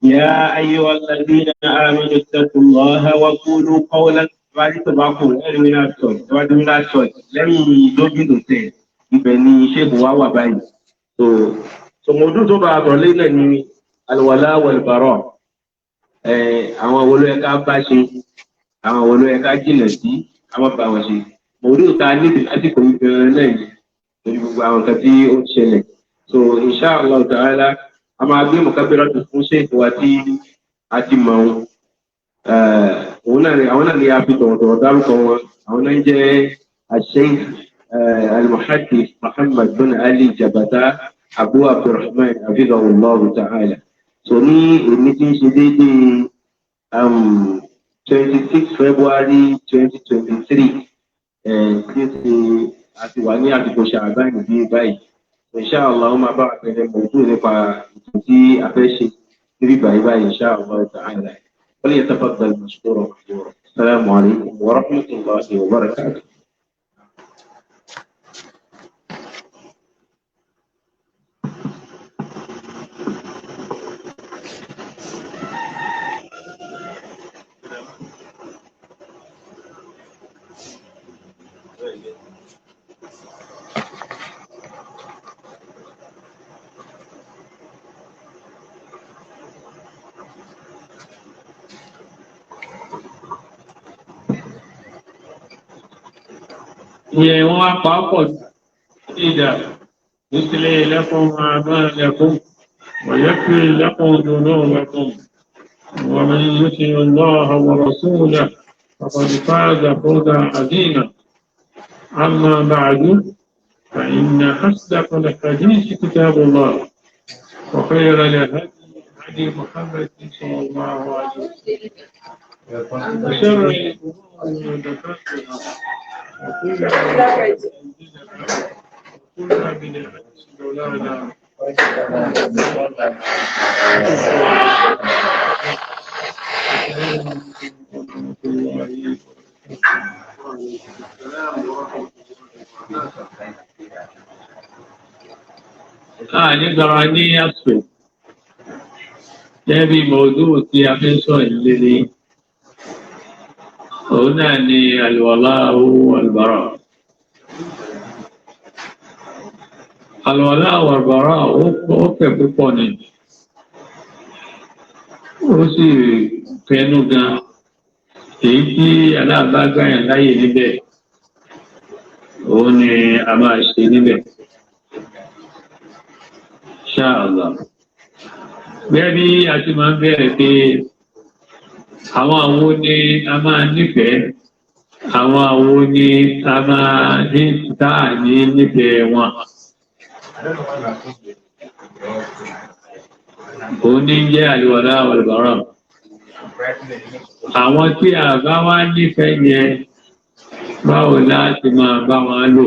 يا أيها الذين آمنوا اتقوا الله وقولوا قولا بعد تبعكم بعد من الصوت لن يجوجد تين يبني شيخ واوا باي so موضوع tó bá sọ lélẹ̀ ni alwala walbara àwọn wo ló yẹ ká bá ṣe àwọn wo ló yẹ ká jìnà sí àwọn bá wọn ṣe موضوع tá níbi lásìkò ìbẹ̀rẹ̀ náà yìí lórí gbogbo àwọn kan tí ó ṣẹlẹ̀ so inshallah ta'ala a máa gbé mọ̀kábẹ́rẹ́ tó fún ṣéèkì wa tí a ti mọ̀ ọ́n àwọn náà ni a fi tọ̀wọ̀tọ̀wọ̀ dárúkọ wọn àwọn náà ń jẹ́ Shaykh al-Muhaddith Muhammad bin Ali Jabata Abu Abdurrahman hafidhahullahu ta'ala so ní èmi tí ń ṣe déédéé 26 February 2023 tí ó ti àti wà ní àsìkò ṣàbáyé bí báyìí inshallah ó máa bá àpẹẹrẹ mọ̀jú nípa ètò tí a fẹ́ ṣe níbi báyìí inshallah ta'ala wọ́n lè tafaddal mashkura mashkura. Assalamu alaikum wa rahmatullahi wa barakatuh. وقاقد إذا يصلي لكم أعمالكم ويكفر لكم ذنوبكم ومن يطع الله ورسوله فقد فاز فوزا عظيما أما بعد فإن أصدق الحديث كتاب الله وخير الهدي هدي محمد صلى الله عليه وسلم وشر الأمور محدثاتها وكل بدعة ضلالة nígbàrá ní àṣò lẹ́bí mọ̀ọ́dún tí a fẹ́ sọ ìlérí òun náà ni alwala walbara. Alwala walbara ó fẹ̀ púpọ̀ ni ó sì fẹ́nu gan èyí tí aláàbágbáyàn láyè níbẹ̀ òun ni a máa ṣe níbẹ̀ Inshallah. Bẹ́ẹ̀ bí a ti máa ń bẹ̀rẹ̀ pé àwọn àwo ni a máa nífẹ̀ẹ́ àwọn àwo ni a máa ní táà ní nífẹ̀ẹ́ wọn. Òun ní jẹ́ àlùwàlá wal-barā. Àwọn tí a bá wá nífẹ̀ẹ́ yẹn báwo láti máa bá wọn lò.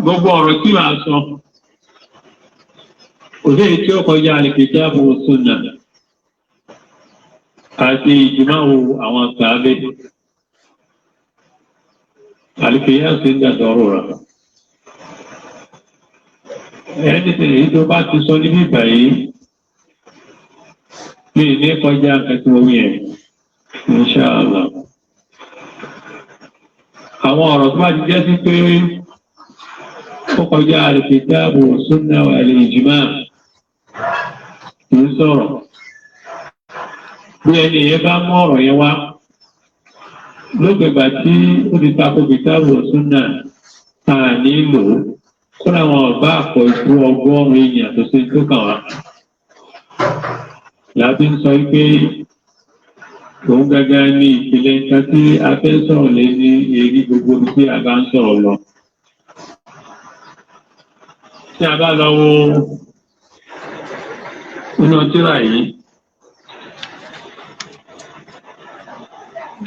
Gbogbo ọ̀rọ̀ tí wà sọ, òṣè tí ó kọjá al-kitabu wa sunnah àti ìjìmáwò àwọn sàábé. Al-qiyās inda darūrah. Ẹni tí èyí tó bá ti sọ ní bíbà yìí, ní ilé kọjá ẹ̀tọ́ orí ẹ̀, insha Allah. Àwọn ọ̀rọ̀ tó bá ti jẹ́ sí pé ó kọjá al-kitabu wa sunnah wa al-ijmā' ń sọ̀rọ̀. Bí ẹni yẹn bá mú ọ̀rọ̀ yẹn wá, lóògbègbà tí ó ti tako kitabu wa sunnah táà nílò, kó láwọn ọ̀bá àpọ̀ ìfú ọgọ́rùn-ún èèyàn tó ṣe tó kàn wá. Láti ń sọ pé òun gẹ́gẹ́ ní ìpìlẹ̀ nǹkan tí a fẹ́ sọ̀rọ̀ lé ní èrí gbogbo tí a bá ń sọ̀rọ̀ lọ. Tí a bá lọ wo inú tírà yìí,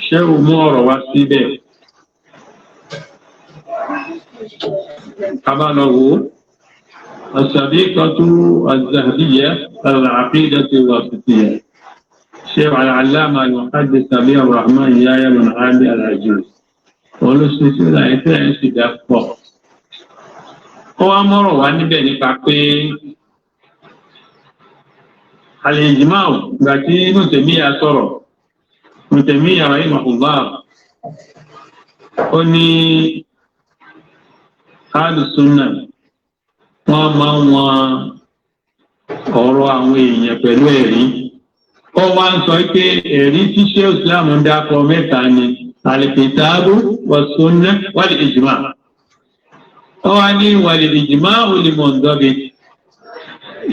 ṣé o mú ọ̀rọ̀ wá síbẹ̀? A bá lọ wo الصديقة الذهبية العقيدة الواسطية شيخ العلامة المحدث أبي الرحمن يحيى بن علي العجوز òun ló ṣe sí láì tí ẹ̀ ń sì dá pọ̀. Ó wá mọ́rọ̀ wá níbẹ̀ nípa pé al-ijma' ìgbà tí Ibn Taymiyyah sọ̀rọ̀, Ibn Taymiyyah rahimahullah ó ní Ahlus Sunnah wọ́n máa ń wọn ọ̀rọ̀ àwọn èèyàn pẹ̀lú ẹ̀rí. Ó wá ń sọ pé ẹ̀rí tí Shaykh Islam ń dákọ̀ mẹ́ta ni al-kitabu was-sunnah wal-ijma'. Ó wá ní wal-ijma'u li-mundabit.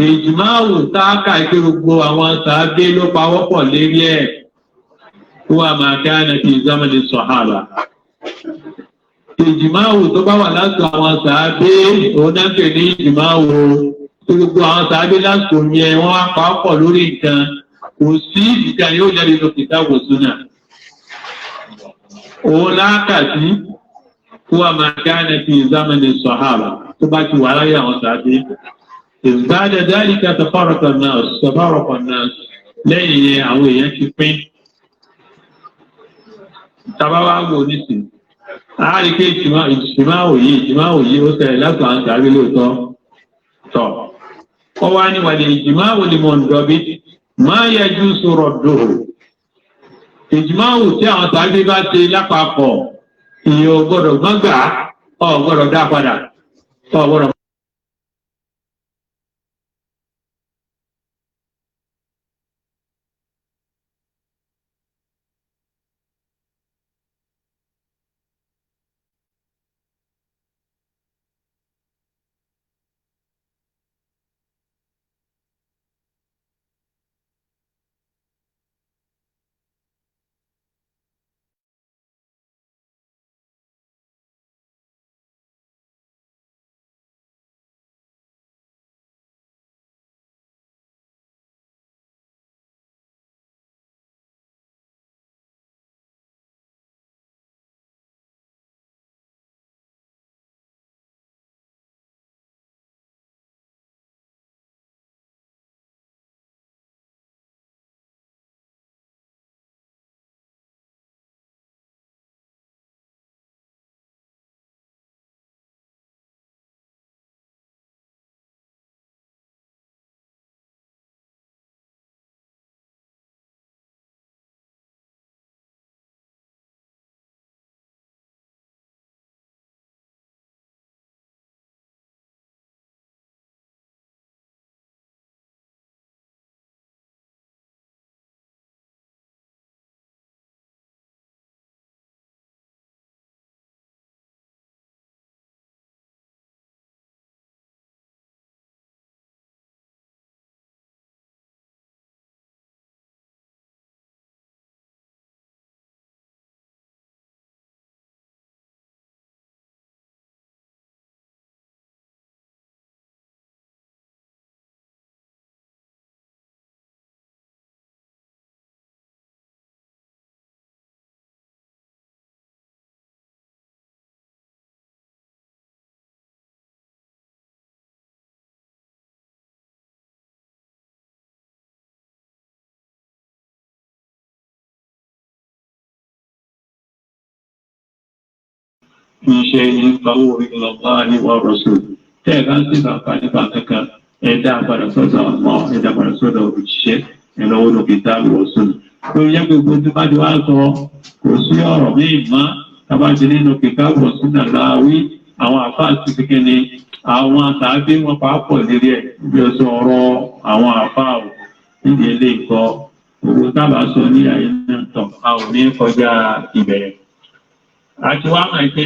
Ìjìmáwù táàkà ìpé gbogbo àwọn sàábé ló pawọ́pọ̀ lérí ẹ̀ wà máa kana fi zamani sahaba. Ìjìmáwù tó bá wà lásìkò àwọn sàábé òun náà pè ní ìjìmáwù tó gbogbo àwọn sàábé lásìkò yẹn wọ́n wá pawọ́pọ̀ lórí nǹkan, kò sí ìdíkà yóò jáde lọ kitabu sunnah. Òun láàkà sí wà máa kana fi zamani sahaba tó bá ti wà láyé àwọn sàábé. بعد ذلك تفرق الناس lẹ́yìn àwọn èèyàn ti pín. Tàbáwá wò nísìn àárí pé ìjìmáwò yìí ó tẹ̀lé láti àwọn tàbí lóòótọ́ tọ̀. Ó wá ní wà ní ìjìmáwò lè mọ̀ ǹdọ́bí máa yẹjú sọ̀rọ̀ dòrò. Ìjìmáwò tí àwọn tàbí bá ṣe lápapọ̀ ìyẹn ò gbọ́dọ̀ gbọ́ngbà ò gbọ́dọ̀ dá padà ò gbọ́dọ̀. من شيء فهو إلى الله والرسول. Tẹ́ẹ̀kan sí bàbá nípa kankan ẹ̀dá padà sọ́dọ̀ ọmọ ẹ̀dá padà sọ́dọ̀ òṣìṣẹ́ ẹ̀lọ́wọ́ ló kitabu wa sunnah. Tó yẹ gbogbo tí bá ti wá sọ kò sí ọ̀rọ̀ míì mọ́ tàbá ti nínú kitabu wa sunnah láwí àwọn àfáà ti fi kéde àwọn àtàbí wọn pàápọ̀ lérí ẹ̀ bí ó sọ ọ̀rọ̀ àwọn àfáà ò nídìí ilé ìkọ́ gbogbo tábà sọ ní àyè náà tọ̀ a ò ní kọjá ìbẹ̀rẹ̀. Àti wá máa pé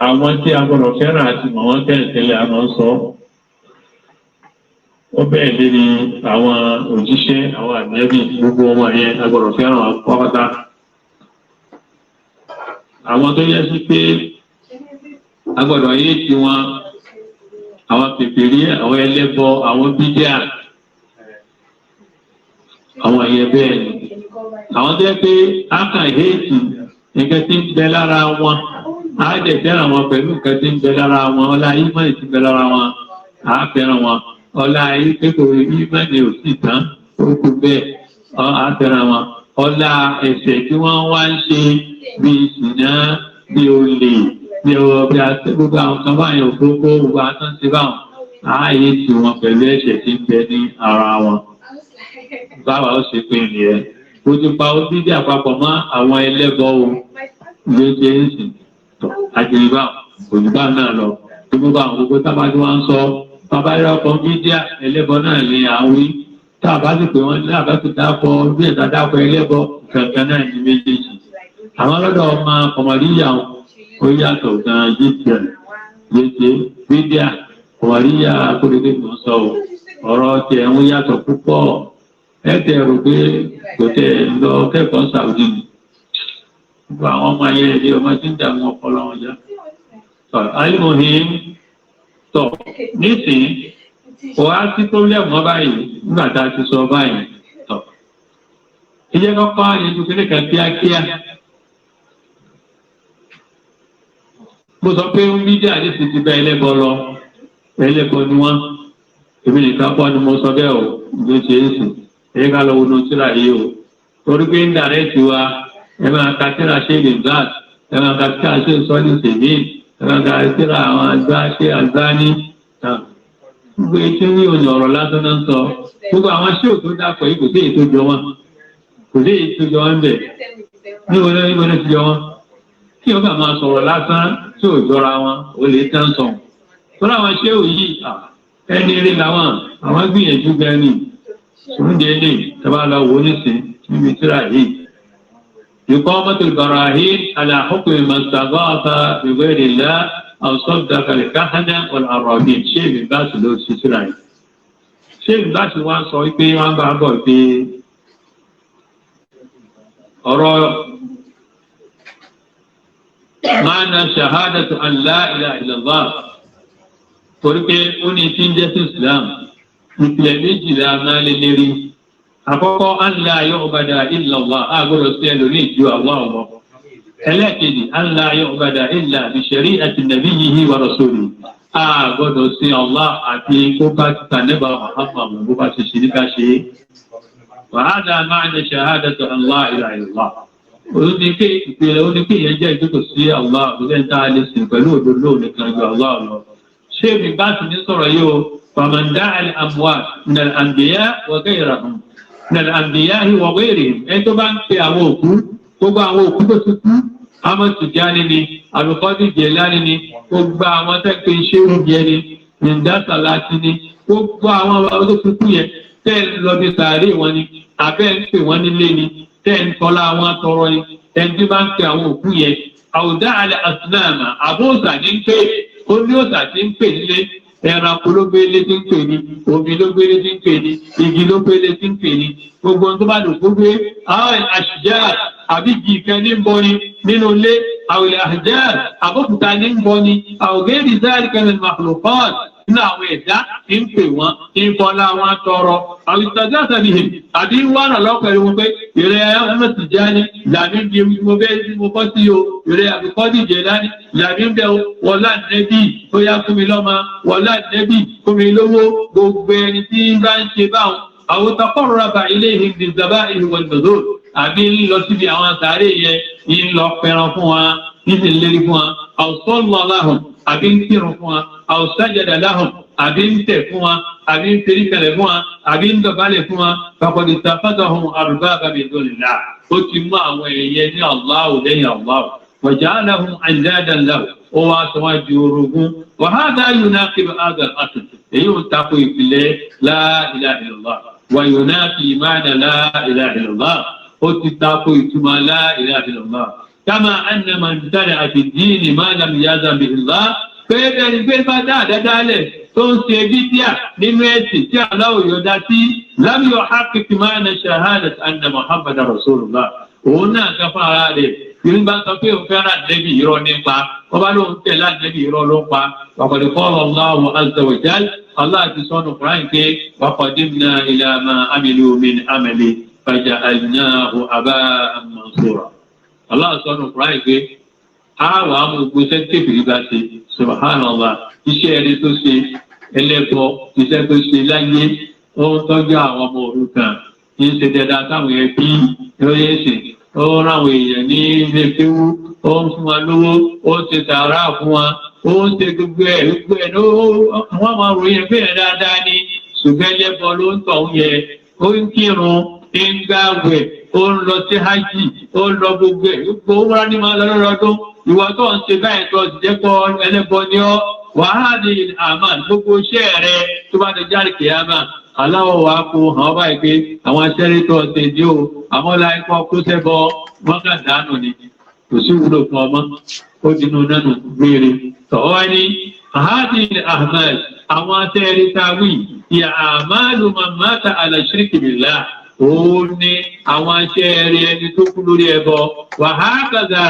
àwọn tí a gbọ́dọ̀ fẹ́ràn àti mọ̀ wọ́n tẹ́lẹ̀ àwọn sọ ó bẹ́ẹ̀ lérí àwọn òjíṣẹ́ àwọn ànábì gbogbo ọmọ yẹn a gbọ́dọ̀ fẹ́ràn pátá. Àwọn tó yẹ sí pé a gbọ́dọ̀ yé tí wọn àwọn pèpèrí àwọn ẹlẹ́bọ àwọn bídíà àwọn ẹ̀yẹ bẹ́ẹ̀ ni àwọn tó yẹ pé a kàn héètì nǹkan tí ń bẹ lára wọn á dẹ̀ fẹ́ràn wọn pẹ̀lú nǹkan tí ń bẹ lára wọn ọlá ìmọ̀lẹ̀ tí ń bẹ lára wọn á fẹ́ràn wọn ọlá ìpẹ́kọ̀ ìmọ̀lẹ̀ ò sì tán ó kú bẹ́ẹ̀ á fẹ́ràn wọn ọlá ẹ̀ṣẹ̀ tí wọ́n wá ń ṣe bí ìsìná bí olè bí ọ̀rọ̀ bí àti gbogbo àwọn kan báyìí òkókó gbogbo àtúnṣe báwọn ààyè tí wọn pẹ̀lú ẹ̀ṣẹ̀ tí ń bẹ ní ara wọn. Báwa ó ṣe pé nìyẹn. Ó ti pa ó dídí àpapọ̀ mọ́ àwọn ẹlẹ́bọ o ló ṣe ń sìn tọ̀ àjèrìbá òjìbá náà lọ. Gbogbo àwọn gbogbo tábà tí wọ́n ń sọ bàbá yọ ọkọ̀ mídíà ẹlẹ́bọ náà ní àwí. Tá a bá sì pé wọ́n ní àbá ti dápọ̀ bí ẹ̀dá dápọ̀ ẹlẹ́bọ kankan náà ní méjèèjì. Àwọn ọlọ́dọ̀ ọmọ kọ̀mọ̀líyà ó yàtọ̀ gan-an yéṣe mídíà kọ̀mọ̀líyà akóredé tó ń sọ ọ̀rọ̀ tiẹ̀ ń yàtọ̀ púpọ̀. Ẹ tẹ̀ rò pé kò tẹ̀ lọ kẹ́kọ̀ọ́ Saudi ni. Gbogbo àwọn ọmọ ayẹyẹ ilé ọmọ tí ń dààmú ọpọlọ wọn já. Alimohim tọ̀ nísìnyí kò wá sí pọ́blẹ́mù wọn báyìí nígbà tá a ti sọ báyìí tọ̀. Ìjẹ́ kọ́kọ́ àyẹ̀jú kékeré kan kíákíá. Mo sọ pé ń bídí àdéhùn ti bá ẹlẹ́bọ lọ. Ẹlẹ́bọ ni wọ́n. Èmi nìkan pọ́ ni mo sọ bẹ́ẹ̀ o. Ìgbé ṣe é sìn. Ẹ̀yẹ́ ká lọ wo náà tíra yìí o. Torí pé ń dàrẹ́ ti wa. Ẹ máa ka tíra ṣe lè gáàt. Ẹ máa ka tíra ṣe sọ́ọ́lì sèmí. Ẹ máa ka tíra àwọn àgbà ṣe àgbà ní. Gbogbo etí ń rí òní ọ̀rọ̀ lásán náà sọ. Gbogbo àwọn ṣé òtún dàpọ̀ yìí kò sí èyí tó jọ wọn. Kò sí èyí tó jọ wọn bẹ̀. Níbo ló ti jọ wọn? Kí ọba máa sọ̀rọ̀ lásán tí ò jọra wọn, ó lè tán sọ̀n. Tọ́lá àwọn ṣé òyì ẹni rí làwọn, àwọn gbìyànjú gan ni. Oúnjẹ lè tẹ́bá lọ wò nísìn níbi tíra yìí. Iqamatu al-barahin ala hukmi man istaghatha bi ghayri Allah aw saddaqa al-kahana wal-arrafin. Ṣé ìbí bá sì ló ṣe tíra yìí? Ṣé ìbí bá sì wá sọ pé wọ́n bá bọ̀ pé ọ̀rọ̀ Ma'na shahadatu an la ilaha illallah. Torí pé ó ní tí ń jẹ́ sí Islam. Ìpìlẹ̀ méjìlá máa lé lérí. Àkọ́kọ́ an la yu'bada illallah. A gbọ́dọ̀ sí ẹlòmíì ju Allah ọ̀bọ. Ẹlẹ́ẹ̀kejì an la yu'bada illa bi shari'ati nabiyyihi wa rasulihi. A gbọ́dọ̀ sí Allah àti kó bá ti tànẹ́bà Muhammad bó bá ti ṣe ní ká ṣe é. Wa hadha ma'na shahadatu an la ilaha illallah. Oníke ìpìlẹ̀ oníke yẹn jẹ́ ìjókòó sí Allah ọ̀gbẹ́ tá a lè sìn pẹ̀lú òdodo nìkan ju Allah lọ. Ṣé mi bá ti ní sọ̀rọ̀ yìí o? Faman da'a al-amwat min al-anbiya wa ghayrihim min al-anbiya wa ghayrihim. Ẹni tó bá ń pe àwọn òkú, gbogbo àwọn òkú tó ti kú, Ahmad Tijani ni, Abdulqadir Jilani ni, gbogbo àwọn tẹ́pẹ́ iṣẹ́ oúnjẹ ni, Yinda Salati ni, gbogbo àwọn tó ti kú yẹn tẹ́ lọ bí sàárè wọn ni, abẹ́ ń pè wọ́n nílé ni. Tọ́lá àwọn tọrọ ni ẹni tí bá ń pe àwọn òkú yẹn àwùdá alẹ́ àsìnáàmà àbóòsà ní ń pè ó ní òsà tí ń pè nílé ẹranko ló gbélé tí ń pè ní omi ló gbélé tí ń pè ní igi ló gbélé tí ń pè ní gbogbo ohun tó bá lò gbogbo àwọn àṣìjá àbí igi ìfẹ́ ní ń bọ ni nínú ilé àwìlẹ̀ àṣìjá àbókúta ní ń bọ ni àwògẹ́rì záàlì kẹ́mẹ́ makhluqat nínú àwọn ẹ̀dá ń pè wọ́n ń fọlá wọn tọrọ àwọn ìtọ́jú àtàbíyè àbí wọ́n rà lọ́pẹ̀lú wọn pé ìrẹ́ Ahmad Tijani làmí ń bí mo bẹ́ẹ̀ tí mo kọ́ sí o ìrẹ́ Abdulqadir Jilani làmí ń bẹ́ o wọlá nẹ́bí ó yá fún mi lọ́mọ wọlá nẹ́bí fún mi lówó gbogbo ẹni tí ń bá ń ṣe báwọn àwọn taqarraba ilayhim biz-zaba'ihi wal-nudhur àbí ń lọ síbi àwọn sàárè yẹn ń lọ pẹran fún wa ń sì lérí fún wa aw salla lahum àbí ń kírun fún wa aw sajada lahum àbí ń tẹ̀ fún wa àbí ń ferí kẹlẹ̀ fún wa àbí ń dọ̀bálẹ̀ fún wa faqad ittakhadhahum arbaban min dunillah ó ti mú àwọn ẹ̀yẹ ní Allahu lẹ́yìn Allahu wa ja'alahum andadan lahu ó wá sọ wá di orogún wa hadha yunaqidu hadha al-asl èyí ò tako ìpìlẹ̀ la ilaha illallah wa yunafi ma'na la ilaha illallah ó ti tako ìtumọ̀ la ilaha illallah kama anna man ibtada'a fi ad-din ma lam yazan bihi Allah pẹ́ẹ́bẹ́ ni pé bá dáadáa lẹ̀ tó ń ṣe bídíà nínú ẹ̀sìn tí aláwọ̀ yọ̀dá sí lam yuhaqqiq ma'na shahadat anna Muhammadar rasulullah òun náà káfá ara rẹ̀ ìrìn bá sọ pé òun fẹ́ràn nẹ́bí irọ́ nípa wọ́n bá lóun tẹ̀lé nẹ́bí irọ́ ló pa waqad qala Allahu azza wa jalla Allah ti sọnù Qur'an pé wa qadimna ila ma amilu min amali faja'alnahu haba'an mansura Allah sọnù Qur'an pé àwọn amúgbó sẹ́ńtẹ̀fì bá ṣe subhanallah iṣẹ́ ẹni tó ṣe ẹlẹ́bọ iṣẹ́ tó ṣe láyé ó ń tọ́jú àwọn ọmọ òrukàn ń ṣe dáadáa táwọn ẹbí yóò yé sí ó ráwọn èèyàn ní ilé kéwú ó ń fún wọn lówó ó ń ṣe sàárà fún wọn ó ń ṣe gbogbo ẹ̀ ló wọ́n máa ròyìn bẹ́ẹ̀ dáadáa ní ṣùgbọ́n ẹlẹ́bọ ló ń tọ̀ ń yẹ ó ń kírun ń gbààwẹ̀ ó ń lọ sí hajj ó ń lọ gbogbo ẹ̀ gbogbo ó rán ní máa lọ lọ́dún ìwọ tó ń ṣe báyìí tó ti jẹ́ kọ́ ẹlẹ́bọ ni ọ́ wàhálì àmà gbogbo iṣẹ́ rẹ tó bá ti jáde kìámà aláwọ̀ wa kó hàn báyìí pé àwọn aṣẹ́rí tó ṣe dí o àwọn láìpọ̀ kó sẹ́bọ wọ́n kà dánù ni kò sí wúlò fún ọmọ ó dínú nánú gbére tọ́wọ́ ní Hadyu'Muhammad àwọn aṣẹ́rí táwí ìyá àmàlù mamata ala shirki billah ó ní àwọn aṣẹ́rí ẹni tó kú lórí ẹbọ wa hakaza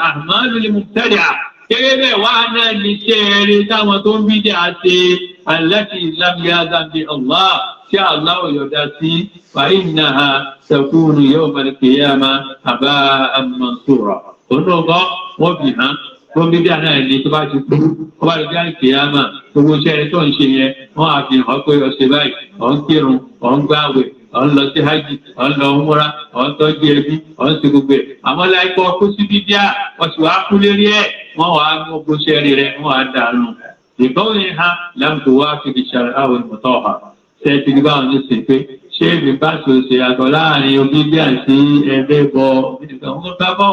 àmàlù lil mubtadi'a gẹ́gẹ́ bẹ́ẹ̀ wá náà ní ṣẹ́ẹ̀rẹ́ táwọn tó ń bídí àti allati lam ya'zan bi Allah tí Allah yọ̀dá sí fa innaha takunu yawm al-qiyamah haba'an mansura. Ònàgọ́ wọ́n fi hàn wọ́n bídí àná ẹni tó bá ti kú wọ́n bá lè bí al-qiyamah gbogbo ṣẹ́ẹ̀rẹ́ tó ń ṣe yẹn wọ́n á fi hàn pé ọ̀sẹ̀ báyìí ọ̀ ń kírun ọ̀ ń gbààwẹ̀ ọ̀ ń lọ sí hajj ọ̀ ń lọ umra ọ̀ ń tọ́jú ẹbí ọ̀ ń ṣe gbogbo ẹ̀ àmọ́ láìpọ̀ kó sí bídíà ọ̀sùn wàá kú lérí ẹ̀ wọ́n wàá mú gbogbo sẹ́ẹ̀rì rẹ̀ wọ́n wàá dànù. ìbáwọ̀ yẹn ha láǹtò wá fi ṣàrẹ̀ àwọn ìmọ̀tọ́ ha ṣe ti ní báwọn ní sè pé ṣé èmi bá tó ṣe àgọ́ láàrin bídíà sí ẹlẹ́bọ wọ́n bá bọ́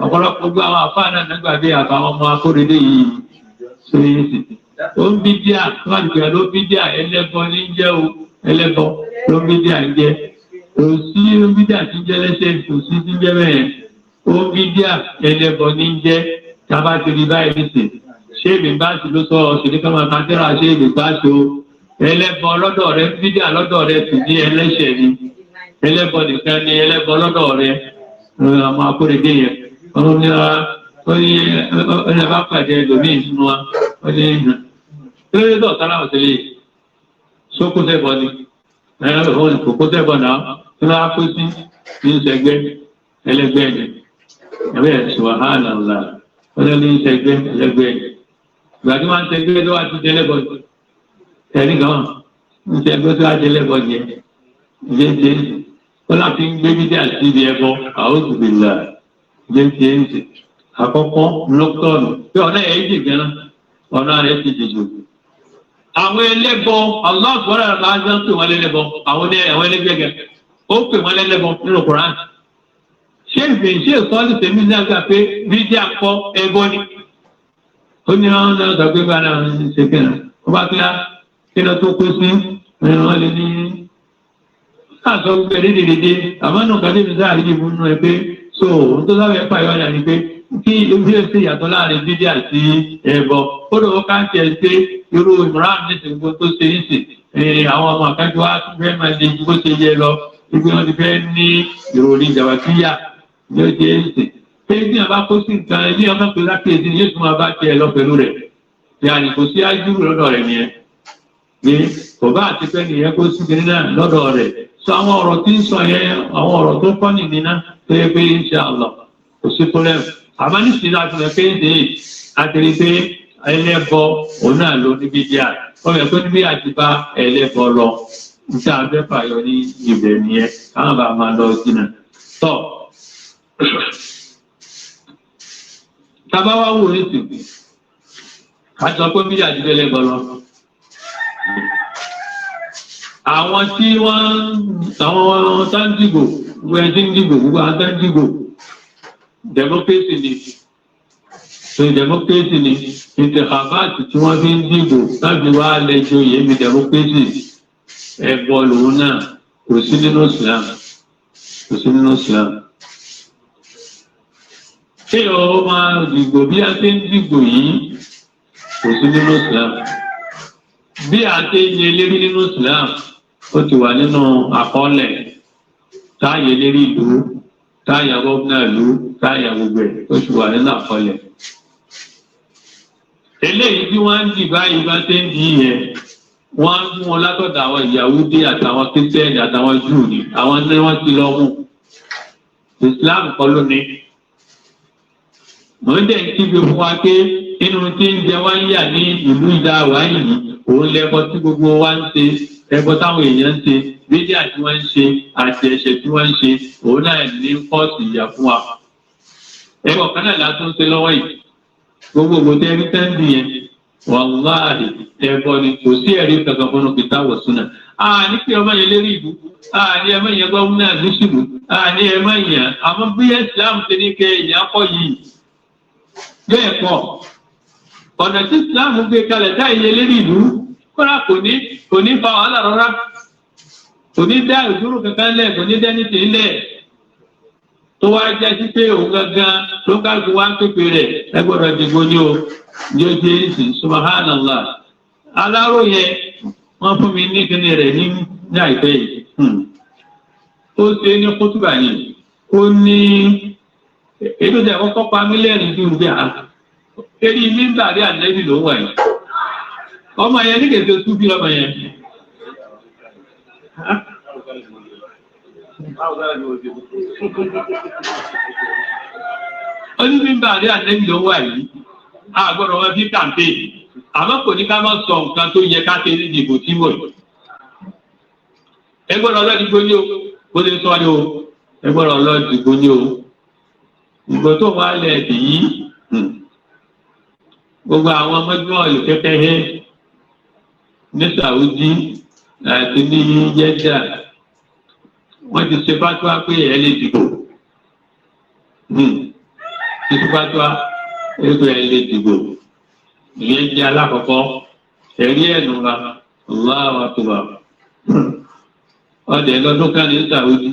ọ̀pọ̀lọpọ̀ gbogbo àwọn àfáà náà nígbà bí àbáwọn ọmọ akóredé yìí ṣe é sì. ó ń bídíà wọ́n ti gbà ló bídíà ẹlẹ́bọ ní jẹ́ o ẹlẹ́bọ ló bídíà ń jẹ́ kò sí bídíà tí ń jẹ́ lẹ́sẹ̀ kò sí tí ń jẹ́ bẹ́ẹ̀ ó bídíà ẹlẹ́bọ ní jẹ́ tábà ti rí báyìí nìsín ṣé èmi bá ti ló sọ ọ̀sìn ká máa kàńtẹ́rà ṣé èmi bá ṣe o ẹlẹ́bọ lọ́dọ̀ rẹ bídíà lọ́dọ̀ rẹ sì ní ẹlẹ́ṣẹ̀ ni ẹlẹ́bọ nìkan ni ẹlẹ́bọ lọ́dọ̀ rẹ àwọn akóredé yẹn ọ̀run ní ara ó ní ẹlẹ́ bá pàdé ẹlòmíì nínú wa ó ní lórí tó sára ọ̀sẹ̀lẹ̀ sókósẹ́bọ ni kòkósẹ́bọ náà tí wọ́n á kó sí ní ìṣẹ́gbẹ́ ẹlẹ́gbẹ́ ni ẹ̀bẹ́ ṣùwàhálà ńlá wọ́n ní ìṣẹ́gbẹ́ ẹlẹ́gbẹ́ ìgbà tí wọ́n ń ṣẹgbẹ́ tó wà ti jẹ́lẹ́bọ̀ ẹ̀rí gan ń ṣẹgbẹ́ tó wà jẹ́lẹ́bọ̀ yẹn jẹ́jẹ́ wọ́n láti ń gbé bídí àti ibi ẹbọ a'udhu billah jẹ́jẹ́ àkọ́kọ́ lọ́kọ̀ọ̀nù pé ọ̀nà ẹ̀ jì gan ọ̀nà rẹ̀ ti jìjù. àwọn ẹlẹ́bọ Allah gbọ́dọ̀ máa ń pè wọ́n lẹ́lẹ́bọ àwọn ẹlẹ́gbẹ́ gẹ̀ ó pè wọ́n lẹ́lẹ́bọ nínú Kùránì. ṣé ìsọ́lù tèmi ní àgbà pé bídí àkọ́ ẹbọ ni ó ní àwọn ọ̀nà ọ̀sán pé bá náà ń ṣe kẹ́nà ó bá tó yá kílọ̀ tó kó sí wọ́n lè ní àṣọ gbẹ̀rẹ̀ dèdè àmọ́nù kan níbi sáà rí ìbú nínú ẹ pé so ohun tó sábẹ́ pààyọ́ ọ̀nà ni pé kí ojú ẹsẹ̀ ìyàtọ̀ láàrin bídí àti ẹbọ ó lọ́wọ́ ká ń tiẹ̀ ṣe irú ìmọ̀ràn ní ìsìnkú tó ṣe é sì àwọn ọmọ àkájọ wa fẹ́ máa di ju bó ṣe yẹ lọ ibi wọn ti fẹ́ ní ìròyìn ìjàmbá síyà yóò ṣe é sì pé bí wọn bá kó sí nǹkan ẹbí wọn pè lápèsè yóò tún máa bá tiẹ̀ lọ pẹ̀lú rẹ̀ yàní kò sí ájúrù lọ́dọ̀ rẹ̀ nìyẹn ní kò bá àti pẹ́ nìyẹn kó sí kiri náà lọ́dọ̀ rẹ̀ sọ àwọn ọ̀rọ̀ tí ń sọ yẹn àwọn ọ̀rọ̀ tó kọ́ nìyí náà tó yẹ pé insha Allah kò sí problem àmọ́ nísìnyí láti rẹ̀ pé ṣe àtẹ̀lé pé ẹlẹ́bọ òun náà ló níbi díà wọ́n yẹ kó níbi àti bá ẹlẹ́bọ lọ níta abẹ́fà yọ ní ibẹ̀ nìyẹn káwọn bá máa lọ sínú tọ́ tábàwá wò ní sìnkú àti sọ pé bí àti ẹlẹ́bọ lọ. àwọn tí àwọn tá ń dìbò gbogbo ẹni tí ń dìbò gbogbo àwọn tá ń dìbò democracy ni so democracy ni ìtẹ̀kàbáàtì tí wọ́n fi ń dìbò láti wá lẹ́jọ́ yẹmi democracy ẹ̀bọ lòun náà kò sí nínú Islam kò sí nínú Islam. ṣé ọ máa dìbò bí a ṣe ń dìbò yìí kò sí nínú Islam bí a ṣe yẹ lérí nínú Islam ó ti wà nínú àkọọ́lẹ̀ táyé lérí ìlú táyà gómìnà ìlú táyà gbogbo ẹ̀ ó ti wà nínú àkọọ́lẹ̀. eléyìí tí wọ́n ń dì báyìí bá ṣe ń dì yẹn wọ́n ń mú wọn látọ̀dọ̀ àwọn Yahudi àtàwọn Kírísítẹ́nì àtàwọn Júù ni àwọn ní wọ́n ti lọ mú Islam kọ́ ló ní. mọ̀ ń dẹ̀ ń kígbe fún wa pé inú tí ń jẹ wá ń yà ní ìlú ìdá wa yìí òun lẹ́kọ̀ọ́ tí gbogbo wa ń ṣe ẹbọ táwọn èèyàn ń ṣe bídíà tí wọ́n ń ṣe àti ẹ̀ṣẹ̀ tí wọ́n ń ṣe òun náà ní pọ́ọ̀sì ìyà fún wa. ẹbọ kan náà látún ṣe lọ́wọ́ yìí gbogbo ògbóntẹ́ ẹni tẹ́ǹdì yẹn wàláhì ẹbọ ni kò sí ẹ̀rí kankan fún un kìtà wọ̀ súnà. ní pé ọmọ yẹn lérí ìlú ní ẹmọ yẹn gómìnà lùsùlù ní ẹmọ yẹn àmọ́ bí Islam ti ní kẹ ìyá kọ́ yìí bẹ́ẹ̀ kọ́ ọ̀nà tí Islam gbé kalẹ̀ táyé lérí ìlú kọ́ra kò ní fa wàhálà rárá kò ní dá ìdúró kankan lẹ̀ kò ní dẹ́ni tì í lẹ̀ tó wá jẹ́ sí pé òun gangan ló ká gbé wá ń pèpè rẹ̀ ẹ gbọ́dọ̀ dìbò ní o ní o jẹ́ ìsìn subhanallah aláròyé wọ́n fún mi ní kíni rẹ̀ ní àìpẹ́ yìí ó ṣe ní kútùbà yìí ó ní èdè ìjà kọ́kọ́ pa mílíọ̀nù tí ó gbé eré mímbà rí ànẹ́bì ló wà yìí ọmọ yẹn ní kèsè súbí ọmọ yẹn oní mímbà rí ànẹ́bì ló wà yìí àgbọ̀dọ̀ wọn bí kàmpé àmọ́ kò ní ká má sọ nǹkan tó yẹ ká ṣe ní ìdìbò tí wọ̀ yìí ẹgbọ́dọ̀ ọlọ́dìgbò ní o bó ṣe sọ ní o ẹgbọ́dọ̀ ọlọ́dìgbò ní o ìgbò tó wà lẹ́ẹ̀dì yìí gbogbo àwọn ọmọdún olùkẹ́kẹ́ ní Saudi àti ní Jeddah wọ́n ti ṣe fatuwa pé ẹ lè dìbò ti ṣe fatuwa pé ẹ lè dìbò ìyẹn jẹ́ alákọ̀ọ́kọ́ ẹ̀rí ẹ̀nù wa Allahu Akbar ọdẹ lọ́dún kan ní Saudi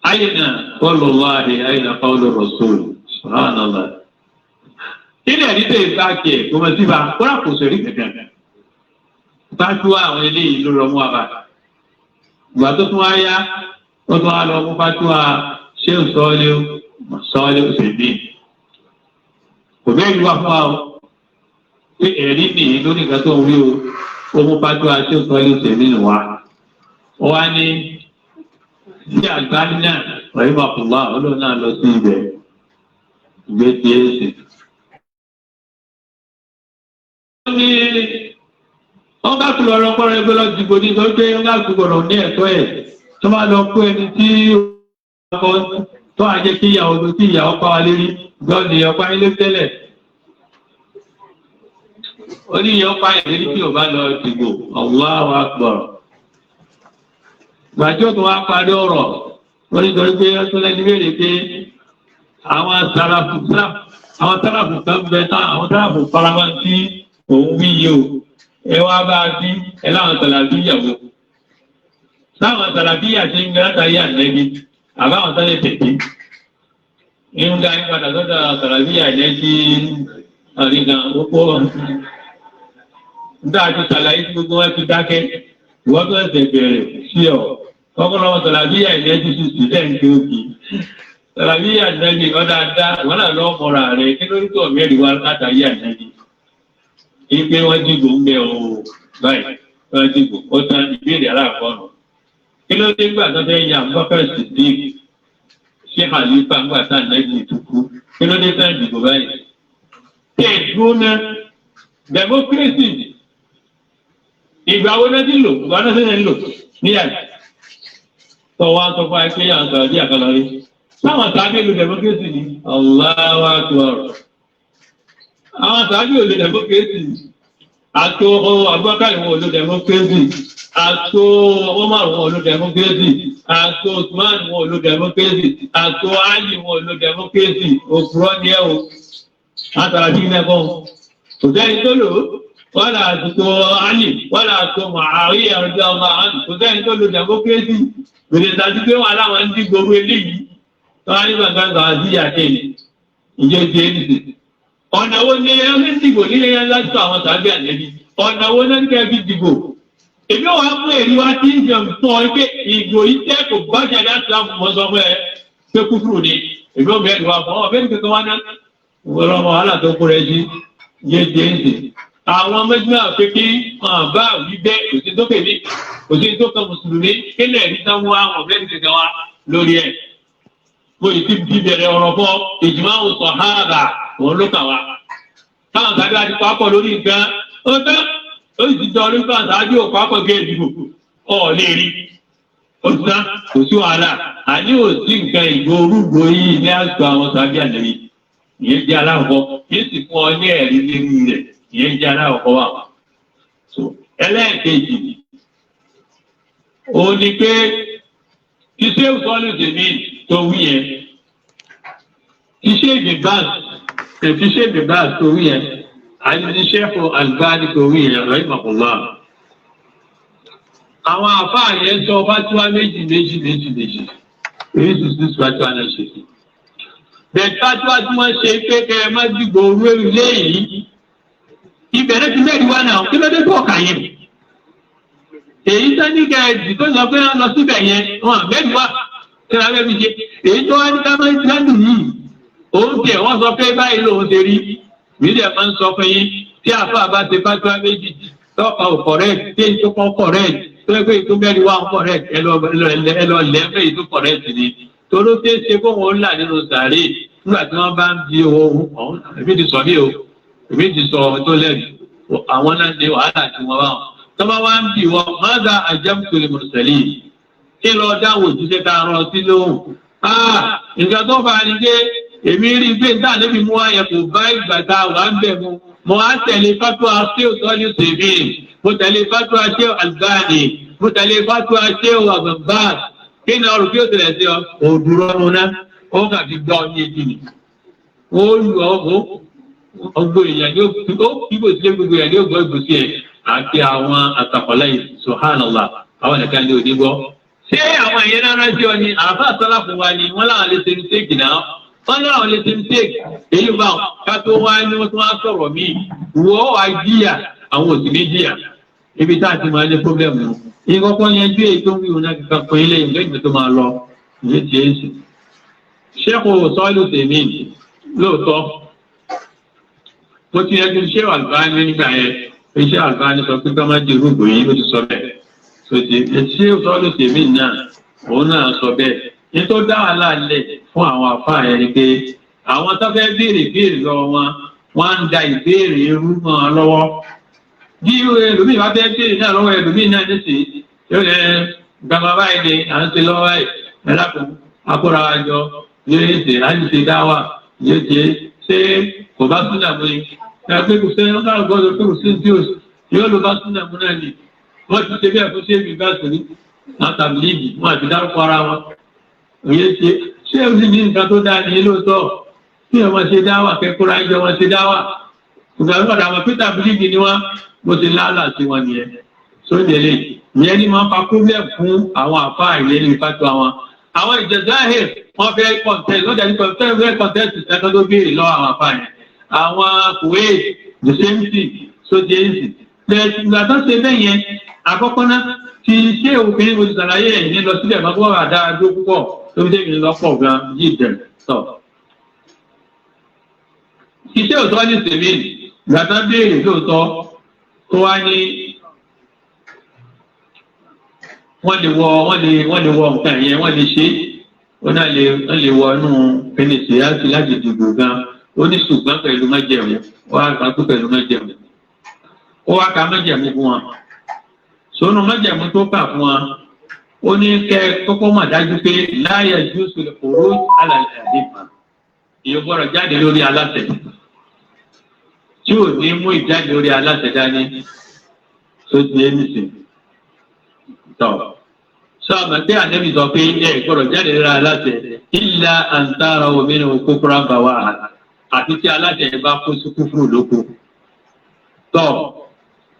ayna qawlu Allahi ayna qawlu Rasul subhanallah ilé ẹ̀rí tẹ̀ ìbáàkì ẹ̀ kó mọ sí bá kóra kò sẹ̀rí gẹ̀gẹ̀ fatuwa àwọn eléyìí ló rọ mú wa bá ìgbà tó tún wá yá ó tún wá lọ mú fatuwa Shaykh sọ́ọ́lẹ́ òṣèlú kò bẹ́ẹ̀ ni wá fún wa o pé ẹ̀rí nìyí lórí nǹkan tó ń rí o ó mú fatuwa Shaykh sọ́ọ́lẹ́ òṣèlú wa ó wá ní ní àgbáyé náà rahimahullah ọlọ́run náà lọ sí ibẹ̀ ìgbé tí é sì. wọ́n bá tún lọ rọpọ́ rẹ gbé lọ dìbò ní sọ pé wọ́n bá tún gbọ́dọ̀ ní ẹ̀tọ́ ẹ̀ tó máa lọ kó ẹni tí ọkọ tó àjẹ́ kí ìyàwó tó tí ìyàwó pa wá lérí gbọ́dọ̀ ọ̀pá ilé tẹ́lẹ̀. ó ní ìyàwó pa ìlérí tí ò bá lọ dìbò Allahu Akbar. gbàjọ́ tó wá parí ọ̀rọ̀ wọ́n ní sọ pé ọtún lẹ́ni béèrè pé àwọn sàràfù kan bẹ tán àwọn sàràfù faramọ́ sí òun wí yìí o ẹ wá bá a sí ẹ láwọn sàlàbí ìyàwó táwọn sàlàbí àti ń gbẹ́rẹ́ tàyé ànẹ́bí àbáwọn sálẹ̀ tètè ń ga ìpadà sọ́dọ̀ sàlàbí ànẹ́bí àríga òpó nígbà tí sàlàyé tí gbogbo wọn ti dákẹ́ ìwọ́n tó ẹsẹ̀ bẹ̀rẹ̀ sí ọ kọ́kọ́rọ́ sàlàbí ànẹ́bí sì sí lẹ́ǹkẹ́ òkè sàlàbí ànẹ́bí ọ̀dà dá ìwọ́n náà lọ́ mọ́ra rẹ̀ kí lórí tó mẹ́rin wá látàyé ànẹ́bí ìpé wọ́n dìbò ń bẹ ooo báyìí wọ́n dìbò ó tán ìbéèrè aláàkọ́nù kí ló dé gbà tó fẹ́ yà Abubakar Siddiq ṣé Khalifa ńgbà tá ànẹ́bí ìtukú kí ló dé tán ìdìbò báyìí. ṣé ìdúró náà democracy ìgbà wo náà ti lò ìgbà náà sẹ́yìn lò níyàrá tó wá sọ fún ẹgbẹ́ yàrá sọ̀rọ̀ bí àkàlọ́ rí táwọn sábẹ́ lu democracy ni Allahu Akbar àwọn sábẹ́ olú democracy àtò Abubakar wọn olú democracy àtò Umar wọn olú democracy àtò Usman wọn olú democracy àtò Ali wọn olú democracy òkúrọ́ ní ẹ̀ o látara bí mẹ́fọ́n kò sẹ́ni tó lò ó. wọ́n àtúntò Ali wọ́n àtúntò Muawiya ọjọ́ ọmọ àwọn kò sẹ́ni tó lo democracy gbèdé tàbí pé wọ́n aláwọ̀ ń dí gbogbo eléyìí tó wá ní gbàgbà àti ìyàkẹ́lẹ̀ ìjọ ti ẹ̀dìsì. ọ̀nà wo ni ẹni dìbò nílé yẹn láti tó àwọn tàbí ànẹ́bí ọ̀nà wo ní kẹ́ fi dìbò. èmi wàá mú èrí wá tí ń jẹun fún ọ pé ìgò yìí tẹ́ kò bá ṣẹlẹ̀ àti àwọn ọmọ sọ fún ẹ pé kúkúrú ni èmi ò bẹ́ẹ̀ wá fún ọ bẹ́ẹ̀ ni kankan wá ná wọ́n wàhálà tó kúrẹ́ sí yé jẹ́ ń sè. àwọn méjì náà pé kí wọn bá wí bẹ́ẹ̀ kò sí tó kèmí kò sí tó kan mùsùlùmí kílẹ̀ rí sanwó àwọn bẹ́ẹ̀ ni kankan wá lórí ẹ̀. mo ì ti bẹ̀rẹ̀ ọ̀rọ̀ fọ́ ìjùmọ̀ àwọn sàhábà wọn ló kà wá. táwọn sábẹ́ àti pápọ̀ lórí nǹkan ó tán ó sì jọ nípa àtàjù òkú àpọ̀gẹ́ ìdìbò ọ̀ lè rí ó ti ná kò sí wàhálà àní ò sí nǹkan ìgbò orúgbó yìí ní àsìkò àwọn sàbí àlẹ́yìn ìyẹn jẹ́ aláwọ̀ yìí sì fún ọ ní ẹ̀rí lérí rẹ̀ ìyẹn jẹ́ aláwọ̀ wà. ẹlẹ́ẹ̀kejì òun ni pé iṣẹ́ ìsọ́lù tèmi tó wí yẹn iṣẹ́ ìdìbà tó wí yẹn àti iṣẹ́ fún Albani tó wí yẹn rẹ̀ ìmọ̀kànlá. àwọn àfáà yẹn sọ fatuwa méjì èyí sì sí fatuwa náà ṣe. bẹ́ẹ̀ fatuwa tí wọ́n ṣe pé kẹ́ ẹ má dìgbò orú ilé yìí ìbẹ̀rẹ̀ ti mẹ́rin wá náà kí ló dé tó ọ̀kà yẹn. èyí sẹ́ni kẹ́ẹ̀dì tó sọ pé wọ́n lọ síbẹ̀ yẹn wọn mẹ́rin wá kí wọ́n fẹ́ fi ṣe èyí tó wá ní kámẹ́ ìsìlámù yìí òun tiẹ̀ wọ́n sọ pé báyìí lòun ṣe rí mílíọ̀nù máa ń sọ fún yín tí àfa bá ṣe fatuwa méjì tọ́ka ò correct tí èyí tó kọ́ correct tó yẹ pé èyí tó mẹ́rin wá ń correct ẹ lọ lẹ́fẹ̀ẹ́ èyí tó correct ni toró ṣe é ṣe kó wọn là nínú sàárè nígbà tí wọ́n bá ń di owó ọ̀hún èmi ti sọ bí o èmi ti sọ tó lẹ́nu àwọn náà ní wàhálà tí wọ́n bá wọn tọ́ba wá ń bì wọ́n mọ́dà àjẹmùsọ̀lẹ̀ mùsùlùmí kí lọ dáwọ̀ òjíṣẹ́ tá a rán sí lóhùn. nǹkan tó fà á ní pé èmi rí i pé níta níbi mú ayẹ kò bá ìgbà tá a wà ń bẹ̀ mu mo á tẹ̀lé fatuwa Shaykh sọ́ọ́lì tèmi mo tẹ̀lé fatuwa Shaykh Albani mo tẹ̀lé fatuwa Shaykh àgbàgbà kí ni ọrùn kí ó tẹ̀lé sí ọ òdùrọ̀ ọ̀run náà ó kà fi gbọ́ ọ ní etí ni ó lù ọ́ ọgbọ èèyàn ni ó kíbò sílé gbogbo èèyàn ni ó gbọ́ ìgbòsí ẹ̀ àti àwọn àtàkọ́lá yìí subhanallah àwọn ẹ̀ka ní òní gbọ́. ṣé àwọn èèyàn náà rántí ọ ni àbá sọ́lá fún wa ni wọ́n láwọn lè ṣe mistake náà wọ́n láwọn lè ṣe mistake èyí bá ká tó wá ní wọ́n tó wá sọ̀rọ̀ míì wọ́ wá jíyà àwọn òsì ní jíyà ibi tá a ti máa ní problem nù. ìkọ̀kọ̀ yẹn bí èyí tó ń wíwọ̀n náà kíkà pé ilé ìgbẹ́ ìgbẹ́ tó máa lọ ìyẹn ti ẹ̀ sì. Shaykh sọ́ọ́lù tèmi lóòótọ́ mo ti yẹ kí n ṣe Albani nígbà yẹn iṣẹ́ Albani sọ pé ká má di irúgbò yìí ló ti sọ bẹ́ẹ̀ so ti ṣé sọ́ọ́lù tèmi náà òun náà sọ bẹ́ẹ̀ ní tó dá wàhálà lẹ̀ fún àwọn àfáà yẹn ni pé àwọn tó fẹ́ béèrè lọ́wọ́ wọn ń da ìbéèrè irú mọ́ ọ lọ́wọ́ bí ẹlòmíì bá fẹ́ béèrè náà lọ́wọ́ ẹlòmíì náà ní sè yóò lẹ gbàgbà báyìí ni à ń ṣe lọ́wọ́ báyìí ẹ̀dàkùn akóra àjọ yóò ṣe àyíṣe dáwà yóò ṣe kò bá súnà mú ni ẹgbẹ́ kò sẹ́yìn ọ̀gá ọgọ́dọ̀ pé kò sí tí ó yóò ló bá súnà mú náà ni wọ́n ti ṣe bẹ́ẹ̀ fún ṣé mi bá sùn ní látàbí líìgì wọn àti dárúkọ ara wọn òye ṣé o sì ní nǹkan tó dáa ní lóòótọ́ kí ọmọ ṣe dáwà kẹ́kọ̀ọ́ rájọ wọn ṣe dáwà ìgbà wọn dàgbà pété bílíìgì ni wọn bó ṣe lálà sí wọn nìyẹn sódẹ̀lẹ̀ ìyẹn ni máa ń fa problem fún àwọn àfa ìlérí ìfàtọ́ àwọn ìjẹ̀dáhẹ̀ wọn fẹ́ kọ̀ǹtẹ́ lọ́jà ní kọ̀ǹtẹ́ ìṣẹ́kọ́ tó béèrè lọ́wọ́ àwọn àfa yẹn àwọn Kuwait the same thing sódẹ̀ẹ́sì bẹ́ẹ̀ ìgbà tó ṣe bẹ́ẹ̀ yẹn àkọ́kọ́ náà ti ṣé òfin mo ti ṣàlàyé ẹ̀ ní lọ sílẹ̀ máa gbọ́ àdáadó púpọ̀ tó fi débi lọ́pọ̀ gan yìí dẹ̀ tọ̀. iṣẹ́ òtọ́ ní sèmi ìgbà tó béèrè lóòótọ́ tó wá ní wọ́n lè wọ nǹkan yẹn wọ́n lè ṣe wọ́n náà lè wọ inú fèrèsé láti dìbò gan ó ní ṣùgbọ́n pẹ̀lú májẹ̀mú wọ́n á kà pẹ̀lú májẹ̀mú ó wá ka májẹ̀mú fún wa sọ́nù májẹ̀mú tó kà fún wa ó ní kẹ́ kọ́kọ́ mà dájú pé láyà jùsù lè kóró alàlẹ́ àdébà èyí gbọ́dọ̀ jáde lórí aláṣẹ tí ò ní mú ìjáde lórí aláṣẹ dání tó ti ẹ́ nìsín tọ́ sọ àmọ́ pé àdébì sọ pé ẹ gbọ́dọ̀ jáde lórí aláṣẹ ìlà àǹtàrà òmìnira kókóra bà wá àti tí aláṣẹ bá kó sí kúfúrú lóko tọ́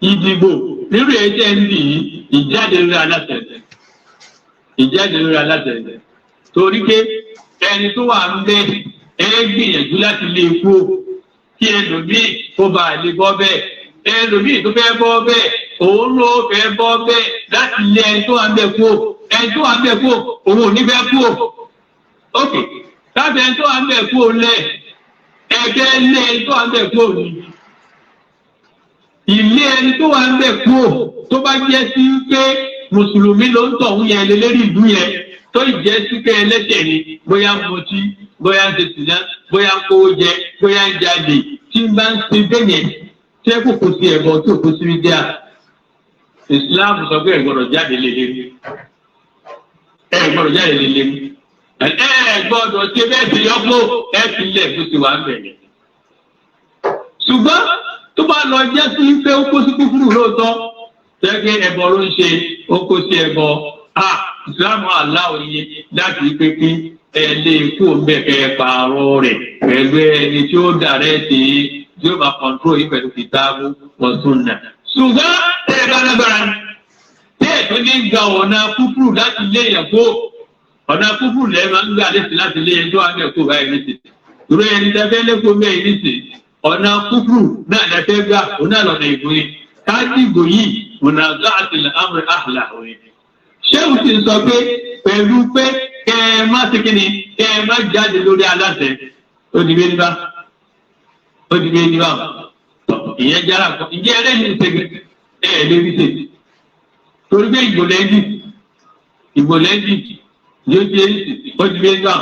ìdìbò nírú ẹjẹ ń bì í ìjáde lórí aláṣẹ torí pé ẹni tó wà ń bẹ ẹ gbìyànjú láti lè kú kí ẹlòmíì kó bá lè bọ́ bẹ́ẹ̀ ẹlòmíì tó fẹ́ bọ́ bẹ́ẹ̀ òun ló fẹ́ bọ́ bẹ́ẹ̀ láti lé ẹni tó wà ń bẹ kú ẹni tó wà ń bẹ kú òun ò ní fẹ́ kú ok láti ẹni tó wà ń bẹ kú lẹ ẹgbẹ́ lé ẹni tó wà ń bẹ kú òní. Ilé ẹni tó wà ń bẹ̀ kúrò tó bá jẹ́ sí pé mùsùlùmí ló ń tọ̀hún yẹn lé lérí ìlú yẹn tó ìjẹ́ sí pé ẹlẹ́ṣẹ̀ ni bóyá ń mutí bóyá ń ṣe sìná bóyá ń kówó jẹ bóyá ń jalè tí ń bá ń ṣe bẹ́yẹn tí ẹ kò kó sí ẹ̀bọ tí ò kó sí rí díà Islam sọ pé ẹ gbọ́dọ̀ jáde lélẹ̀ ẹ gbọ́dọ̀ jáde lélẹ̀ ẹ gbọ́dọ̀ ṣe bẹ́ẹ̀ ti yọpọ ẹ fi lẹ̀ tó ti wà ń bẹ̀rẹ̀. Ṣùgbọ́n tó bá lọ jẹ́ sí pé ó kó sí kúkúrú lóòótọ́ tẹ́gẹ́ ẹbọ ló ń ṣe ó kó sí ẹbọ Islam aláwọ̀ yẹ láti pé kí ẹ lè kó bẹ̀kẹ́ pààrọ̀ rẹ̀ pẹ̀lú ẹni tí ó dàrẹ́ sí tí ó máa kọ̀ǹtró yìí pẹ̀lú kìtàbù wa sunnah. Ṣùgbọ́n ẹ bá lágbára tí ètò ní gba ọ̀nà kúkúrú láti lé yẹn kó ọ̀nà kúkúrú lẹ́ẹ̀ máa ń gbà lẹ́sìn láti lé yẹn tó wà ní ẹ̀kọ́ báyìí nísìn. Ìró ẹni tẹ́fẹ́ lẹ́kọ̀ọ́ mẹ́rin nísìn ọ̀nà kúkúrú náà lẹ́fẹ́ gbà òun náà lọ́nà ìgbóni káàdì ìgbòyí ọ̀nà gáàtì àmì àhàlà òye. Ṣé o ti sọ pé pẹ̀lú pé kẹ́ ẹ má ti kíni kẹ́ ẹ má jáde lórí aláṣẹ ó di bẹ́ẹ̀ níbà ìyẹn jára kọ ìyẹn ẹlẹ́yìn ìṣègùn lórí ṣe torí pé ìgbòlẹ́dì yóò jẹ́ ó di bẹ́ẹ̀ níbà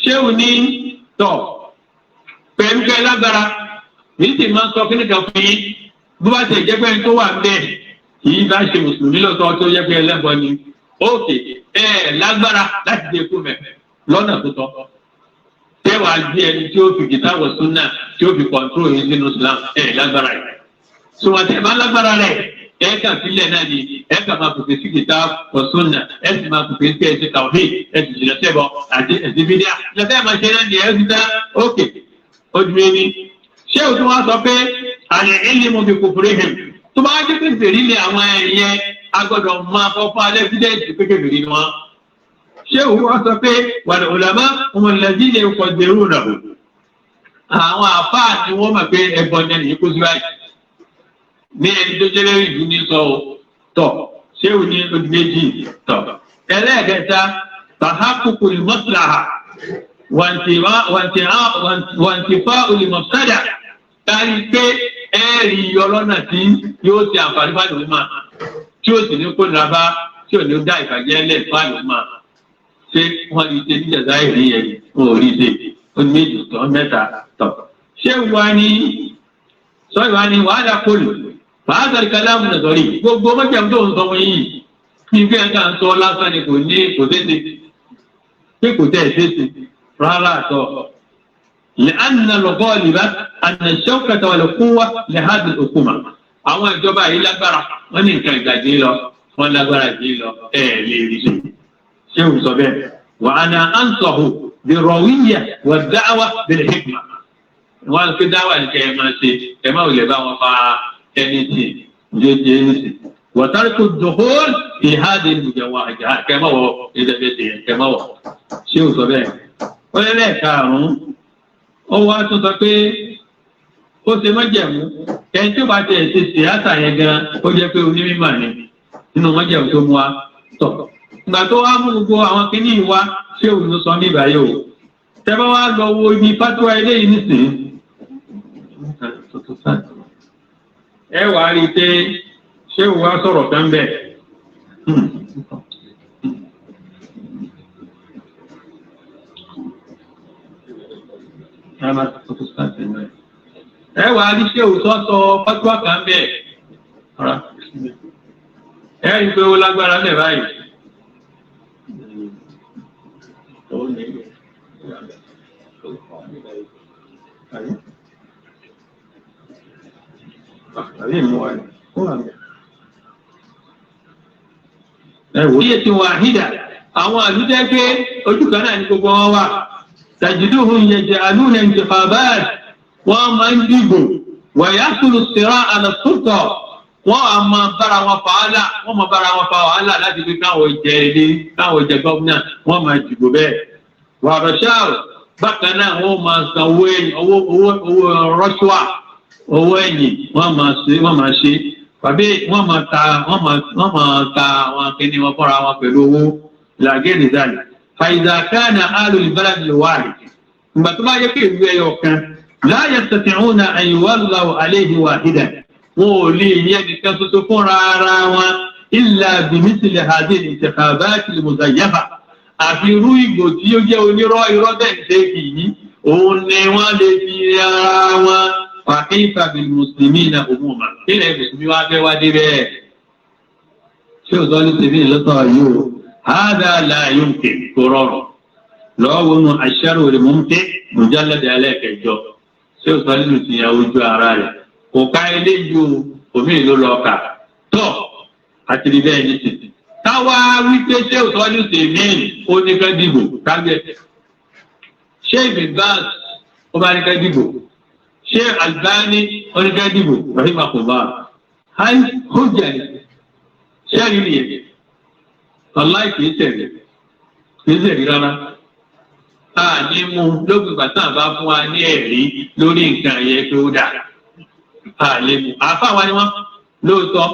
ṣé o ní tọ̀ pẹ̀lú kẹ́ lágbára mi sì máa ń sọ kíni kan fún yín bó bá ṣe jẹ́ pé tó wà bẹ́ẹ̀ kìí bá ṣe mùsùlùmí lọ́tọ́ tó yẹ pé ẹlẹ́bọ ni ókè lágbára láti dé kú mẹ́fẹ́ lọ́nà tó tọ́ tẹ́wàá di ẹni tí ó fi kìtàbù sunnah tí ó fi kọ̀ǹtró yìí sínú Islam lágbára yìí sọ̀rọ̀ tẹ́ bá lágbára rẹ̀ kà sílẹ̀ náà ni kà máa pèsè sí kìtàbù sunnah sì máa pèsè sí ẹ̀sìn tawhid sì jìnnà sẹ́bọ àti ẹ̀sìn bídíà lọ́tẹ́ máa ṣe náà ni ti dá ókè ojúwe ni ṣé o tún wá sọ pé àlẹ́ ilmu bi kufrihim tó bá jẹ́ pé fèrè ní àwọn ẹ̀yẹ agbọ́dọ̀ máa fọ́ fún alẹ́ fídẹ́ẹ̀tì pé fèrè ni wọ́n. Ṣé òun wá sọ pé wal ulama hum alladhina yuqaddirunahu àwọn àfáà ni wọ́n mọ̀ pé ẹ̀bọ̀n ní ẹ̀yìn kó sí báyìí. Ní ẹni tó jẹ́ lẹ́rìí ìlú ní sọ tọ̀ ṣé òun ní odi méjì tọ̀. Ẹlẹ́ẹ̀kẹta tahaqququl maslaha wantifa'ul mafsada kárí pé ẹ̀rí ọlọ́nà tí yóò ṣe àǹfààní fáìlì máa tí ó sì ní kó nira bá tí ò ní dá ìbàjẹ́ lẹ̀ fáìlì máa ṣé wọ́n lè ṣe ní jẹ̀dá ìrí yẹn wọn ò rí ṣe ó ní méjì tán mẹ́ta tọ̀. ṣé wàá ní wàhálà kọlù wàhálà kàlámù nà sọ̀rí gbogbo mọ́jàmú tó ń sọ wọn yìí kí n fẹ́ ká ń sọ lásán ni kò tẹ́sẹ̀ pé kò tẹ́sẹ̀ rárá àtọ̀. لأن الغالب أن الشوكة والقوة لهذه الحكومة. àwọn ìjọba yìí lágbára wọ́n ní nǹkan ìgbàdí lọ wọ́n lágbára jí lọ lè rí ṣe. ṣé o sọ bẹ́ẹ̀ وأنا أنصح بالروية والدعوة بالحكمة. wọ́n fi dáwà ní kẹ́ ẹ máa ṣe ẹ máa lè bá wọn fa ẹni tì jẹjẹ ẹni tì. وترك الدخول في هذه المجاوهات kẹ́ máa wọ ìdẹ́gbẹ́sẹ̀ kẹ́ máa wọ. ṣé o sọ bẹ́ẹ̀ ó lé lẹ́ẹ̀karùn-ún ó wá tún sọ pé ó ṣe mọ́jẹ̀mú ẹni tí ó bá tẹ̀ ṣe síyáṣà yẹn gan ó jẹ́ pé onímọ̀ ni nínú mọ́jẹ̀mú tó mú wa tọ̀. ìgbà tó wá mú gbogbo àwọn kinní wa ṣé òun ló sọ ní ìbáyé o tẹ́ bá wá lọ wo ibi fatuwa eléyìí nísìnyí ẹ wà á rí i pé ṣé òun wá sọ̀rọ̀ kan bẹ́ẹ̀. ẹ wà á rí ṣé òótọ́ sọ fatuwa kan bẹ́ẹ̀ ẹ rí i pé ó lágbára lẹ̀ báyìí. iye tí wàhídà àwọn àlùjẹ́ pé ojú kan náà ní gbogbo wọn wà. تجدهم يجعلون انتخابات وما يجيبوا ويحصل الصراع على السلطة وما برا وفعلا وما برا وفعلا لا تبي كانوا يجري كانوا يجبنا وما يجيبوا به ورشاو بكنا وما سوين هو رشوة هويني وما شيء فبي وما تا وكني وفرا وفلوه لا غير ذلك. فإذا كان أهل البلد الواحد ما يكفي يوكان لا يستطيعون أن يولوا عليه واحدا ولي يكسسون راوا إلا بمثل هذه الانتخابات المزيفة أفيروي غوتيو جوني روي رودن تيكي ونوان في راوا وكيف بالمسلمين عموما إلى المسلمين وادي ṣé òótọ́ ní tèmi lọ́tọ̀ yìí o hádà láàyò nkè kó rọrùn lọ́wọ́ nù aṣáájú rẹ̀ mú tẹ́ mùjálẹ̀dẹ̀ ẹlẹ́ẹ̀kẹjọ ṣé òótọ́ nínú tìyàwó ojú ara rẹ̀ kò ká eléyìí o omi ìlú lọ kà tọ́ àti rí bẹ́ẹ̀ ní títì táwa wípé ṣé òótọ́ ní tèmi ó ní ká dìbò kágbẹ́ ṣé ìgbìgbàs ó bá ní ká dìbò ṣé Albani ó ní ká dìbò rahimahullah hàn hujja ni ṣé àrí nìyẹn ọláì kìí tẹ̀lé rárá a ní mú lókùn ìgbà tá à bá fún wa ní ẹ̀rí lórí nǹkan yẹn tó dà a lè mú àfa wa ni wọn lóòótọ́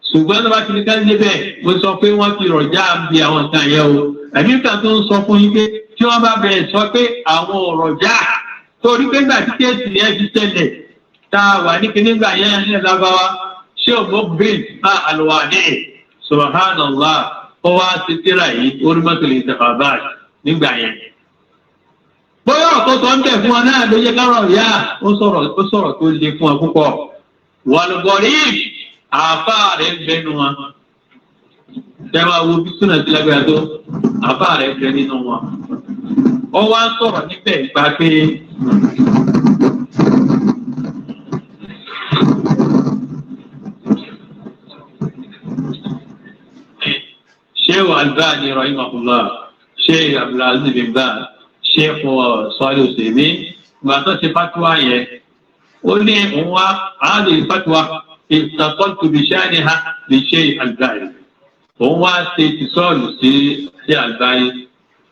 ṣùgbọ́n tó bá ti ní ká lé bẹ́ẹ̀ mo sọ pé wọ́n ti rọ̀já bí àwọn nǹkan yẹn o ẹ̀mí kan tó ń sọ fún yín pé tí wọ́n bá bẹ̀rẹ̀ sọ pé àwọn ọ̀rọ̀já torí pé gbà tí kéèsì yẹn ti tẹ̀lẹ̀ tá a wà ní kíní gbà yẹn ní ẹ̀lábáwá ṣé òmò bíi àlùwà ní subhanallah ó wá ti tíra yìí orímọ̀tòlè ìtàkàbà nígbà yẹn. bóyá ọ̀tọ̀ tó ń tẹ̀ fún ọ náà ló yẹ kárọ̀ yá ó sọ̀rọ̀ tó le fún ọ púpọ̀ wàlúbọ̀rí àáfà rẹ̀ ń bẹnu wọn. tẹ́wọ́ wo bí súnà sí lágbára tó àáfà rẹ̀ ń bẹ nínú wọn. ó wá ń sọ̀rọ̀ níbẹ̀ gba pé Shaykh Albani rahimahullah Shaykh Abdulaziz bin Baz Shaykh Salih Uthaymin gbàtọ ṣe fatuwa yẹn ó ní òun wá àádé fatuwa ìtàkọ́tù bìṣáni ha lè Shaykh Albani òun wá ṣe tìsọ́ọ̀lù sí Shaykh Albani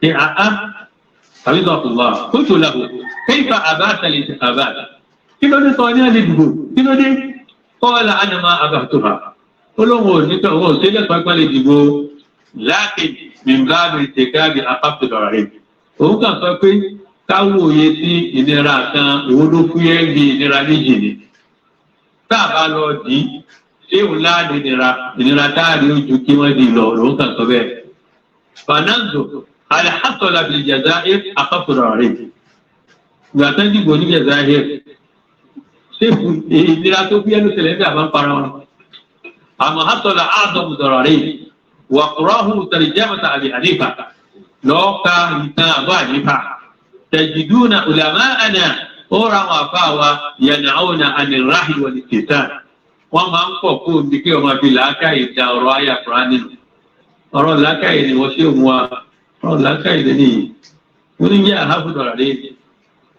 ní àá àbísọ̀tùlá kótó làbò kéfà àbáṣà lè ṣe àbáṣà kí ló dé sọ ní àlè dìbò kí ló dé kọ́ọ̀lá ànàmá àbàtúhà ó lóun ò ní tọ́ òun ò sílẹ̀ pàápàá lè dìbò láàkìn mìíràn ìtẹ̀káàbì àpapọ̀dọ̀ rẹ̀. òun kàn sọ pé káwọ́ òye sí ìnira kan òun ló fúyẹ́ bí ìnira méjì ni. tá a bá lọ dì í ṣé òun láàdì ìnira táàrí ojú kí wọ́n di lọ òun kàn sọ bẹ́ẹ̀. fananzo alhassola bil jazair àpapọ̀dọ̀ rẹ̀. gbàtàn dìbò ní jazair ṣé ìnira tó fúyẹ́ ló ṣẹlẹ̀ ní àbá ń para wọn. àmọ́ hassola àádọ́mùdọ̀rọ̀ rẹ̀. وقراه ترجمة أبي حنيفة لو كان أبو حنيفة تجدون علماءنا أورا وفاوى ينعون عن الرحي والاستهتار وما أنفقون بكي وما في الأكايد رواية فرانين أرى الأكايد وشيهم أرى الأكايد ونين جاء حفظ عليه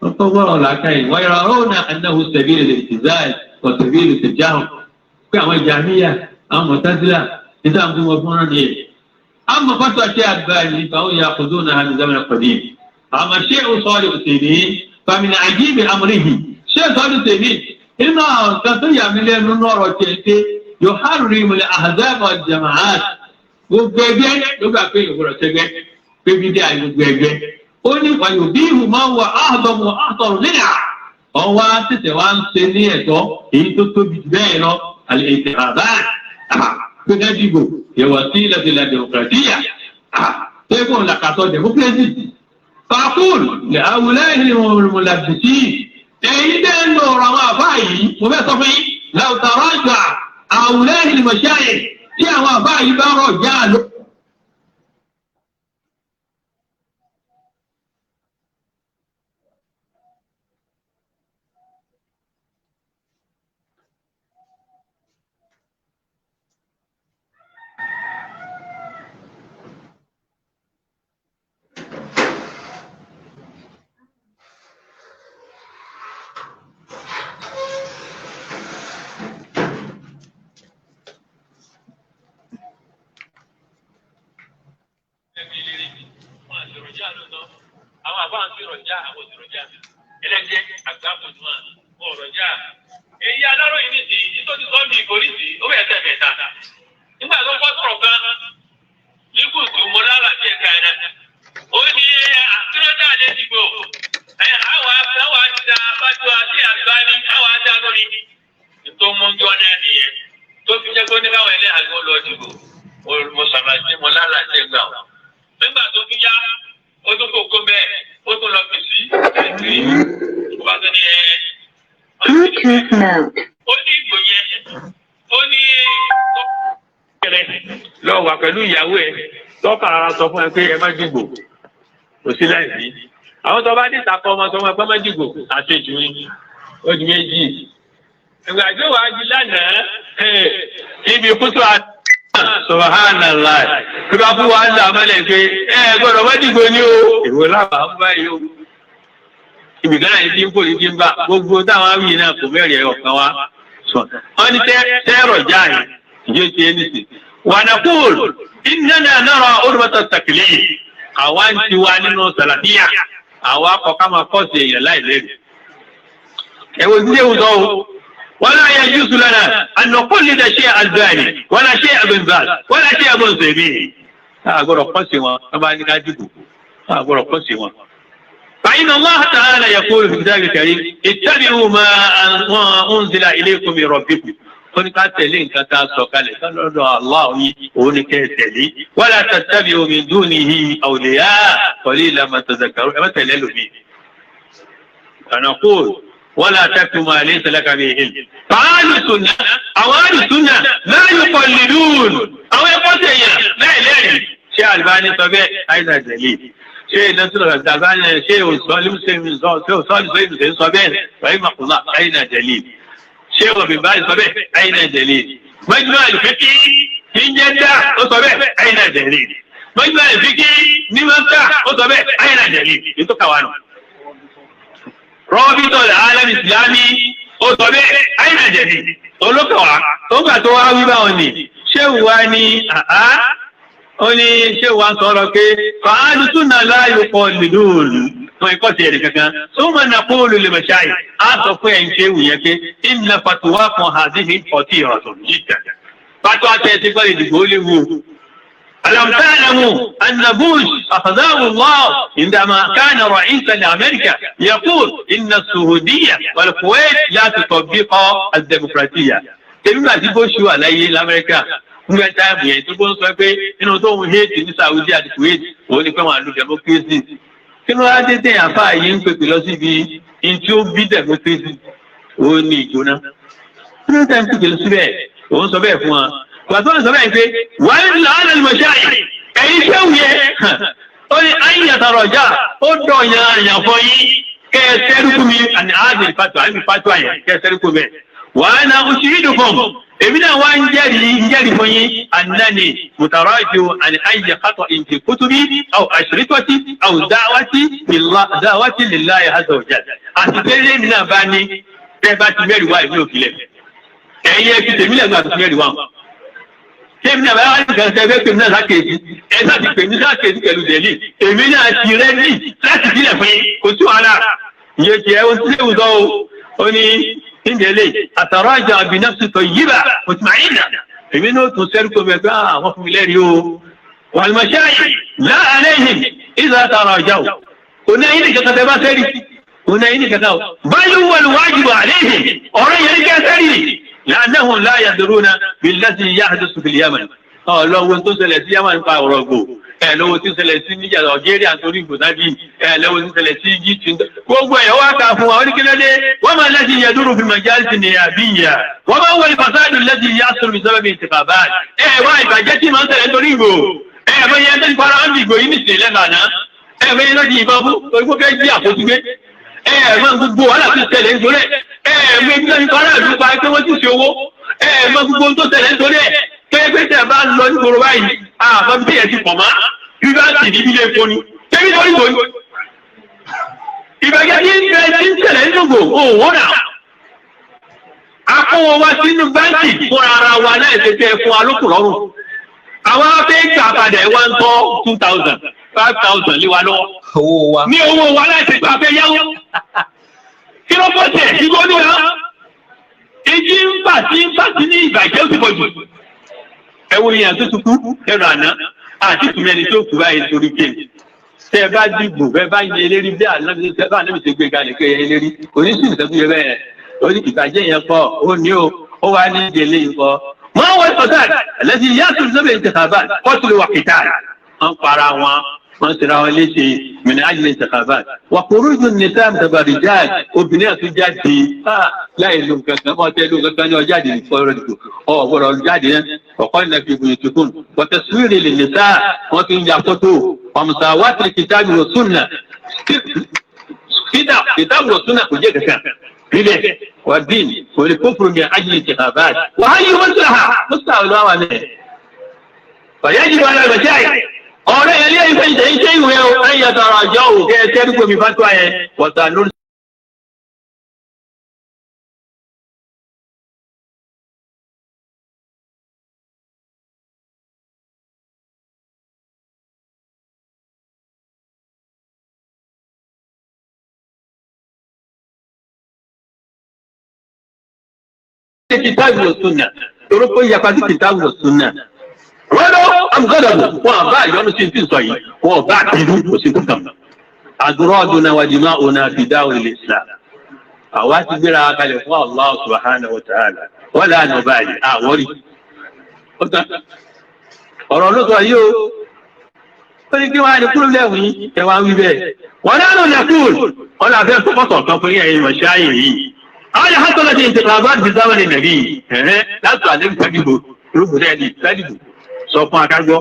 وطور الأكايد ويرون أنه سبيل الابتزاز وسبيل التجاهل كما الجامية أو معتزلة إذا أنتم مفهومون إيه؟ أما فتوى الشيخ الباني فهم يأخذونها من زمن القديم. أما الشيخ صالح العثيمين فمن عجيب أمره الشيخ صالح العثيمين إما كان يعمل من نور وتلتي يحرم الأحزاب والجماعات وبيجي يبقى في يقولون في بداية يبقى oni wayubihu ma wa ahdam wa ahtar minha o wa tete wa nse ni eto èyí tó tóbi bẹ́ẹ̀ lọ al-intikhabat ko ga dibo ya wasila ila demokratiya tebo la kaso democracy faqul li awlahi al-mulabbisin èyí de lo ra wa bayi mo be sọ fún yín law taraja awlahi al-mashayikh tí àwọn bayi bá ro ja lo lọ wà pẹ̀lú ìyàwó ẹ̀ tọ́ka ara sọ fún ẹ pé ẹ má dìgbò kò sí láìsí àwọn tó bá dé ìtakọ ọmọ sọ fún ẹ pé má dìgbò àṣejù ni ó di méjì ìgbà tí wàá di lánàá ibi kútu subhanallah kí wọ́n fún wa ń là mọ́lẹ̀ pé gbọ́dọ̀ má dìgbò ní o èwo lábàá ń báyìí o ibi kan náà ti ń kó ìdí ń bá gbogbo táwọn awìyí náà kò mẹ́rin ẹ̀ ọ̀kan wa wọ́n ní tẹ́rọ̀ jáì ìjọ ti ẹni sí. ونقول إننا نرى أربة التكليف أوان سوانين سلفية أواقع كما قصي لا يلد ولا يجوز لنا أن نقلد شيء الباني ولا شيء ابن باز ولا شيء ابن زيمين أقول قصي وما نجيبه أقول قصي فإن الله تعالى يقول في كتابه الكريم اتبعوا ما أنزل إليكم من ربكم ó ní ká tẹ̀lé nǹkan tá a sọ kalẹ̀ lọ́dọ̀ Allah yìí òun ni kẹ́ ẹ tẹ̀lé wala tattabi'u min dunihi awliya qalilan ma tadhakkarun ẹ má tẹ̀lé lómi. kanaqul wala taktumu ma laysa laka bihi ilm. fa'ahlu sunnah àwọn ahlu sunnah la yuqallidun àwọn ẹ̀kọ́ tẹ̀yàn láìlẹ́rìí ṣé Albani sọ bẹ́ẹ̀ àìsàn dalil ṣé ìdásílẹ̀ Albani ṣé òsọ́ọ̀lù sọ bẹ́ẹ̀ rahimahullah àìsàn dalil. شيخ ابن باز صبيح أين الدليل؟ مجمع الفقه في جدة وصبيح أين الدليل؟ مجمع الفقه في مكة وصبيح أين الدليل؟ انتو كوانو رابط العالم الإسلامي وصبيح أين الدليل؟ قولوا كوان توقع تواوي باوني شواني oni ṣé wàá sọ̀rọ̀ pé fàálù súnà láàyò kọ lìdúùn fún ẹ̀kọ́ sí ẹ̀rẹ̀ kankan tó máa na kóòlù lè mọ̀ṣáì á sọ fún ẹ̀ ń ṣe wùyẹn pé ìnà fatuwa kan hàdíhì ọtí ìrọ̀tọ̀ jíjà fatuwa tẹ̀ sí gbọ́dọ̀ ìdìbò ó léwu. ألم تعلموا أن بوش أخذه الله عندما كان رئيسا لأمريكا يقول إن السعودية والكويت لا تطبق الديمقراطية. تبقى دي بوش على الأمريكا nígbà táàbù yẹn tó gbọ́n sọ pé inú tó ń héètì ní Saudi àti Kuwait òun ni pé wọn àlù democracy kí ló wá dé tẹ̀ àfa yìí ń pèpè lọ síbi in tí ó bí democracy òun ni ìjóná kí ló tẹ̀ ń pèpè lọ síbẹ̀ òun sọ bẹ́ẹ̀ fún wa pàtó wọn sọ bẹ́ẹ̀ pé wàá ń lọ àlọ́ ìmọ̀ṣẹ́ yìí ẹ̀yin ṣéwù yẹn ó ní ayé àtàrọ̀ ọjà ó dọ̀yàn àyànfọ́ yín kẹ́ ẹ sẹ́rùkú mi àti àádìí ìfàtọ̀ àyàn kẹ́ ẹ sẹ́rùkú bẹ́ẹ̀ wàá na ushhidukum èmi náà wá ń jẹ́rìí fún yín annani mutaraju an ayyi khata'in fi kutubi aw ashritati aw da'wati lillahi azza wa jalla àti tẹ́lẹ̀ mi náà bá ní tẹ́ bá ti mẹ́rin wá ìwé òkìlẹ̀ ẹ̀yẹ fi tèmi lẹ́gbàá ti mẹ́rin wá tèmi náà bá wá ní kẹsẹ̀ fẹ́ pèmí náà sákèjì ẹ̀ sáà ti pèmí sákèjì pẹ̀lú dẹ̀lí èmi náà ti rẹ́dí láti sílẹ̀ fún yín kò sí wàhálà ìyẹn ti ẹ̀ ó ti léwu sọ ó ní ìdílé àtàrájà àbínafsì tó yíba mùtùmáyìnà èmi náà tún sẹ́rùkọ mẹ́gbẹ́ àwọn fún ilé rí o wàlùmọ̀ṣáyì láàrẹ́yìn ìzà àtàrájà ò kò ní ẹ̀yìn ìkẹta tẹ bá sẹ́rì kò ní ẹ̀yìn ìkẹta ò báyìí wọ̀lù wájú àléhìn ọ̀rọ̀ yẹn kẹ́ sẹ́rì lánàhùn láyà dúrónà bí lẹ́sìn yáhàdù sùfìlì yaman ọlọ́wọ́ tó ṣẹlẹ̀ sí yaman pa ọ̀rọ̀ gbò lọ́wọ́ tí ń ṣẹlẹ̀ sí níjà Algeria torí ìgbòdájì lọ́wọ́ tí ń ṣẹlẹ̀ sí Egypt gbogbo ẹ̀ wá ká fún wa oníkílódé wọ́n máa lẹ́sìn yẹ̀dúró fi majalisi ní àbíyà wọ́n máa ń wọlé fasádù lẹ́sìn yá sọ̀rọ̀ ìṣẹ́bẹ̀ bíi ìtìkàbá wá ìbàjẹ́ tí máa ń ṣẹlẹ̀ torí ìgbò ẹ̀fẹ́ yẹn tó ti fara ń dìgbò yìí nìṣẹ́ lẹ́bàá ẹ̀fẹ́ yẹn lọ́dí ìbọn fún orígbó fẹ́ jí àkóso gbé ẹ̀fẹ́ gbogbo wàhálà tó ṣẹlẹ̀ nítorí ẹ̀fẹ́ tí wọ́n fara ìlú pa pé wọ́n ti ṣe owó ẹ̀fẹ́ gbogbo tó ṣẹlẹ̀ nítorí pé tẹ̀ bá lọ nígboro báyìí àfọ́ bí ẹ̀ ti pọ̀ mọ́ yúgásì ní ilé epo ni tẹ́bí lórí ìbò ìbàjẹ́ tí ń bẹ tí ń ṣẹlẹ̀ nígbò òwò náà akọ́wọ́ wa sínú báńkì fún ara wa náà ṣẹ̀ṣẹ̀ fún alókùn lọ́rùn àwọn afẹ́ gbà padà ẹ̀ wá ń tọ́ 2,000 5,000 lé wa lọ́wọ́ ní owó wa láti gbà fẹ́ yáwó kí ló pọ̀ tẹ̀ kí gbọ́dọ̀ náà èjì ń bà sí ní ìbàjẹ́ ó ti pọ̀ jù ẹ̀wọ̀n èèyàn tó tukú ẹ̀rọ àná àti ìtumẹ̀ni tó kù báyìí torí kéèmì tẹ́ ẹ bá dìbò bẹ́ẹ̀ bá ń yẹ eléré bí ànábi ṣe gbé kalẹ̀ kẹ́ eléré oníṣìí ìtọ́jú yẹ bẹ́ẹ̀ ó ní ìbàjẹ́ yẹn pọ̀ ó ní ó wá ní ìdílé yìí pọ̀ wọ́n wọ́n sọ̀tà ẹ̀lẹ́sìn yàtọ̀ lóbẹ̀ ìtẹ̀kàbà kọ́tùlù wà kìtà wọ́n para wọ́n sira wọn léṣe mìíràn ájìlẹ̀ ìtẹ̀kàbà wà kúrúdù nìta tàbàrìjà obìnrin àti jáde láì lo nǹkan kan mọ́ tẹ́ lo nǹkan kan ní ọjáde nìkan rẹ̀ dìbò ọ̀gbọ̀rọ̀ jáde وقلنا في بيوتكن وتصوير للنساء وفي يقطو ومساواة الكتاب والسنة كتاب والسنة كجيكا كده والدين والكفر من أجل انتخابات وهي مصلحة مستعلمة عليه فيجب على المشايخ أولا يليه فإن شيء أن يتراجعوا كيسيركم بفتوى وتنور الكتاب والسنة تركوا يقضي الكتاب والسنة ولو أم غضبوا وأباء يونسين في صحيح وأباء كيلو وسيكون أدرادنا ودماؤنا في داول الإسلام أواتي بلا كالف الله سبحانه وتعالى ولا نبالي أولي ọ̀rọ̀ ló sọ yìí ó ní kí wọ́n á ní kúrò lẹ́wìn ẹwà wí bẹ́ẹ̀ wọ́n náà ló lẹ́kùn wọ́n náà fẹ́ fọ́kọ̀tọ̀ kan fún ẹ̀yìn mọ̀ṣáyìn yìí àwọn yàrá tó lọ sí ìtìkàbá ti sáwọn ní nàbí láti àdéhùn fẹ́dìbò rúbùrẹ́ẹ̀dì fẹ́dìbò sọ fún akágbọ́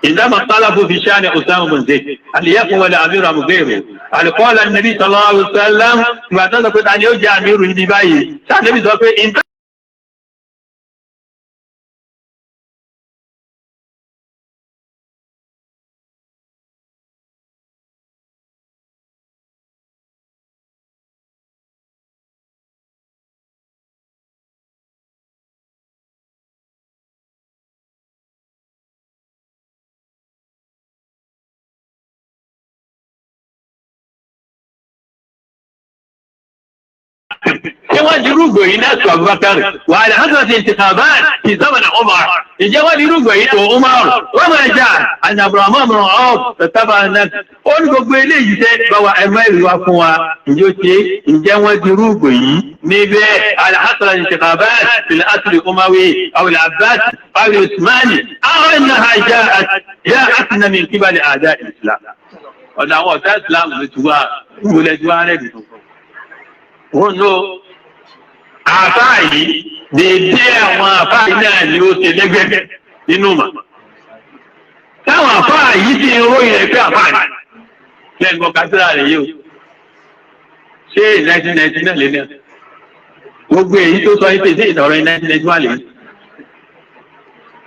عندما طلبوا في شأن أسامة بن زيد أن يكون الأمير أبو غيره قال قال النبي صلى الله عليه وسلم ما تذكر أن يوجد أمير هدبائي كان النبي صلى الله عليه وسلم جواد يروقوا هناك أبو بكر وعلى حضرة الانتخابات في زمن عمر جواد يروقوا هناك عمر وما جاء أن أبراهام بن عوف تتبع الناس أولئك إليه بوا أمير وقوا يوتي جواد يروقوا نبي على حضرة الانتخابات في الأصل الأموي أو العباس أو العثماني أو أنها جاءتنا من قبل أعداء الإسلام ودعوة الإسلام لتوا wọ́n ló àfáà yìí dédé àwọn àfáà yìí náà ni ó ṣe lẹ́gbẹ̀ẹ́ nínú mà. Táwọn àfáà yìí ti ń ròyìn rẹ̀ pé àfáà yìí lẹ́nu ọkà síra rẹ̀ yìí o. Ṣé 1990 náà lé náà? Gbogbo èyí tó sọ ìpèsè ìdọ̀rọ̀ 1991 lè.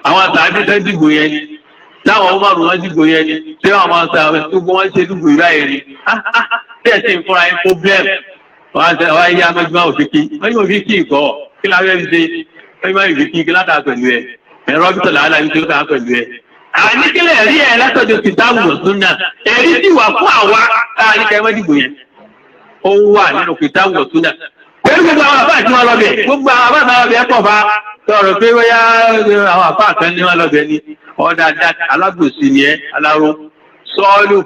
Àwọn àtàbí fẹ́ dìgbò yẹn ni. Táwọn ọmọ àrùn wọn dìgbò yẹn ni. Ṣé àwọn àtàbí gbogbo wọn ṣe dìgbò ìbáyẹn ni? Bí ẹ ti ń fúnra ẹ problem. Wọ́n yá mẹ́jọ́ òfìkí, wọ́n yóò fi kí ìkọ́, kí láwẹ́ ń ṣe, wọ́n yóò fi kí kí látà pẹ̀lú ẹ̀, ẹ̀rọ bítọ̀ láàrín àti tó kà pẹ̀lú ẹ̀. Àníkílẹ̀ rí ẹ̀ látọ̀jọ́ kìtàbù ọ̀súnnà, ẹ̀rí sì wà fún àwa láàrín kẹwẹ́ dìbò yẹn. Ó wà nínú kìtàbù ọ̀súnnà. Pẹ̀lú gbogbo àwọn àbá àti wọn lọ́bẹ̀, gbogbo àwọn àbá àti wọn pọ̀ bá sọ̀rọ̀ pé wọ́n yá àwọn àbá àtàn ní wọn lọ́bẹ̀ ni, ọ̀dà alágbòsí ni ẹ́, aláró, sọ́ọ́lù.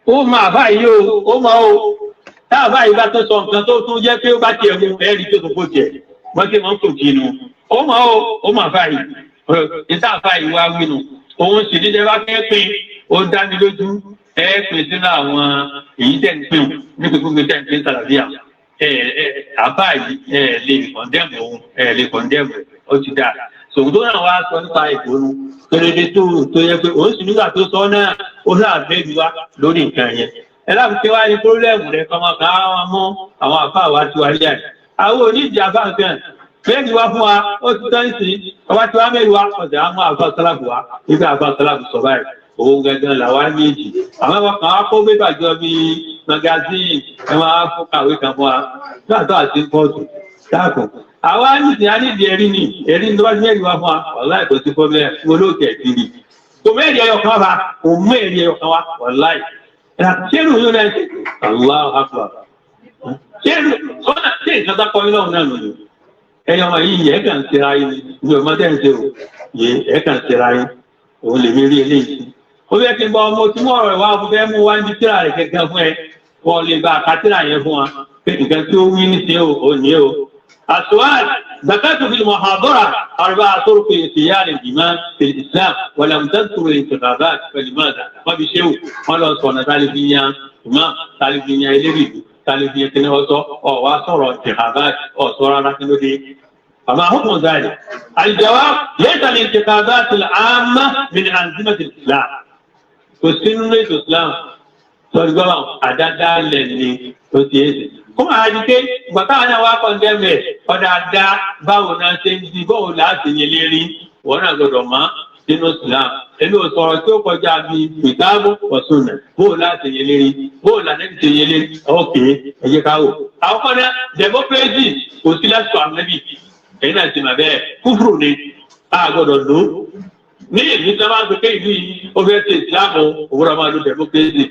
Ó máa bá yìí ó máa ó táàbà yìí bá tó sọ nǹkan tó tún jẹ́ pé ó bá tiẹ̀ mú ẹ̀rí tó tún kó tiẹ̀ wọ́n ti máa ń kò kinu ó mà fà yìí ìtàfà yìí wá wínú òun sì dídẹ bá fẹ́ pín ó dání lójú pín sínú àwọn èyí tẹ̀ ń pín ní gbogbo tẹ̀ ń pín sàlàbíà àbá yìí lè kọ̀ndẹ́mù òun lè kọ̀ndẹ́mù ó ti dáa sòwòtò náà wá sọ nípa ìgbónú kéréje tó yẹ pé òun sì nígbà tó sọ náà ó náà bẹ́ẹ̀bi wá lórí nǹkan yẹn láti pé wá ní pírọ́lẹ́mù rẹ̀ kọ́mọ kan àwọn mú àwọn àfa wa ti wá lé àyè àwọn onídìí àbá nǹkan bẹ́ẹ̀ni wá fún wa ó ti tán sí ọba tí wá mẹ́rin wá ọ̀sẹ̀ á mú àfa sálàbù wá nígbà àfa sálàbù sọ báyìí òun gangan làwa méjì àwọn ọmọ kan wá kó bébà jọ bíi magazine ẹ máa fún kàwé kan fún wa láàtọ̀ àti pọ́ọ̀tù dáàbò àwa nídìí ẹ̀rí ni ẹ̀rí ní tó bá ti mẹ́rin wá fún wa wàláì kò sí fọ́bẹ́ olóòkè ẹ̀kiri kò mẹ́rin ẹyọ kan wa kò mú ẹ̀rí ẹyọ kan wa wàláì ṣẹ́rù yóò náà ṣe Allahu Akbar ṣẹ́rù sọ́nà ṣé ìṣọ́ta kọ́ ilé ọ̀hún náà lòdì ẹ̀yọ́ ọmọ yìí ẹ̀ kàn ṣe ra yín ní ọmọdé ń ṣe o yé ẹ̀ kàn ṣe ra yín òun lè mi rí eléyìí ó fẹ́ kí n bọ ọmọ tí wọ́n rẹ̀ wá fẹ́ mú wá ní tíra rẹ̀ kẹ̀kẹ́ fún ẹ wọ́n lè gba àkátìrà yẹn fún wa pé nǹkan tí ó wí ní ṣe ò ní o. السؤال ذكرت في المحاضرة 4 طرق اغتيال الإمام في الإسلام ولم تذكر الانتخابات فلماذا؟ ما بيشيو ولا صنع طالبيا إمام طالبيا إليه طالبيا كنوسو أو وصور انتخابات أو صور ركنودي فما حكم ذلك؟ الجواب ليس الانتخابات العامة من أنظمة الإسلام كسنة الإسلام sọ̀rọ̀ àdáadáa lẹ̀ ní tó ti èsì. Kó máa di pé bàtà náà wá kọ́ndẹ́mẹ̀ ọ̀dà dá báwo náà ṣe ń di báwo láti yẹn lérí wọ́n náà gbọ́dọ̀ mọ́ nínú Islam. Ẹni ò sọ̀rọ̀ tí ó kọjá bí ìtaàbù ọ̀ṣunà báwo láti yẹn lérí báwo láti ṣe yẹn lérí ọ̀kẹ́ ẹ̀yẹ káwò. Àwọn kan náà democracy kò sí lásìkò àmẹ́bí ẹ̀yin náà ti mà bẹ́ẹ̀ kúfùrù ni a gbọ́dọ̀ lò ó. Ní ìlú tí wọ́n máa ń pè ìlú yìí ó fẹ́ ṣe Islam òwúrọ̀ máa lo democracy.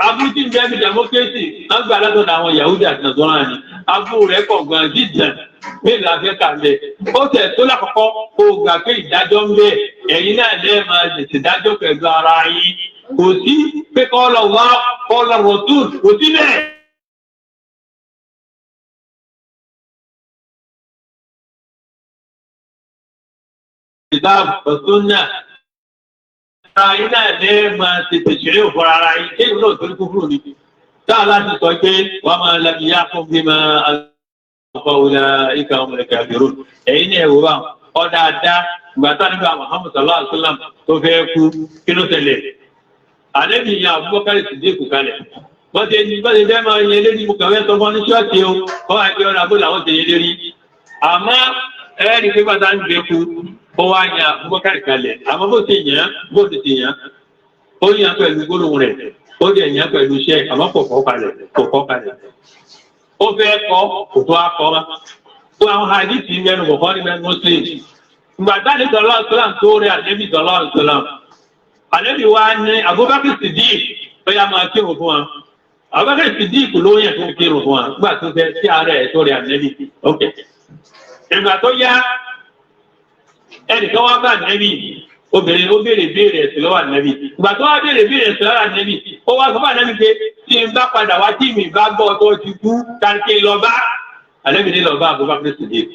Abúlé ń bẹ́ẹ̀ democracy wọ́n gbà látọ̀dọ̀ àwọn Yahudi àti Nàìjíríà ni abúlé rẹ̀ pọ̀ gan jíjàn mélòó afẹ́ká ń bẹ̀. Ó tẹ̀ tó lákọ̀ọ́kọ́ kó o gbà pé ìdájọ́ ń bẹ̀ ẹ̀yin náà lẹ́ẹ̀ máa tètè dájọ́ pẹ̀lú ara yín kò sí pé kọ́ lọ wá kọ́ lọ rọ̀tún kò sí bẹ́ẹ̀. Ìdáàbò ọ̀tún náà. Ara iná ẹ̀ máa ti tẹ̀sílẹ̀ òfò ara yín kí ìlú òtún kúrò níbi. Táà láti sọ pé wọ́n máa lẹ́bi yá fún bí máa ọkọ̀ òlà ìka ọmọ ẹ̀ka àbẹ̀rù. Ẹ̀yin ní ẹ̀wò bá ọ̀dà dá ìgbà tá nígbà Muhammad sallallahu alaihi wasallam tó fẹ́ kú kí ló tẹ̀lé. Àlẹ́bí ìyá Abubakar Siddiq kalẹ̀. Wọ́n ti fẹ́ máa yẹ lérí mo kàwé sọ fún ní ṣọ́ọ̀tì o, wọ́n á gbé ọ̀nà àbúlà wọn ti yẹ lérí. Àmọ́ ẹ̀rí pé bàtà ń gbé kú. Ó wá yan Abubakar kalẹ̀ àmọ́ bó ti yàn bó ti ti yàn ó yàn pẹ̀lú gbólóhùn rẹ̀ ó dẹ̀ yàn pẹ̀lú iṣẹ́ àmọ́ kò kọ́ kalẹ̀ ó fẹ́ kọ́ kò tó á kọ́ ma tó àwọn hadithi mẹ́nu kọ̀ọ̀kan ní mẹ́nu Muslim ìgbà táàdì dọ̀lọ́ islam tó rẹ̀ àdébì dọ̀lọ́ islam àdébì wa ní Abubakar Siddiq ó yà máa kírun fún wa Abubakar Siddiq ló yàn tó kírun fún wa nígbà tó fẹ́ sí ààrẹ tó rẹ̀ àdébì ok ìgbà tó yá ẹnìkan wá bá nẹ́bí obìnrin ó béèrè ẹ̀sìn lọ́wọ́ nẹ́bí ìgbà tó wá béèrè ẹ̀sìn lọ́wọ́ nẹ́bí ó wá sọ fún nẹ́bí pé tí n bá padà wá tí mi bá gbọ́ tó ti kú tàǹkì lọ bá ànẹ́bí ní lọ bá Abubakar Siddiq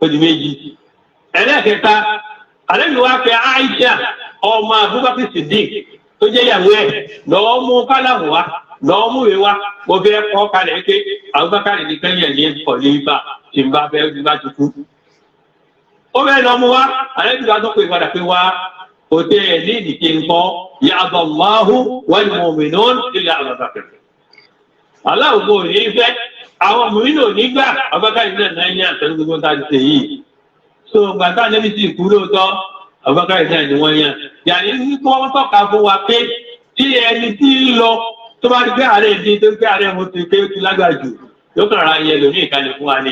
ó di méjì ẹlẹ́kẹta ànẹ́bí wá fẹ́ Aisha ọmọ Abubakar Siddiq tó jẹ́ ìyàwó ẹ̀ lọ́ọ́ mú kálàmù wá lọ́ọ́ mú ìwé wá mo fẹ́ kọ́ kalẹ̀ pé Abubakar nìkan yẹn ní ọ̀lẹ́ ibà tí n bá fẹ́ bí bá ti kú. Ó bẹ́ẹ̀ lọ mú wá, àlẹ́bíwá tó pè padà pé wá, kò tẹ́ ẹ̀ ní ìdíje nǹkan, ya'ba Allahu wal mu'minun illa Abubakar. Aláwọ̀ kò ní fẹ́, àwọn mùmínú ò ní gbà, Abubakar náà náà yàn àtẹnu gbogbo tá a ti ṣe yìí. So gbàtà àlẹ́bí sì kú lóòótọ́, Abubakar náà ni wọ́n yàn. Yàrá ní kí wọ́n tọ́ka fún wa pé tí ẹni tí ń lọ tó bá ti gbé ààrẹ ìdí tó gbé ààrẹ mo ti pé ó ti lágbàá jù, yóò kàn ra yẹn lòmí ìkàlẹ̀ fún wa ni.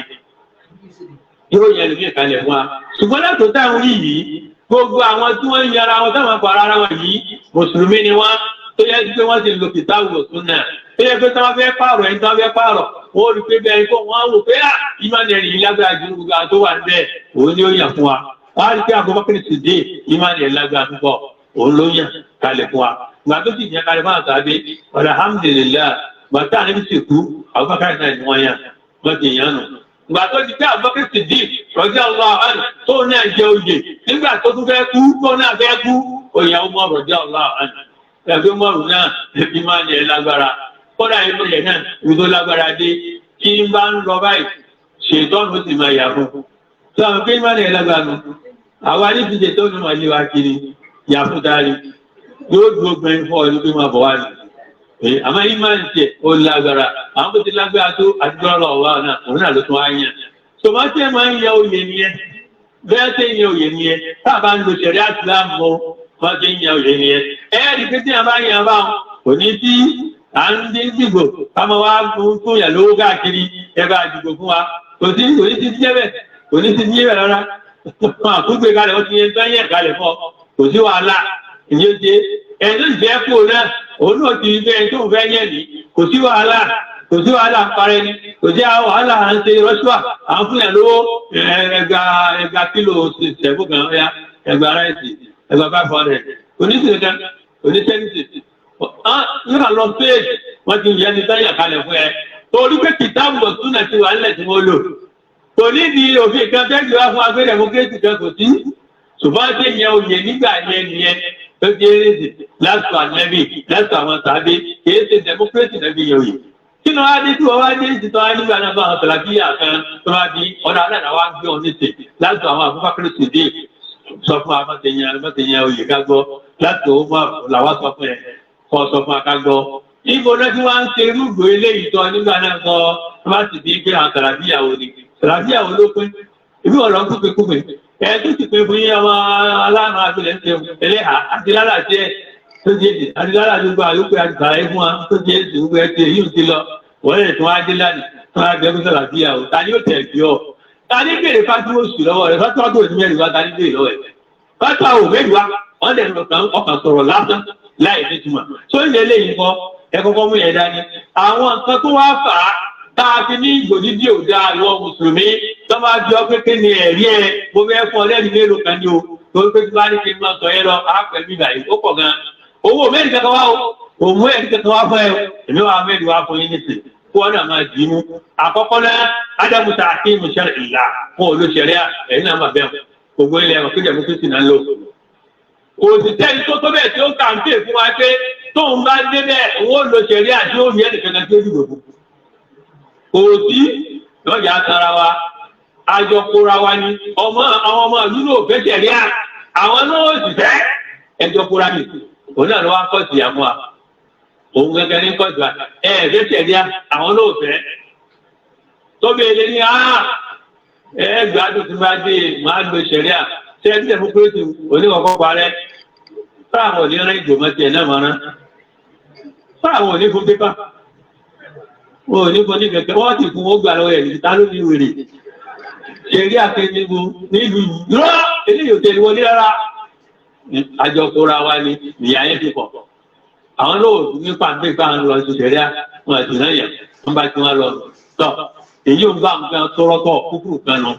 Yóò yẹn lòmí ìkàlẹ̀ fún wa. Ṣùgbọ́n látò táwọn yìí gbogbo àwọn tí wọ́n ń yára wọn táwọn àpò ara wọn yìí mùsùlùmí ni wọ́n tó yẹ pé wọ́n ti lò kìtàbù sunnah tó yẹ pé tí wọ́n fẹ́ pààrọ̀ ẹni tí wọ́n fẹ́ pààrọ̀ wọ́n rí pé bẹ́ẹ̀ kó wọ́n wò pé ìmánìyàn yìí lágbára ju gbogbo àwọn tó wà níbẹ̀ òun ni ó yàn fún wa wọ́n á rí pé Abubakar Siddiq ìmánìyàn lágbára púpọ̀ òun ló yàn kalẹ̀ fún wa ìgbà tó sì yàn kalẹ̀ fún àtàbí alhamdulillah bàtà níbi sìnkú Abubakar náà ni wọ́n yàn wọ́n ti yàn nù. Ìgbà tó ti pé Abubakar Siddiq radiyallahu anhu tó náà jẹ oyè nígbà tó tún fẹ́ kú tó náà fẹ́ kú oyè Umar radiyallahu anhu. Ẹgbẹ́ Umaru náà bí máa ń yẹ lágbára kódà inú yẹn náà ibi tó lágbára dé kí n bá ń lọ báyìí ṣètọ́nù sì máa yà fún. Sọ àwọn kí n máa ń yẹ lágbára nù. Àwa ní ti ṣètọ́nù máa lé wa kiri yà fún dárí yóò dúró gbẹ̀yìn fún ọdún pé máa bọ̀ wá ní. Àmọ́ yìí máa ń ṣe ó lágbára àwọn bó ti lágbára tó àdúrà ọ̀wá náà òun náà ló tún á yàn. Tòmátì ẹ̀ máa ń yẹ oyè nìyẹn bẹ́ẹ̀ tẹ́ ń yẹ oyè nìyẹn tá a bá ń lo ṣẹ̀rí àtìláàmù wọ́n ti ń yẹ oyè nìyẹn. Ẹ̀ẹ́dì pé tí a bá yàn bá wọn kò ní sí à ń dín dìgbò káma wá fún yà lówó káàkiri ẹ bá dìgbò fún wa kò ní ti díẹ̀ bẹ́ẹ̀ kò ní ti díẹ̀ bẹ́ẹ̀ rárá. Àkúgbè kalẹ̀ wọ́n ti yẹn tán yẹ̀ kalẹ̀ fún ọ kò sí wàhálà ìyẹn ṣe ẹni ìfẹ́ kú náà òun náà ti fẹ́ tó ń fẹ́ yẹn ní kò sí wàhálà parẹ́ ni kò sí wàhálà à ń ṣe rọ́ṣùà à ń fún yàn lówó ẹgbà kílò ṣẹ̀fù kan ọ̀yà ẹgbà ráìsì ẹgbà 500 oníṣègùn oníṣẹ́nìṣì nígbà lọ péèjì wọ́n ti yẹn ní táyà kalẹ̀ fún ẹ torí pé kìtàbù lọ súnà ti wà nílẹ̀ tí wọ́n lò kò ní di òfin kan fẹ́ẹ́ gbé wá fún agbẹ́rẹ́ fún kéèsì kan kò sí ṣùgbọ́n ṣe yẹn oyè nígbà yẹn nìyẹn tó jẹ́ èrèdè lásìkò ànẹ́bì lásìkò àwọn tàbí kìí ṣe democracy náà bí yẹn oyè. Kí ni wọ́n á dé tí wọ́n wá dé ìsìtọ́ á nígbà náà bá àwọn tàlàbíyà kan tó wá di ọ̀dà aláàdá wá gbé ọ níṣe lásìkò àwọn Abubakar Siddiq sọ fún amọ̀tẹ̀yìn oyè ká gbọ́ lásìkò ó làwọn sọ fún ẹ kọ́ sọ fún aká gbọ́. Ibo náà tí wọ́n á ń ṣe irúgbò eléyìí tọ́ nígbà náà kọ́ wọ́n bá sì di pé àwọn tàlàbíyà wo ni tàlàbíyà wo ló pín ibi ọ̀rọ̀ ń kúkúkú tó ti pé fún yín ọmọ aláàmà àbílẹ̀ ń ṣe ẹlẹ́hà àti lára jẹ́ tó jẹ́ èdè àti lára gbogbo àyókù àgbàrá fún wa tó jẹ́ èdè gbogbo ẹ̀tẹ̀ yìí ti lọ wọ́n lè tún wá dé lánàá tún wá bẹ́ẹ̀ sọ̀rọ̀ àbíyá o ta ni ó tẹ̀ bí ọ ta ni bèrè fásiwò sù lọ́wọ́ rẹ̀ fásiwò tó ní mẹ́rin wá ta ni bèrè lọ́wọ́ ẹ̀ fásiwò ò mẹ́rin wá wọ́n lè ọkàn sọ̀rọ̀ lásán láì ní túmọ̀ tó ń lé lẹ́yìn kọ́ ẹ kọ́kọ́ mú yẹn dání àwọn nǹkan tó wá fà á táàbí ní ìgbòdídì òdà ìwọ mùsùlùmí tó máa jọ pé kí ni ẹ̀rí ẹ mo fẹ́ fún ọ lẹ́nu mélòó kan ní o tó ń pé tí bá ní kí n máa sọ yẹn lọ àpẹ mi báyìí ó pọ̀ gan owó mẹ́rin kankan wá o òmù ẹ̀rí kankan wá fún ẹ èmi wà mẹ́rin wá fún yín nísìn kó wọn náà máa dì í mú àkọ́kọ́ náà ádámùtà àti ìmùsẹ̀rẹ̀ ìlà fún olóṣèlú ẹ̀yin náà máa bẹ̀ gbogbo ilẹ̀ ẹ̀rọ kéde mùsùlùmí náà lò òsìtẹ́ni tó bẹ́ẹ̀ tí ó kàǹpé fún wa pé tóun bá dé bẹ́ẹ̀ owó olóṣèlú àti òmì ẹ̀rí kankan tí ó dìbò fún òsì lọ́jà tara wa àjọkóra wa ni àwọn ọmọ ìlú náà fẹ́ tẹ̀lé à àwọn náà sì fẹ́ ẹjọkóra ni òun náà ló wá kọ́ sí àmọ́ à òun gẹ́gẹ́ ní kọ́ sí wa fẹ́ tẹ̀lé à àwọn náà fẹ́ tóbi èlé ní gbádùn tí máa dé máa lo ìṣẹ̀lẹ̀ à ṣé ẹbí tẹ̀ fún kúrẹ́sì oníkọ̀ọ́kọ́ parẹ́ fáwọn onírìn ìjòmọ́ tiẹ̀ náà máa rán fáwọn òní fún pépà wọ́n ní kò ní kẹ̀kẹ́ wọ́n ti fún ó gbà lọ́wọ́ ẹ̀rí ta ló ní wèrè ṣeré àkẹ́gbẹ́gbò nílùú yúrọ́ eléyìí ò tẹ̀lé wọlé rárá àjọkóra wa ni ìyá yẹn ti pọ̀ àwọn náà nípa ń pèpà ń lọ sí ṣẹ̀rí àwọn àti náà yẹn wọ́n bá ti wọ́n lọ tọ̀ èyí ò ń bá nǹkan tọrọtọ̀ kúkúrú kan nù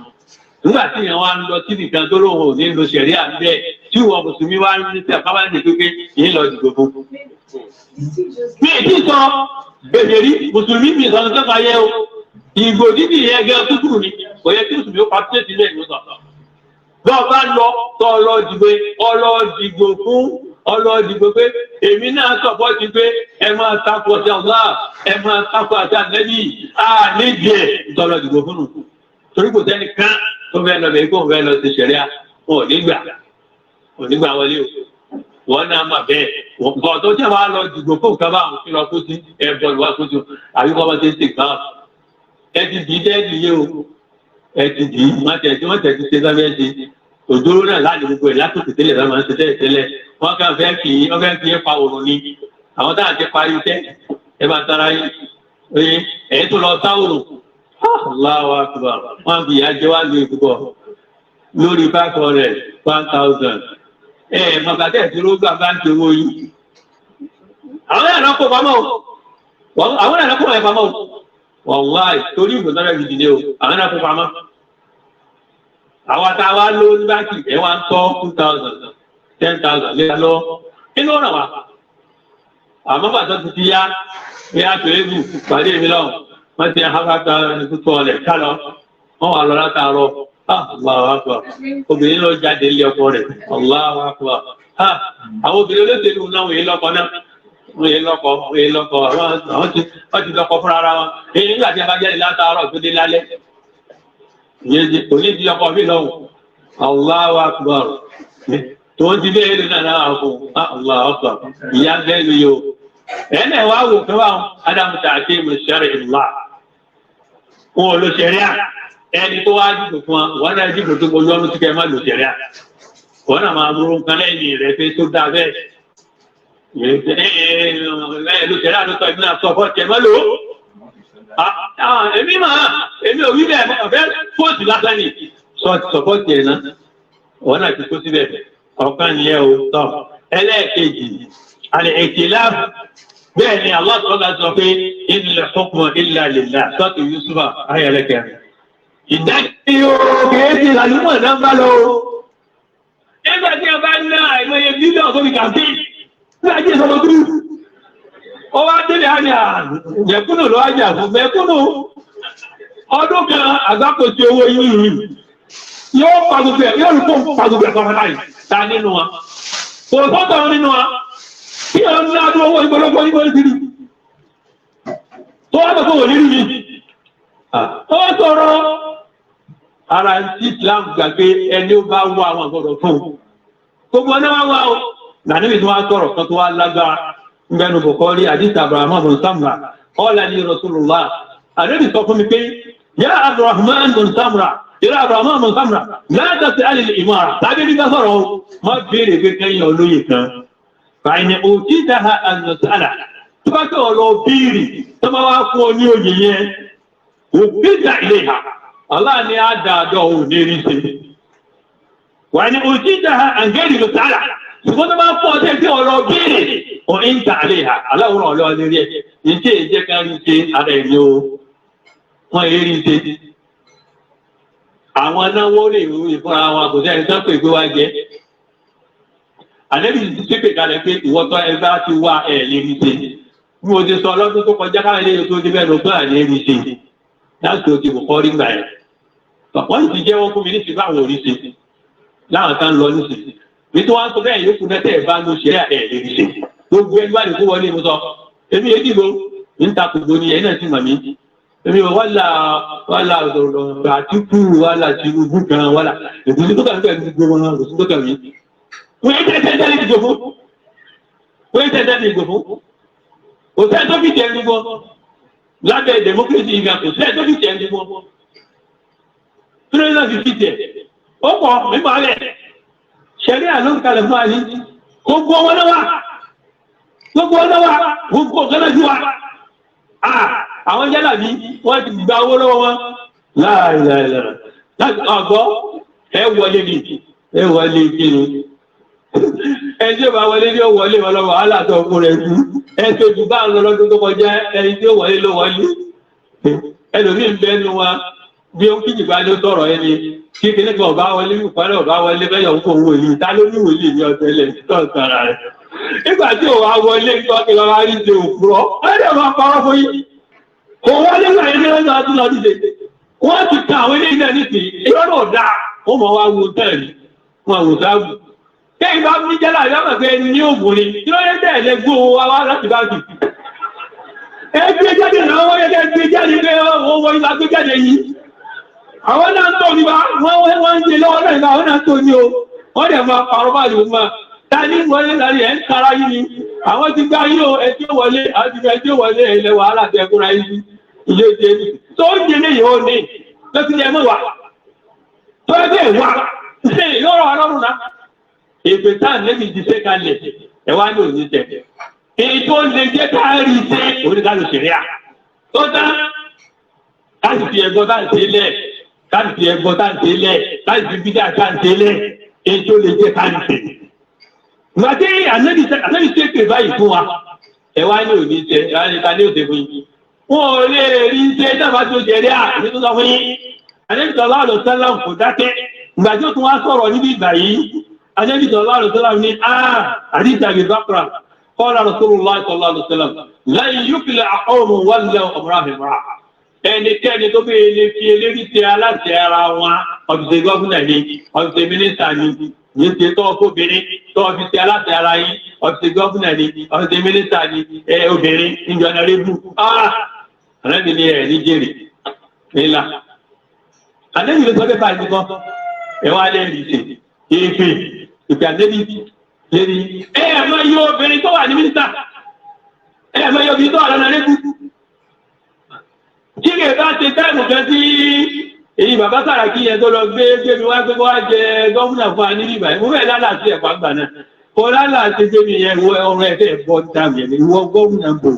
nígbà tí yẹn wá ń lọ síbi kan tó lóun ò ní lo ṣẹ̀rí à ń bẹ́ẹ̀ tí ìwọ mùsùlùmí wá ń ní sẹ́ kábàáyé pépé yìí lọ dìbò fún mi ìdí sọ bèbèrè mùsùlùmí mi sọ sọ́kà yẹ o ìgbò dídì yẹn gẹ́ kúkúrú ni kò yẹ kí mùsùlùmí ó pàṣẹ sílẹ̀ ní ọ̀sán bọ́ọ̀ bá lọ tọ́ ọlọ́dìgbò pé èmi náà sọ̀pọ̀ ti pé ẹ máa takò sí Allah ẹ máa takò àti ànẹ́bí nídìí ẹ̀ tọ́lọ́dìgbò fún un torí kò sẹ́ni kán tó fẹ́ lọ bẹ̀rẹ̀ kó fẹ́ lọ sí ṣẹ̀ríà wọn ò nígbà wọlé o wọ́n náà mà bẹ́ẹ̀ wọ́n tó jẹ́ wàá lọ dìgbò fún nǹkan bá àwọn kí lọ kó sí ẹ̀bọ̀ ìwà kó sí àbíkọ́ bá ṣe ń ṣègbà ẹ ti dì í dẹ́ẹ̀dì yé o ẹ ti dì í wọ́n tẹ̀ ti ṣe sábẹ́ ṣe òdòdó náà láàrin gbogbo ẹ̀ látòkè tẹ́lẹ̀ bá máa ń ṣe tẹ́lẹ̀ wọ́n kàn fẹ́ kì í wọ́n fẹ́ kì í pa òrùn ni àwọn táà ti parí iṣẹ́ ẹ bá tara yín oye ẹ̀ tó lọ sá òrùn Allahu Akbar wọ́n fi ìyá jẹ́ wá lu ìkúbọ̀ lórí 500 1000 mọ̀gàdẹ́ tí ló gbà bá ń ṣe owó yìí àwọn ẹ̀rọ kó pamọ́ wọ́n wá torí ìgbòsọ́rọ̀ ìdílé o àwọn ẹ̀rọ kó pamọ́ àwọn àtàwà ló ní báńkì ẹ̀ wá ń tọ́ 2000 10,000 lé lọ inú ọ̀nà wa àmọ́ bàtọ́ ti yá bí a tó ewu pàdé mi lọ wọ́n ti hákàtà tuntun ọ̀lẹ̀ ká lọ wọ́n wà lọ látàárọ̀ Allahu Akbar obìnrin lọ jáde ilé ọkọ rẹ̀ Allahu Akbar àwọn obìnrin olóṣèlú náà wòye lọ́kọ náà wòye lọ́kọ àwọn ti lọ́kọ fúnra ara wọn èyí nígbà tí a bá jáde látàárọ̀ tó dé lálẹ́ kò ní di ọkọ mi lọ́wọ́ Allahu Akbar tó ń ti bẹ́ẹ̀ lé náà fún Allahu Akbar ìyá bẹ́ẹ̀ ló yọ ẹnẹ wàá wò fún wa Ádámù tààtì mùsàrì ìlà wọn ò lo ṣẹ̀ríà ẹni tó wá dìbò fún wa wọn náà dìbò tó gbogbo ọdún tí kẹ má lo ṣẹ̀ríà wọn náà máa múrun kan lẹ́yìn rẹ̀ pé tó dáa bẹ́ẹ̀ lo ṣẹ̀ríà ló sọ ìbínú àtọ fọ tẹ má lò ó èmi ò wí bẹ́ẹ̀ ọbẹ fóòtù lásán ni sọpọ tiẹ̀ náà wọn náà ti kó síbẹ̀ ọ̀kan nìyẹn o tọ ẹlẹ́ẹ̀kejì al-i'tilaf bẹ́ẹ̀ ni Allah ta'ala sọ pé inil hukmu illa lillah sọ́tù Yusufa ayẹlẹ́kẹ̀. ìdájí o kèéjì làlúmọ̀ náà ń bá lọ. nígbà tí a bá ń ná àìmọye bílíọ̀nù tó fi kàmpé nígbà tí ìsọ̀rọ̀ dúró. ó wá délé àní mẹ̀kúnnù ló wá jà fún mẹ̀kúnnù. ọdún kan àgbákòsí owó yìí yóò pàgùbẹ̀ yóò rí fún pàgùbẹ̀ kọ́mọ́láyì ta nínú wa. kò sọ́tọ̀ nínú wa. Kí ọ̀rọ̀ ní adó owó ìgbọ́lọ́gbọ́ ìgbọ́lọ́ ìdírí. Tó wá lọ́pọ̀ wò nírí mi. Ó sọ̀rọ̀ ara tí Islam gbàgbé ẹni ó bá wá àwọn àgbọ̀dọ̀ fún. Gbogbo ọ̀nà wá o. Nàníbi tí wọ́n sọ̀rọ̀ kan tó wá lágbára. Mbẹ́nu Bukhari àdìsí Abraham bin Samra. Ọ̀là ní Rasulullah. Àdébì sọ fún mi pé, Yá Abdurrahman bin Samra. Yá Abraham bin Samra. Láti ṣe àlè ìmọ̀ràn. Tàbí bí ká sọ̀rọ̀ o. Má béèrè pé kẹ́yìn olóyè kan. Fàìní òtí dáha ànàtàlà tó bá tẹ́ ọ̀lọ́ bíìrì tó bá wá fún ọ ní òye yẹn òbíjà ilé ha Allah ni a dáadọ́ ò ní rí ṣe. Fàìní òtí dáha àngẹ́rì ló tààlà ṣùgbọ́n tó bá fún ọ tẹ́ ọ̀lọ́ bíìrì ò ń tà ilé ha aláwòrán ọ̀lọ́ lérí ẹ̀ ìṣe ìjẹ́ ká rí ṣe ara ẹ̀mí o wọ́n yé rí ṣe. Àwọn náwó lè rú ìfúnra wọn kò sẹ́ni tó pè gbé wá jẹ́. Àlẹ́bí ti ṣépè kalẹ̀ pé ìwọ́tọ́ ẹgbẹ́ ti wá ẹ̀ lérí ṣe. Bí mo ti sọ ọlọ́dún tó kọjá káwọn ilé tó débẹ̀ lọ gbọ́n àlérí ṣe. Láti òkè Bukhari gbà ẹ̀. Wọ́n ti jẹ́wọ́ fún mi ní ṣùgbọ́n àwọn orí ṣe. Láwọn kan lọ níṣẹ́. Bí tí wọ́n sọ bẹ́ẹ̀ yóò fún ẹ̀ bá ló ṣe ẹ̀ lérí ṣe. Gbogbo ẹni wá ní kó wọlé mo sọ. Èmi èdè ìbò ń ta kògbó ni ẹ̀yin náà sì mọ̀ mí. Èmi ò wàlà Àtíkù wàlà Tinubu kan wàlà. Èbùsí tó kàn fẹ́ gbogbo wọn lòsùn tó kàn mí. Wọ́n yẹ́ tẹ́tẹ́ ní ìgbòfó. Kò sẹ́ tó fi jẹ́ ẹnìgbọ́. Lábẹ́ democracy ìgbà kò sẹ́ tó fi jẹ́ ẹnìgbọ́. Tírẹ́nà fi fi jẹ́. Ó pọ̀ mímọ́ alẹ́. Ṣẹ̀rí àlóǹkalẹ̀ fún àní. Gbogbo ọmọ náà wà. Gbogbo ọ̀gá náà sí wa. Àwọn jálàbí wọ́n ti gba owó lọ́wọ́ wọn. Láàrín. Ọ̀gbọ́ ẹ wọlé ní. Ẹ wọlé kí ni. Ẹjọ́ bá wọlé ní ó wọlé wọn lọ́wọ́ alátọ̀ ọkùn rẹ̀ sí ẹjọ́ jù bá ń lọ lọ́dún tó kọjá ẹni tí ó wọlé ló wọlé ẹlòmí ń bẹ́nu wa bí ó kíjì bá ló sọ̀rọ̀ ẹni kí kí nípa ọba wọlé ìpàdé ọba wọlé bẹ́yọ̀ ń kó owó ìlú ta ló ní wòlé ní ọ̀tẹ́lẹ̀ títọ́ sára rẹ̀ nígbà tí ò wá wọlé tọ́kì lọ wá rí ṣe òpùrọ́ ẹ̀dẹ̀ máa parọ́ fún yí kò wọlé gbà yín lọ́dún ọdún lọ́dún ṣe wọ́n ti ka àwọn ilé iná nísìnyí ìrọ́nà ọ̀dà wọ́n mọ̀ wá wo tẹ́ẹ̀lì wọn àwò sáàbù kẹ́yìn bá ní jẹ́lá ìdámọ̀ pé ní ògùn ni tí ó yẹ́ tẹ́ẹ̀lé gbó wá láti bá jù ẹgbẹ́ jáde náà wọ́n yẹ́ gbé jáde pé owó ìlà gbé jáde yìí àwọn náà tó ní wá wọ́n ń jẹ lọ́wọ́ náà ìgbà àwọn náà tó ní o wọ́n dẹ̀ máa pàrọ̀ bá lè máa ta ní wọlé lárí ẹ̀ ń kára yìí ni àwọn ti gbá yíò ẹjọ́ wọlé àti ẹjọ́ wọlé ilẹ̀ wàhálà tẹ́kúnra yìí ilé jẹ́ ní tó ń jẹ léyìn ó ní lọ́sí ẹmọ́ wà tó ẹgbẹ́ wà ṣe yọ́rọ̀ ọlọ́run náà èpè táà lẹ́bí ti ṣe kalẹ̀ ẹwà ní òní tẹ̀ èyí tó lè jẹ́ káàrí ṣe oníkàlù ṣẹ̀ríà tó dá láti fi ẹgbọ́ tá ń tẹ́lẹ̀ láti fi ẹgbọ́ tá ń tẹ́lẹ̀ láti fi bídà tá ń tẹ́lẹ̀ èyí tó lè jẹ́ káàrí ṣe. Ìgbà tí ànábì ṣe pè báyìí fún wa ẹwà ní òní tẹ̀ ẹwà ní ta ní òde fún yìí wọn ò lè rí ṣe dábà tó ṣẹ̀ríà àti tó sọ fún yìí ànábì sallallahu alaihi wasallam kò dákẹ́ ìgbà tí ó tún wá sọ̀rọ̀ níbi ìgbà yìí Ànábì sallallahu alaihi wasallam ní àdìsí Abi Bakra قال رسول الله صلى الله عليه وسلم لن يفلح قوم ولوا امرهم امرأة ẹnikẹ́ni tó bẹ́ẹ̀ lè fi eléri ti aláṣẹ ara wọn ọ̀fíìsì gọ́fúnà ni ọ̀fíìsì mínísítà ni yìí ṣe tọ́ obìnrin tó ọ̀fíìsì aláṣẹ ara yín ọ̀fíìsì gọ́fúnà ni ọ̀fíìsì mínísítà ni obìnrin ìjọba rẹ́bù àlẹ́bí ni ẹ̀ ní jèrè nílà àlẹ́bí ló sọ pé báyìí kan ẹ wá lẹ́rìí ṣe ìpè àlẹ́bí lérí máa yọ obìnrin tó wà ní mínísítà máa yọ obìnrin tó wà lọ́nà rẹ́bù. Kí lè bá ṣe táìmù kan tí èyí bàbá Sàràkí yẹn tó lọ gbé mi wá pé kó wá jẹ gọ́fúnà fún wa ní ìgbà yẹn mo fẹ́ lálàsí ẹ̀kọ́ àgbà náà kó lálàsí gbé mi yẹn ọ̀rọ̀ ẹ̀fẹ́ bọ́ dáàmì ẹ̀ ìwọ gọ́fúnà bò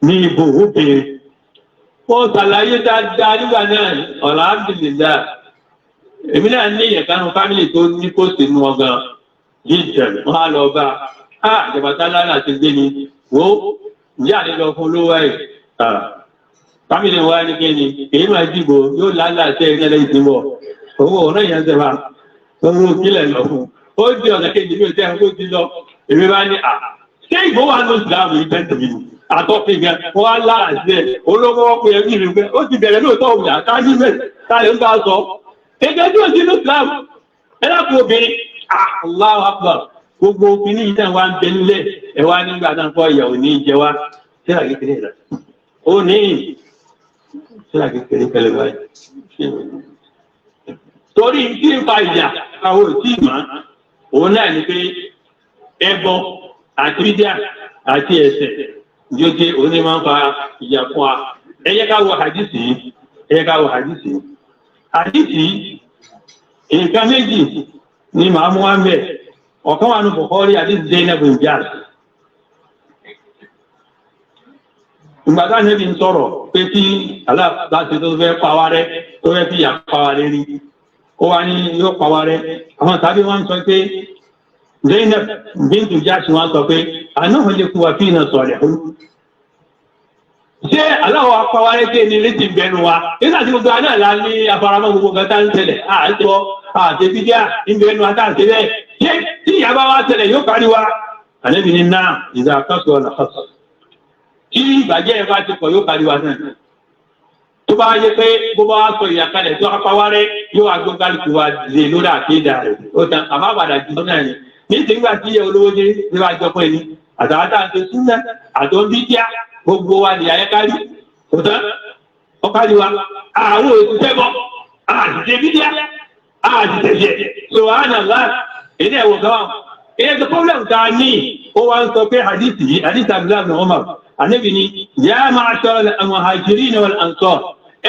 ní ìbò obìnrin. Mo ṣàlàyé dáadáa nígbà náà alhamdulillah èmi náà ní ìyẹn kánú fámìlì tó ní pósìtì nù ọgàn yìí jẹ wọn á lọ bá Jabata lálàsí gbé mi wo ìyá àlejò fún olówó ẹ̀ fámìlì wa ní kí ni èyí máa dìbò yóò lálàáṣẹ ìrìnlẹ̀ ìdìbò owó ọ̀nà ìyẹn ṣẹ̀fà owó kílẹ̀ lọ fún ó di ọ̀nà kejì ní òjẹ́ ẹ̀kọ́ ti lọ èmi bá ní ṣé ìbò wà ní ìsìlámù ìbẹ́ntìmí àtọ́fin gan wọ́n á láàṣẹ olówó ọkùnrin ẹbí rẹ̀ pé ó ti bẹ̀rẹ̀ lóòótọ́ òun àkájú mẹ́rin táyé ń bá sọ ẹgbẹ́ tí ó ti ní ìsìlámù ẹlẹ́kùn obìnrin Allahu Akbar gbogbo obìnrin yìí náà wá ń bẹ nílẹ̀ ẹ wá nígbà náà kọ́ ìyàwó ní ìjẹ wá ṣé àgékèrè rẹ̀ ó ní sílá kékeré pẹ̀lẹ́ báyìí. Torí tí ń fa ìyà àwọn òtí ìmọ̀ òun náà ni pé ẹbọ àti bídíà àti ẹ̀ṣẹ̀ jóde òní máa ń fa ìyà fún wa. Ẹ yẹ ká wo hadisi yìí. Hadisi nǹkan méjì ni màá mú wá ń bẹ̀. Ọ̀kan wà ní Bukhari hadisi Zainab bin Jahsh. Ìgbàdá níbi ń sọ̀rọ̀ pé tí aláàbáṣe tó fẹ́ pàwárẹ́ tó fẹ́ fi àpàwárẹ́ rí ó wá ní yóò pàwárẹ́ àwọn tàbí wọ́n sọ pé Zainab bintu Jahsh wọ́n sọ pé anáhùn lè kú wà fí iná sọ̀rẹ̀ ṣé aláwọ̀ apàwárẹ́ tẹ́ ní létí bẹnu wa nígbà tí gbogbo aná là ní afaramọ́ gbogbo gata ń tẹ̀lẹ̀ àìsọ àtẹ̀bídíà ìbẹnu àtàtẹ̀lẹ̀ ṣé tí ìyá bá wá tẹ̀lẹ̀ yóò kárí wa àlẹ́bí ní náà ìdá àkọsọ ọ̀nà àkọsọ tí ìbàjẹ́ ẹ̀ bá ti pọ̀ yóò kárí wa náà tó bá yẹ pé bó bá wá sọ ìyàkalẹ̀ tó apáwárẹ́ yóò wá gbọ́ngàlùkù wa lè lórí àkéèdà rẹ̀ ó tán àmọ́ àbàdà jù náà ni ní ìsìnkú tí ìyẹ olówó dé ní bá jọ pé ní àtàwátà ń tó súnmọ́ àtọ́ ń bí díá gbogbo wa ní ayẹ́kárí ó tán ó kárí wa àwọn òṣìṣẹ́ bọ́ àṣìṣe bí díá àṣìṣe jẹ subhanallah èdè ẹ̀wọ̀n kan wà èyí tó problem ta ní ó wá ń sọ pé hadith Abdullah ibn Umar Ànábì ní ya ma'ashara al-muhajirin wal ansar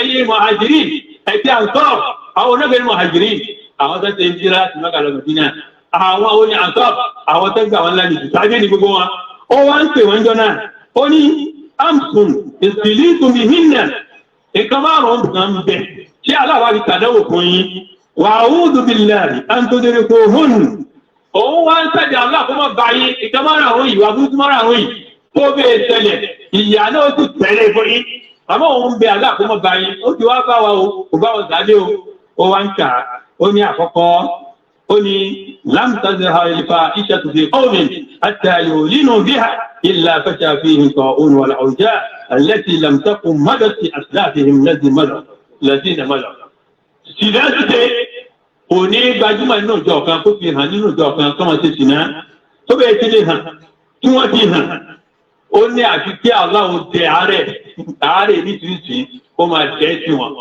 ẹ̀yin muhajirin àti ansar àwọn onígbẹ̀rẹ̀ muhajirin àwọn tó ṣe ń jíra sí Mákà lọ Mádínà àwọn oní ansar àwọn tó gbà wọn lálejò tàbí ní gbogbo wọn ó wá ń pè wọn jọ náà ó ní amsun ìsìlítù bihinna nǹkan márùn-ún kan bẹ̀ tí aláwa fi tàdáwò fún yín wa a'udhu billahi an tudrikuhun òun wá ń sẹ́jà aláàkọ́mọ́ báyìí nǹkan márùn-ún yìí wà búrúkú márùn-ún yìí tó bẹ́ẹ̀ tẹ́lẹ̀ ìyá náà ti tẹ̀lé fún yín àmọ́ òun bẹ aláàkómọ́ báyìí ó ti wá bá wa o kò bá wọn sáadé o ó wá ń kà ó ní àkọ́kọ́ ó ní lámtàzẹ̀ ha ìfà iṣẹ́ tó fi qawmin hatta yu'linu biha illa fasha fihim ta'un wal awja allati lam takun madat fi aslafihim lazina mada. Ṣìdáṣìṣe kò ní gbajúmọ̀ nínú ìjọ kan kó fi hàn nínú ìjọ kan kọ́mọ ṣe ṣìnà tó bẹ́ẹ̀ ti lè hàn tí wọ́n ti hàn ó ní àti kí aláwọ̀ tẹ àárẹ̀ nítorí kó máa tẹ́ sí wọn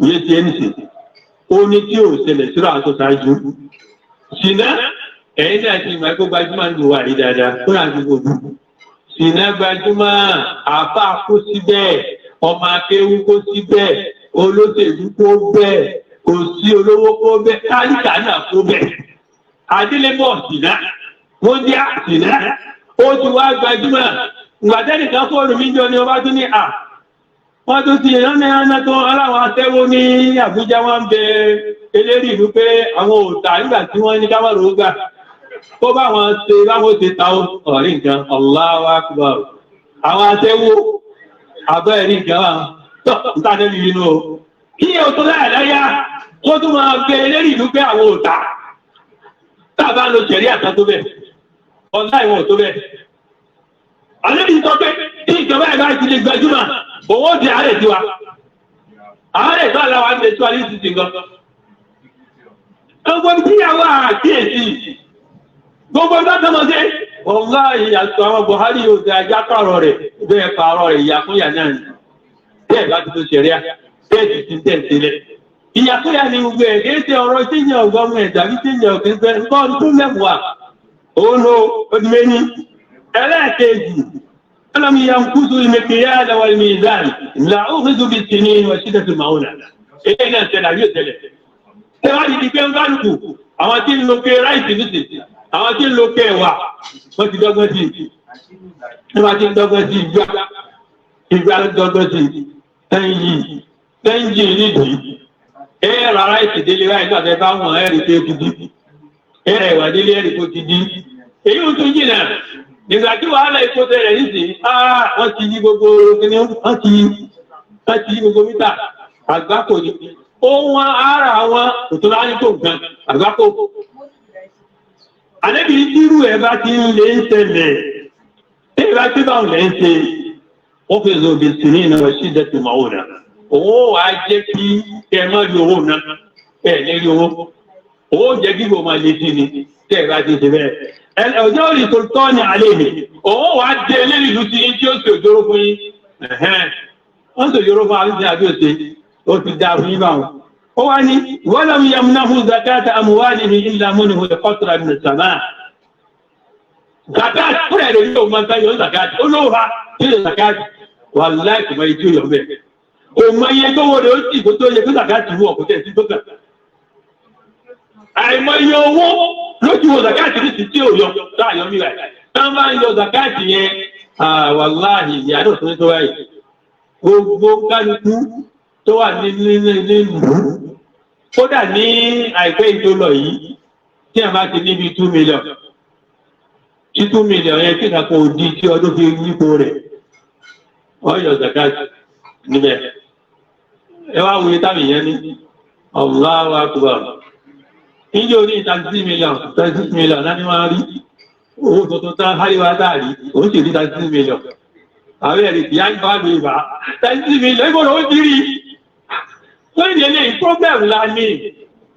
yé tí ẹni sì ó ní tí ò ṣẹlẹ̀ síra àtọ́ ṣáájú ṣìnà ẹ̀yìn náà ti máa kó gbajúmọ̀ nínú wà rí dáadáa kó náà ti gbogbo ṣìnà gbajúmọ̀ àfà kó síbẹ̀ ọmọ akéwú kó síbẹ̀ olóṣèlú kó bẹ́ẹ̀ kò sí olówó kó bẹ́ẹ̀ káríkà náà kó bẹ́ẹ̀ adélébọ̀ ṣìnà wọ́n jẹ́ ṣìnà ó ti wá gbajúmọ̀ ìgbàtẹ́nì kan fóònù mí jọ ní ọba tó ní wọ́n tó ti èèyàn ní ẹ̀nà tó aláwọ̀ atẹ́wó ní Àbújá wọ́n bẹ eléri ìlú pé àwọn òòtà nígbà tí wọ́n ní kámọ́rò ó gbà tó bá wọn ṣe báwọn ṣe ta ọ̀rí nǹkan Allahu Akbar àwọn atẹ́wó abẹ́ ẹ̀rí nǹkan wà tó nítàdébí inú o kí o tó láyàláyá ó tún máa bẹ eléri ìlú pé àwọn òòtà tàbá lo ṣẹ̀rí àtà tó bẹ̀ ọ̀lá ìwọ̀n tó bẹ̀ àlejò sọ pé tí ìjọba ẹ̀ bá ti lè gbajúmọ̀ owó di àárẹ̀ tiwa àárẹ̀ tó àlàwà ń tẹ̀síwá ní ti gan. gbogbo tíyàwó àkíyèsí gbogbo bá tọmọ sí ọ̀gá ìyàtọ̀ àwọn Buhari yóò di ajá pààrọ̀ rẹ̀ bẹ́ẹ̀ pààrọ̀ rẹ̀ ìyàkúnyà náà ni bẹ́ẹ̀ bá ti tó ṣẹ̀ríà bẹ́ẹ̀ ti tẹ̀ sílẹ̀. ìyàkúnyà ni gbogbo ẹ̀ kéé ṣe ọ̀rọ̀ tíyàn ọgọ́rùn ẹ̀ tàbí tíyàn òkè fẹ́ nǹkan tó mẹ́wàá òun ló odùmẹ́ni ẹlẹ́ẹ̀kejì ọlọ́mù yankusu al-mikyal wal-mizan la'ukhidhu bis-sinin wa shiddati al-ma'una èyí náà ṣẹlẹ̀ àbí òṣẹlẹ̀ tẹ́wàá di pé ń kálukú àwọn tí ń lo ké ráìsì nìsí àwọn tí ń lo ké ẹ̀wà wọ́n ti dọ́gbọ́n sí wọ́n ti dọ́gbọ́n sí ìgbà dọ́gbọ́n sí tẹ́yìn nídìí ẹ̀rọ ráìsì délé ráìsì àti ẹ̀fà wọn ẹ̀rì tó ti di ẹ̀rọ ẹ̀wà délé ẹ̀rì tó ti di èyí ń tún jìnà nígbà tí wàhálà ikú tẹ̀lẹ̀ nísì wọ́n ti yí gbogbo kíní wọ́n ti yí gbogbo mítà àgbákò ní ohun ara wọn òtún láyé tó nǹkan àgbákò àlébì irú ẹ̀ bá ti ń lè ń tẹ̀lẹ̀ tí ìbá tí bá ń lè ń ṣe wọ́n fi zòbì sí ní ìnáwó sí ìdẹ́tù màwò náà owó wàá jẹ́ kí ẹ má rí owó náà ẹ̀ lérí owó jẹ́ kí gbogbo máa lè sí ni tí ẹ̀ bá ti ṣe bẹ́ẹ̀ ọjọ́ orí tó tọ́ ní alẹ́ mi owó wàá jẹ́ eléyìí ìlú tí tí ó sì òjòrò fún yín wọ́n sì òjòrò fún àríṣẹ́ àbí òṣè ó ti dá fún yín báwọn. ó wá ní walam yamnahu zakata amwalihi illa munhu qatra min as-sama' zakat fúnra ẹ̀rọ yóò máa ń sáyọ zakat ó lóò ha tí ó zakat wallahi kò máa yí yọ̀ bẹ́ẹ̀ kò máa yẹ tó wọlé ó sì kó tó yẹ kó zakat wù ọ̀kútẹ́ sí tó kà àìmọye owó lójú wo zakati ní ti tí ò yọ láàyọ mí rẹ̀ tán bá ń yọ zakati yẹn wàláhì ìyá náà tó ní tó báyìí gbogbo kálukú tó wà nínú kódà ní àìpẹ́ ìtò lọ yìí tí a bá ti níbi 2 million tí 2 million yẹn tí kàkó di tí ọdún fi yípo rẹ̀ wọ́n yọ zakati níbẹ̀ ẹ wá wuyi tábì yẹn ní Allahu Akbar ìjọ ní 36 million láti máa rí owó tuntun tán hálíwá dáàrí òun sì rí 36 million àwọn ẹ̀rì tí a ń bá lè bá 36 million ìgbọ́nà ó ti rí tó ìdí ilé problem láàní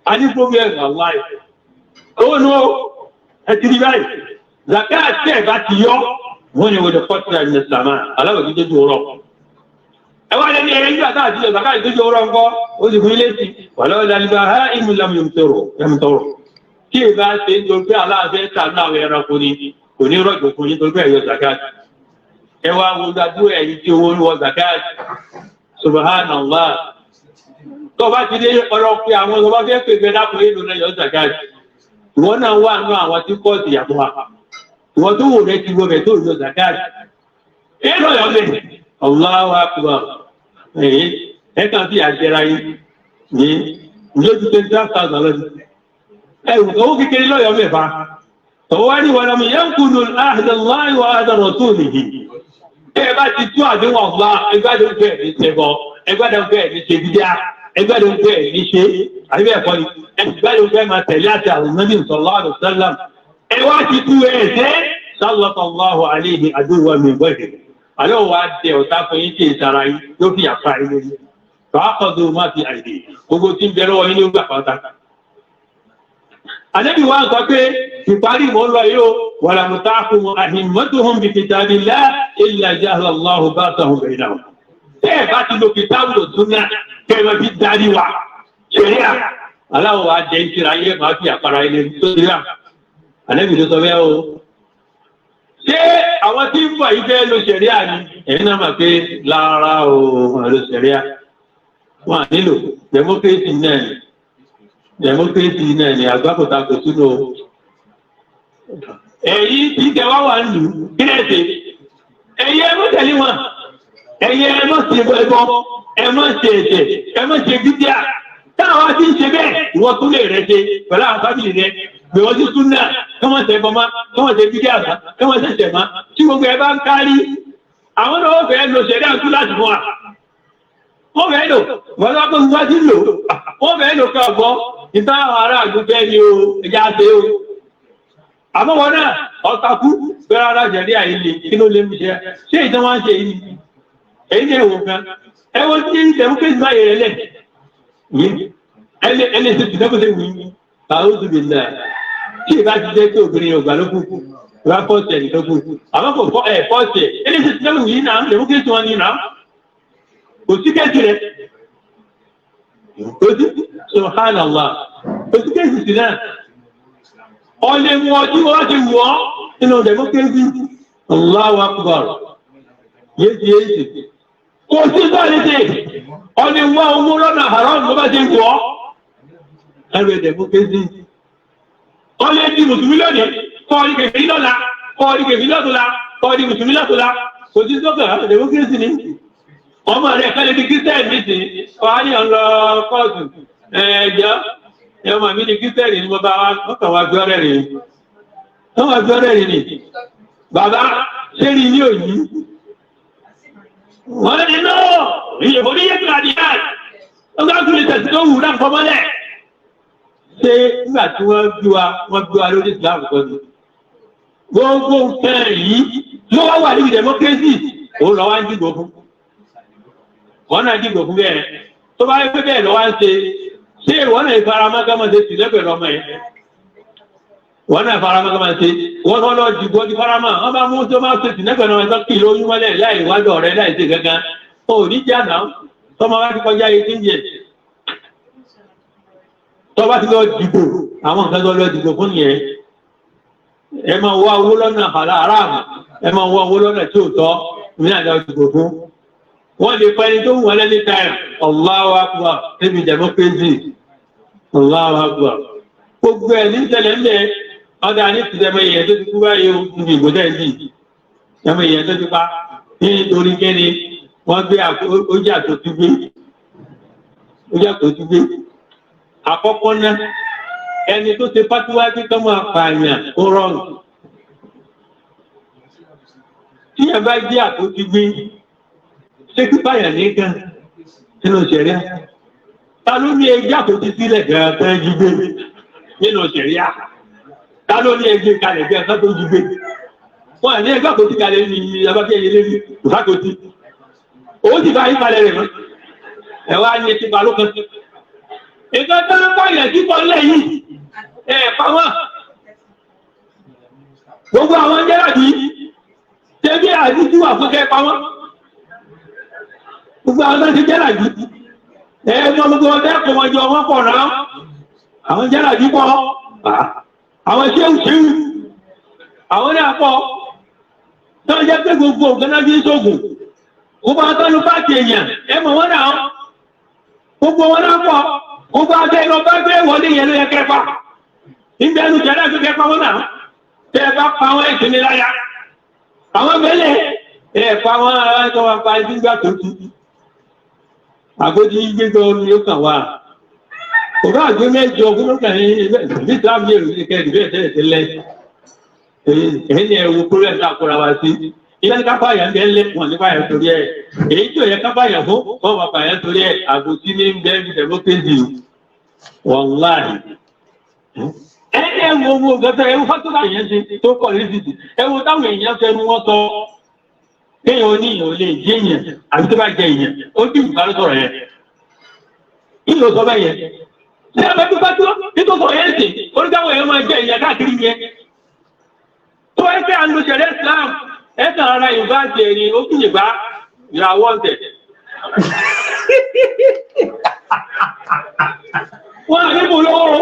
a ní problem aláì ó ní ó ẹ̀tì rí báyìí zakat tẹ́ bá ti yọ wọ́n ni wọ́n dẹ̀ pọ́tìrà ní sàmà aláwọ̀ tó jẹ́ ọ̀rọ̀ ẹwà lẹ́ni ẹ̀rẹ́ ìgbà táà ti lọ zakat tó jẹ́ ọ̀rọ̀ ńkọ́ ó sì fún ilé sí wàlọ́ ìdánilá ha ìmú lámùyọ̀mùtọ̀rọ̀ kí ìbá ṣe ń torí pé aláàfẹ́ tàbí àwọn ẹranko ni kò ní rọ̀jò fún yín torí pé ẹ̀yọ zakat ẹwà wo dájú ẹ̀yìn tí owó ń wọ zakat subhanallah tó bá ti dé ọ̀rọ̀ pé àwọn ọmọ fẹ́ pè fẹ́ dákùn èlò náà yọ zakat ìwọ́n náà wà nú àwọn tí kọ́ sí yàtọ̀ wa ìwọ́n tó wò rẹ̀ ti wọ bẹ̀ tó yọ zakat èlò yọ bẹ̀ Allahu akbar ẹ̀kan sí àjẹra yìí ní lójú 25,000 lọ́dún ẹ̀rù owó kékeré lọ́yọ̀ mẹ́fà tọwọ́ wá ní wọ́n lọ́mù yẹn kúrò ahdallahi wa ahda rasulihi ẹ bá ti tú àdéhùn ọ̀gbá ẹgbẹ́dẹ̀ fẹ́ ní ṣẹbọ ẹgbẹ́dẹ̀ fẹ́ ní ṣe dídá ẹgbẹ́dẹ̀ fẹ́ ní ṣe àbíbẹ̀ ẹ̀kọ́ ni ẹgbẹ́dẹ̀ fẹ́ máa tẹ̀lé àti àwọn Nabi sallallahu alaihi wasallam ẹ wá ti tú ẹ̀ẹ́sẹ́ sallallahu alaihi aduwwan min ghayrihi àlọ́ wa dẹ ọ̀tá fún yín tí ìsara yín ló fi àpá ilé yìí fàákọ̀dọ̀ má fi àìdè gbogbo tí ń bẹ lọ́wọ́ yín ló gbà pátá. Ànábì wa sọ pé ìparí mọ́ lọ yóò wà lámùtá fún a'immatuhum bi kitabillah illa ja'ala Allahu ba'sahum bainahum. Bẹ́ẹ̀ bá ti lo kìtàbù sunna kẹrọ bí darí wa ṣẹ̀ríà aláwọ̀ wa jẹ́ ìṣirà yẹ máa fi àpárá ilé tó ti rà. Ànábì ló sọ bẹ́ẹ̀ o. Ṣé àwọn tí ń bọ̀ ìfẹ́ ló ṣẹ̀ríà ni? Ẹ̀yin náà mà pé lára o ló ṣẹ̀ríà. Wọ́n à nílò democracy náà ni àgbákòta kò sínú o. Èyí tí kẹwàá wà ń lù gírẹ́sì. Ẹ̀yẹ ẹmọ́ tẹ̀lé wọn. Ẹ̀yẹ ẹmọ́ ṣe ẹbọ, ẹmọ́ ṣe ẹ̀ṣẹ̀, ẹmọ́ ṣe bídíà. Táwọn tí ń ṣe bẹ́ẹ̀ ìwọ́n tún lè rẹ̀ ṣe pẹ̀lú àwọn fábìlì rẹ̀. Gbèwọ́n sí súnà, kọ́mọ̀ ṣe ẹbọ má, kọ́mọ̀ ṣe bídíà má, kọ́mọ̀ ṣe ṣẹ̀ má. Tí gbogbo ẹ bá ń kárí, àwọn náà wọ́n fẹ́ lọ ṣẹ̀dá tún láti fún wa. Wọ́n fẹ́ lò, wọ́n lọ́pọ̀ wá sí lò, wọ́n fẹ́ lò kọ́ ọ̀gbọ́n, ìta àwọn ará àgbúgbẹ́ ni o, ẹja ṣe o. àmọ́ wọn náà ọ̀tàkù bẹ́ẹ̀ ara jẹ̀rí àìlè kí ló lè mú ṣe ṣé ìtàn wá ń ṣe yìí èyí ní ẹ̀wọ̀n kan ẹ̀wọ̀n tí democracy báyìí rẹ̀ lẹ̀ ẹni ṣe ti dẹ́kun wí àwọn oṣù bìí náà tí ìbá ti jẹ́ pé obìnrin ọgbà ló kù ìbá fọ́ọ̀tì ẹ̀ nìkan kù àmọ́ kò fọ́ọ̀tì ẹ̀ ẹni ṣe ti dẹ́kun wí náà democracy wọn ní náà kò sí kẹ́sì rẹ̀ kò sí subhanallah kò sí kẹ́sì sí náà ọlẹ́ wọn tí wọ́n ti wọ́ nínú democracy Allahu Akbar yéèjì kò sí sọ́ọ̀lì sí ọlẹ́ wọn owó lọ́nà haram ló bá ti wọ́ ẹ̀rọ democracy ọlẹ́ ti mùsùlùmí lónìí kọ́ọ̀lì kẹfì lọ́la kọ́ọ̀lì kẹfì lọ́tọ̀la kọ́ọ̀lì mùsùlùmí lọ́tọ̀la kò sí sọ́ọ̀lì democracy ni ọmọ rẹ̀ kẹ́lẹ́ bí kírísítẹ́nì ní sí ọ̀hání ọ̀lọ́ kọ́ọ̀tù ẹ̀ẹ́jọ́ ẹ̀mọ̀ mi ní kírísítẹ́nì ni mo bá wá gbọ́rẹ̀ rẹ̀ wọ́n wá gbọ́rẹ̀ rẹ̀ ni bàbá ṣé rí ní òyí wọ́n ní náà ìyẹ̀bọ̀ ní yẹ́kùn àdìyà ó gbá kúrò tẹ̀sí tó wù náà fọmọ́lẹ̀ ṣé nígbà tí wọ́n bí wa lórí Islam kan ni gbogbo nǹkan yìí ló wá wà níbi democracy òun lọ wá ń dìbò fún wọ́n náà dìbò fún bẹ́ẹ̀ tó bá yẹ pé bẹ́ẹ̀ lọ wá ń ṣe ìwọ́n náà ìfaramọ́ ká máa ṣe sì lẹ́gbẹ̀ẹ́ lọ́mọ ẹ̀ wọ́n náà ìfaramọ́ ká máa ṣe wọ́n tó lọ dìbò di faramọ́ wọ́n bá mú tó máa ṣe sì lẹ́gbẹ̀ẹ́ lọ́mọ ẹ̀ tó kì í lóyún mọ́lẹ̀ láì wádọ̀ ọ̀rẹ́ láì ṣe gangan ó ní jà náà tọ́mọ bá ti kọjá 18 years tó bá ti lọ dìbò àwọn nǹkan tó lọ dìbò fún yẹn ẹ máa wá owó lọ́nà haram ẹ máa wá owó lọ́nà tí ò tọ́ ní àjọ dìbò fún wọ́n lè pẹ́ ní tó wù wọ́n lẹ́ni time Allahu Akbar níbi democracy Allahu Akbar gbogbo ẹ̀ ní ìṣẹ̀lẹ̀ ń bẹ̀ ọ̀dà ní ìṣẹ̀lẹ̀ ìyẹn tó ti kú báyìí níbi ìgbòdà ẹ̀dì ẹ̀mọ ìyẹn tó ti pa nítorí kẹ́ni wọ́n gbé ojà tó ti gbé àkọ́kọ́ náà ẹni tó ṣe pátíwájú tó máa pààyàn ó rọrùn tí ẹ bá jẹ́ àtúntí gbé ṣé pípàyàn nìkan nínú ṣẹ̀ríà ta ló ní ẹgbẹ́ àtúntí sílẹ̀ gẹ̀ẹ́gẹ́ jí gbé nínú ṣẹ̀ríà ta ló ní ẹgbẹ́ kalẹ̀ bí ẹ̀sán tó jí gbé wọ́n ní ẹgbẹ́ àtúntí kalẹ̀ ní abákẹ́ ilé ní ìfàkòtí ó sì bá yíkalẹ̀ rẹ̀ mọ́ ẹ̀wá ní ẹtí balókan sí ìgbà tó ń pààyàn sí pọ́lẹ̀ yìí pàwọ́ gbogbo àwọn jẹ́ràdì tẹ́bí àdíjú àfúnkẹ́ pàwọ́ gbogbo àwọn tó ti jẹ́ràdì gbogbo ọdẹ́ kò wọ́n jọ wọ́n pọ̀ náà àwọn jẹ́ràdì pọ̀ àwọn ṣéhùn àwọn ní àpọ̀ tó jẹ́ pé gbogbo ògbẹ́nájú sógùn gbogbo àwọn tó ń pàtì èèyàn ẹmọ̀ wọ́n náà gbogbo wọn náà pọ̀ gbogbo àti ẹ̀lọ bá gbé wọlé yẹn ló yẹ kẹfà nígbà ẹnu jẹ́ láti kẹfà wọn náà tẹ́ bá pa wọn ìsinmi láyá àwọn mẹ́lẹ̀ ẹ̀fà wọn aláìsọ wọn pa ìsìngbà tó tú àgbójí gbégbé omi ó kàn wá òbá àgbé mẹ́jọ ọgbọ́n lókàn ní ìsìlámù èrò ní kẹ́ẹ̀dì bẹ́ẹ̀ tẹ́lẹ̀ tẹ́lẹ̀ ẹ̀yìn ẹ̀wù kúrẹ́ àkúra wá sí ilé ní kápáyà ń bẹ́ ń lẹ́kùn nípáyà torí ẹ̀ èyí tí ò yẹ kápáyà fún wọ́n wà pàyà torí ẹ̀ àbòsí ní bẹ́ẹ̀bì democracy wàláhì ẹni ẹ̀wù owó gẹ́gẹ́ ẹ̀wù fásitì èèyàn ṣe tó kọ̀ lẹ́sìtì ẹ̀wù táwọn èèyàn fẹ́nu wọ́n sọ kéèyàn oníyàn lè jẹ́ èèyàn àbí tó bá jẹ èèyàn ó dì bùkà ló sọ̀rọ̀ yẹn ìlò sọ bẹ́ẹ̀ yẹn ṣé ẹgbẹ́ tó bá tó nítorí sọ̀rọ̀ yẹn sì oníkàwọ̀ èèyàn máa jẹ èèyàn káàkiri yẹn tó ẹgbẹ́ àlùsẹ̀rẹ̀ Islam ẹ̀sàn ara ìbá jẹ ni ó kí ìbá ìràwọ̀ ọ̀tẹ̀. Wọ́n ní mú lọ́wọ́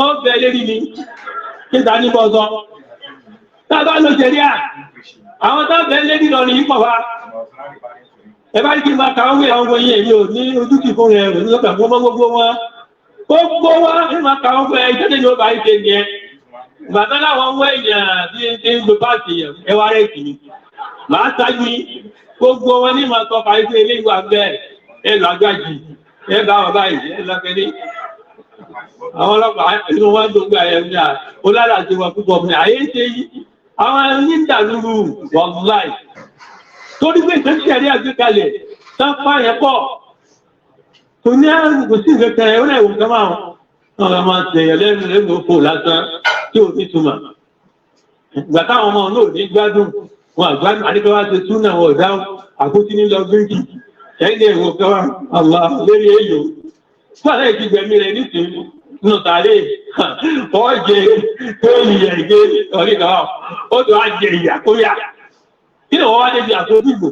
ọ̀bẹ̀ lérí ni, kíta ní bọ́sọ́. Tàbá ló jẹ rí à, àwọn tàbẹ̀ lérí lọ ní ipọ̀ wá. Ẹbá ní kí máa kàwé àwọn ọmọ yìí èmi ò ní ojúkì fún rẹ̀ rẹ̀ lọ́pẹ̀ gbogbo wọn. Gbogbo wọn ní máa kàwé fún ẹ ìjọ́dẹ̀ ní ó bá ìṣe ní ẹ. Bàtà láwọn wọ́ èèyàn tí ń gbé pàtì ẹwà rẹ̀ kìí. Màá sáájú gbogbo wọn ní máa tọ́ka iṣẹ́ ilé ìwà bẹ́ẹ̀ ẹlù àgbàjì ẹgbà ọba ìṣẹ́ ẹlọ́kẹ́lé. Àwọn ọlọ́pàá inú wọn tó gbà ẹ̀ ní olára ti wọ púpọ̀ fún àyè ṣe yí. Àwọn onídàlúrú wọ̀láì. Torí pé ìṣẹ́ rí àgbékalẹ̀ tán pààyàn pọ̀. Kò ní àrùn kò sí ìgbẹ́kẹ̀rẹ̀ ó náà ìwọ̀n kan máa tẹ̀yẹ̀ lẹ́nu lẹ́nu òfò lásán tí ò ní túmọ̀. Ìgbà táwọn ọmọ náà ní gbádùn wọn àgbádùn àdékọ́ wá ṣe súnà wọn ọ̀dá àkótí ní lọ bíríkì ẹ̀yìn èèwọ̀ kẹwàá àlá lórí èèyàn. Fún àlẹ́ ìgbẹ̀mí rẹ̀ nísìnyí nínú tààrí ọ̀jẹ̀ tó yẹ ìgbé ọ̀rí kan ó tó á jẹ ìyà kó yá. Kí ni wọ́n wá débi àtòdìgbò?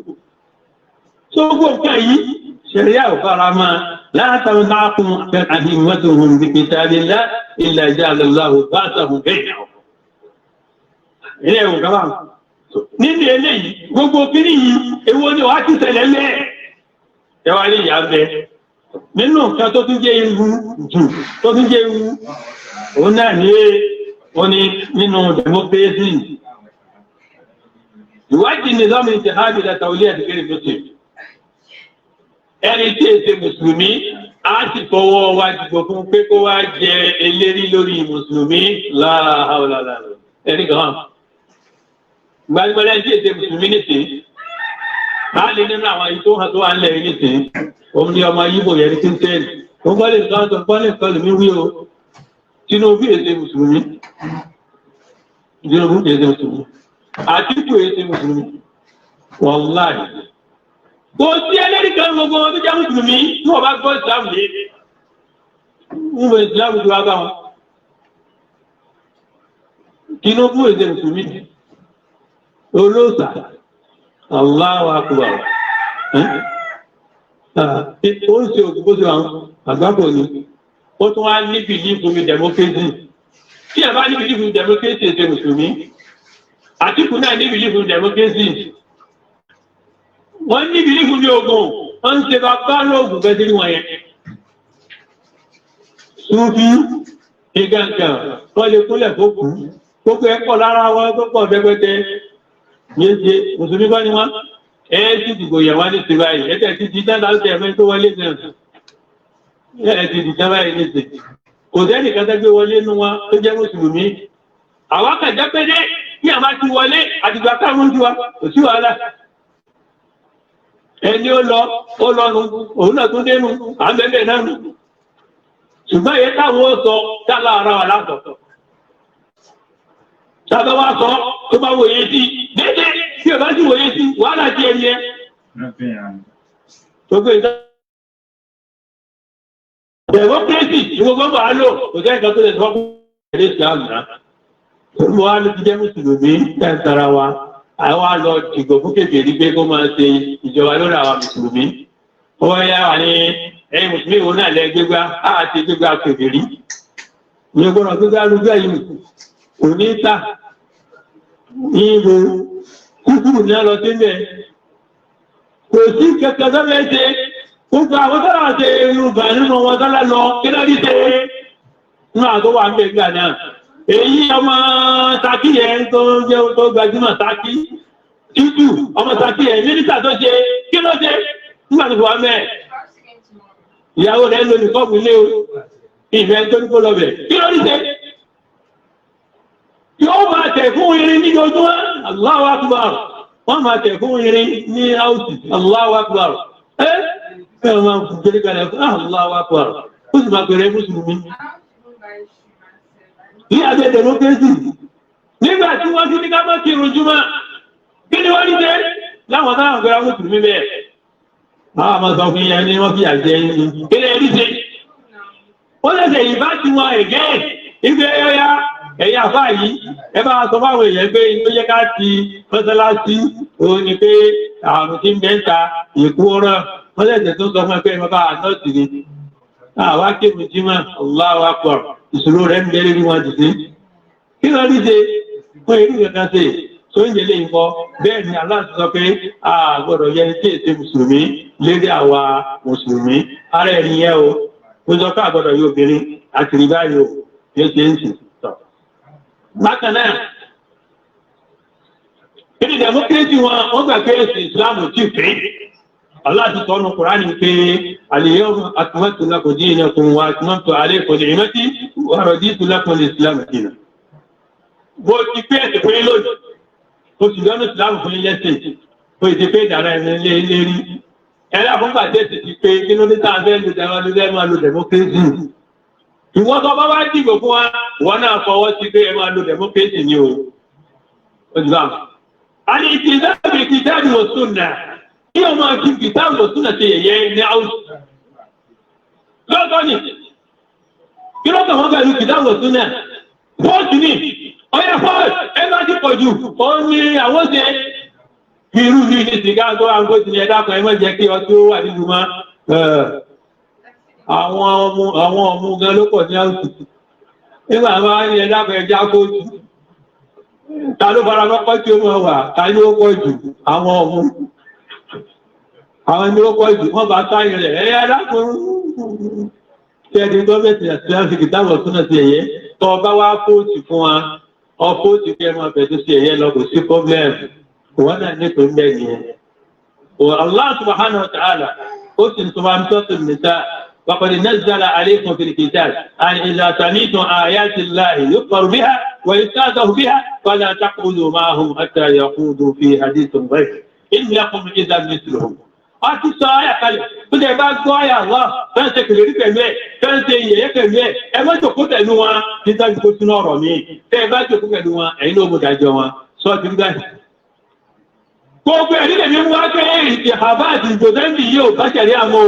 Tó gbọ́ nǹkan yìí ṣẹ̀ríà ò fara mọ́ látàwọn táàkùn àti ìmọ̀tòhùn bìkítàbíllá illa ja'alallahu ba'sahum bainahum. Ilé ẹ̀wọ̀n kan báwọn. Níbi eléyìí, gbogbo kiri yìí, èwo ni wàá ti ṣẹlẹ̀ lẹ́ ẹ wá ní ìyá bẹ. Nínú nǹkan tó tún jẹ́ ewu jù, tó tún jẹ́ ewu, òun náà ní wọ́n ní nínú democracy. Ìwádìí nìzọ́mù ìtìhádì láta olé àdìgẹ́rẹ́ tó ṣe. Ẹni tí èsè Mùsùlùmí, á sì fọwọ́ wá dìbò fún pé kó wá jẹ eléri lórí Mùsùlùmí láàárọ̀. Ẹni kan hàn. Gbàgbọ́lẹ́ tí èsè Mùsùlùmí nìsín, á lè nínú àwọn èyí tó hàn tó wà ń lẹ̀ nìsín, òun ni ọmọ Yíbò yẹn ní Kíntẹ́ẹ̀lì. Ó gbọ́lẹ̀ nǹkan tó gbọ́lẹ̀ nǹkan lèmi wí o. Tinubu èsè Mùsùlùmí. Tinubu èsè Mùsùlùmí. Àtíkù èsè Mùsùlùmí. Wàláhì. Kò sí ẹlẹ́rìí kan gbogbo ọdún jẹ́ Mùsùlùmí tí wọ́n bá gbọ́ ìsìlámù lé. Níbo ìsìlámù ti wá bá wọn? Tinubu èsè Mùsùlùmí. Olóòsà. Allahu akbar. Ó ń ṣe òkú bó ṣe àwọn àgbábọ̀ ni. Ó tún wá níbi ìlú mi democracy. Tí ẹ bá níbi ìlú democracy èsè Mùsùlùmí. Àtíkù náà níbi ìlú democracy. Wọ́n níbi ìlú ní ogun, wọ́n ń ṣe bá bá lóògùn bẹ́ẹ̀ sí wọn yẹn. Súnfí, ìgbàǹkà, wọ́n lè kúnlẹ̀ fókù. Gbogbo ẹ̀kọ́ lára wọn tó pọ̀ dẹ́gbẹ́tẹ́. Yéṣe, Mùsùlùmí bá ní wọ́n. Sì dìbò yẹ̀ wá ní ti báyìí. Ẹ̀tẹ̀ ti di dáńdá ń tẹ̀mẹ́ tó wọlé náà. Ti di dáńdá báyìí ní ti. Kò sẹ́nì kan tẹ́gbé wọlé nú wọn tó jẹ́ Mùsùlùmí. Àwa kàn jẹ́ pé dé kí àmá ti wọlé àdìgbà káwọn ti wa, kò sí wàhálà. Ẹni ó lọ nù, òun náà tó dénú, à ń bẹ̀bẹ̀ náà nù. Ṣùgbọ́n èyí táwọn ó sọ dálá ara wà látọ̀tọ̀. Tàbí wá sọ tó bá wòye sí, dédé tí ò bá sì wòye sí, wàhálà tí ẹni ẹ. Gbogbo ìdá. Democracy ni gbogbo bá lò, kò jẹ́ nǹkan tó lè sọ fún ẹ̀rẹ́ ìsìlámù náà. Mo wá ló ti jẹ́ Mùsùlùmí tẹ́ntara wa, àwa lọ dìgbò fún kékeré pé kó máa ṣe ìjọba lórí àwọn Mùsùlùmí. Ó yá wà ní ẹ̀yin Mùsùlùmí wo náà lẹ gbégbá, á ti gbégbá kékeré. Mi ò gbọ́dọ̀ gbégbá lójú ẹ̀yìn kò ní ta ìbò kúkúrù ní ọlọ sí ilẹ̀. Kò sí kẹta sọ́bẹ̀ ṣe, gbogbo àwọn tọ́lá ṣe Yorùbá nínú wọn tọ́lá lọ kí lọ́dí ṣe ní àtọ́wà ń bẹ̀ gbà náà. Èyí ọmọ Ṣakí ẹ̀ tó jẹ́ tó gbajúmọ̀ Ṣakí títù ọmọ Ṣakí ẹ̀ mínísítà tó ṣe kí ló ṣe nígbà tó wà mẹ́ ìyàwó rẹ̀ ń lo nìkọ́ọ̀bù ilé ìfẹ́ tó ní kó lọ bẹ̀ kí ló ní ṣe yóò máa tẹ̀ fún irin ní ojúmọ́ Allahu Akbar wọ́n máa tẹ̀ fún irin ní áùsì Allahu Akbar ẹ́ máa fún kéré kalẹ̀ fún Allahu Akbar ó sì máa pèrè Mùsùlùmí ní abẹ́ democracy nígbà tí wọ́n ti ní ká mọ́ kí ìrùjúmọ́ kí ni wọ́n ní jẹ́ láwọn táwọn gbẹ́ra Mùsùlùmí bẹ́ẹ̀ àwọn àmọ́ sọ fún ìyẹn ní wọ́n fi àjẹ́ ilé ẹni ṣe ó lẹ́sẹ̀ ìbá tí wọ́n ẹ̀gẹ́ ìgbé ẹ̀yà ẹ̀yà àfáà yìí ẹ bá sọ fáwọn èèyàn pé tó yẹ ká ti mọ́sálásí òun ni pé àrùn tí ń bẹ́ ń ta ìkú ọ̀rọ̀ wọ́n lẹ́sẹ̀ tó sọ fún ẹ pé ẹ bá nọ́ọ̀sì ni àwa kéwì jímọ̀ Allahu Akbar ìṣòro rẹ̀ ń bẹ̀rẹ̀ ní wọn ti sí kí lọ rí ṣe fún irú ìrìnà ṣe tó ń jẹlé nǹkan bẹ́ẹ̀ ni Allah sọ pé a gbọ́dọ̀ yẹ tí èsè mùsùlùmí lédè àwa mùsùlùmí ara ẹ̀rí yẹn o ó sọ pé àgbọ́dọ̀ yóò obìnrin àti rí báyìí o yóò ṣe ń sì tọ̀. Bákan náà kí ni democracy wọ́n gbà pé ẹ̀sìn Islam ti fẹ́ Allah ti tọ́nu Kùránì pé al-yawma akmaltu lakum dinakum wa atmamtu alaykum ni'mati wa raditu lakum al-Islam dinan. Bó ti pé ẹ̀sìn fún yín lónìí, ó sì lọ́nà ìsìláàmù fún yín lẹ́sìn, ó ti pé ìdára ẹni lérí. Ẹ̀rẹ́ àfúnpà tẹ́sì ti pé kí ló ní táà fẹ́ lò dára ló lẹ́nu àlò democracy. ìwọ tó bá wá dìbò fún wa wọn náà fọwọ́ sí pé ẹ máa lo democracy ni o islam àní ìtìjáde kitabi wa sunna kí o máa fi kitabi wa sunna ṣe yẹ̀yẹ́ ní áwùjọ lọ́tọ̀ ni kí ló kàn wọ́n pẹ̀lú kitabi wa sunna fọ́ọ̀tù ni ọ̀yẹ́ fọ́ọ̀tù ẹ bá ti pọ̀ jù ó ní àwọn ṣe irú ní sìgá tó wà ń kó tilẹ̀ dákọ̀ ẹ má jẹ́ kí ọtí ó wà nínú mọ́ àwọn ọmọ gan ló pọ̀ ní àwùjọ nígbà máa ní ẹ̀dá kan ẹja kóòtù ta ló fara mọ́pọ́ tí ó mọ̀ wà ta ní ó pọ̀ jù àwọn ọmọ àwọn ní ó pọ̀ jù wọ́n bá sáyìn rẹ̀ ẹ̀yà dákun tí ẹni gọ́ọ̀mẹ̀ntì àti láti dáwọ̀ súnà sí ẹ̀yẹ tó bá wá kóòtù fún wa ọ kóòtù kí ẹ máa bẹ̀rẹ̀ sí ẹ̀yẹ lọ kò sí pọ́blẹ́mù wọ́n náà ní pẹ̀lú ẹ̀yẹ Allah subhanahu wa ta'ala ó sì ń sọ máa ń tọ́sí nìta وقد نزل عليكم في الكتاب أن إذا سمعتم آيات الله يكفر بها ويستهزأ بها فلا تقعدوا معهم حتى يخوضوا في حديث غيره إنكم إذا مثلهم. àti sọ ayà kalẹ̀ tó jẹ́ bá gbọ́ ayà wá fẹ́ẹ́ ṣe kìlẹ̀ rí pẹ̀lú ẹ̀ fẹ́ẹ́ ṣe ìyẹ̀yẹ́ pẹ̀lú ẹ̀ ẹ má jòkó pẹ̀lú wọn nígbà tí kò sínú ọ̀rọ̀ mi tẹ́ ẹ bá jòkó pẹ̀lú wọn ẹ̀yin ló mú dájọ́ wọn sọ ti rí báyìí. gbogbo ẹ̀rí lèmi mú wá pé ìhàbá àti ìjọsẹ́ńtì yìí ò bá ṣẹ̀rí àmọ́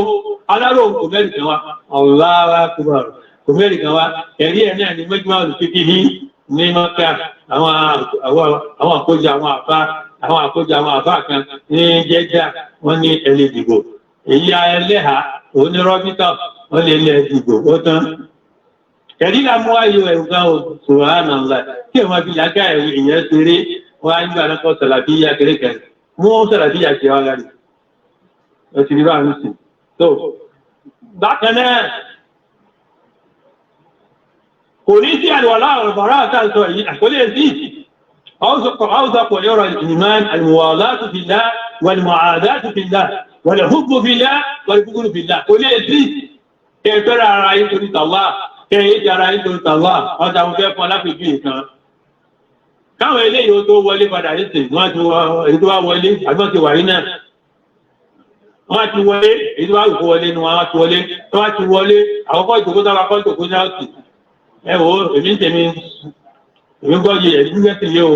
aláró kò mẹ́rin kan wá ọ̀làwà kúbọ̀ kò mẹ́rin kan wá ẹ̀rí ẹ̀ náà ni mẹ́jọ́mọ́ olùfikì ní mọ́kà àwọn àkójọ àwọn àfá kan ní jẹ́jà wọ́n ní ẹlẹ́ ìdìbò èyí ẹlẹ́ha onírọ́bítà wọ́n lè lẹ́ ìdìbò ó tán ẹ̀rí làmú ayò ẹ̀rùgá òṣùwàánà ńlá kí wọ́n fi yàgá ìyẹn ṣeré wọ́n á ń gbà náà kọ́ sàlàbíyà kérékèrè mú sàlàbíyà ṣe wá lárí ẹ̀sìn ìbá ń sìn tó bákan náà kò ní sí àlùwàlá ọ̀rọ̀bàrá àtàṣọ yìí àkọlé sí أوثق يرى الإيمان الموالاة في الله والمعاداة في الله والحب في الله والبغض في الله قل لي كيف ترى رأيت الله كيف رأيت الله هذا هو كيف ولا في فيه كان káwọn eléyìí ó tó wọlé padà ẹsẹ̀ wọ́n ti èyí tó wá wọlé àgbọn ti wà ní náà wọ́n ti wọlé èyí tó wá rùkú wọlé ni wọ́n ti wọlé tó wá ti wọlé àkọ́kọ́ ìjòkó tó wá kọ́ ìjòkó ní àwùjọ ẹ wo èmi ń tèmi èmi gbọ́ yìí ẹ̀dí mẹ́sìn yìí o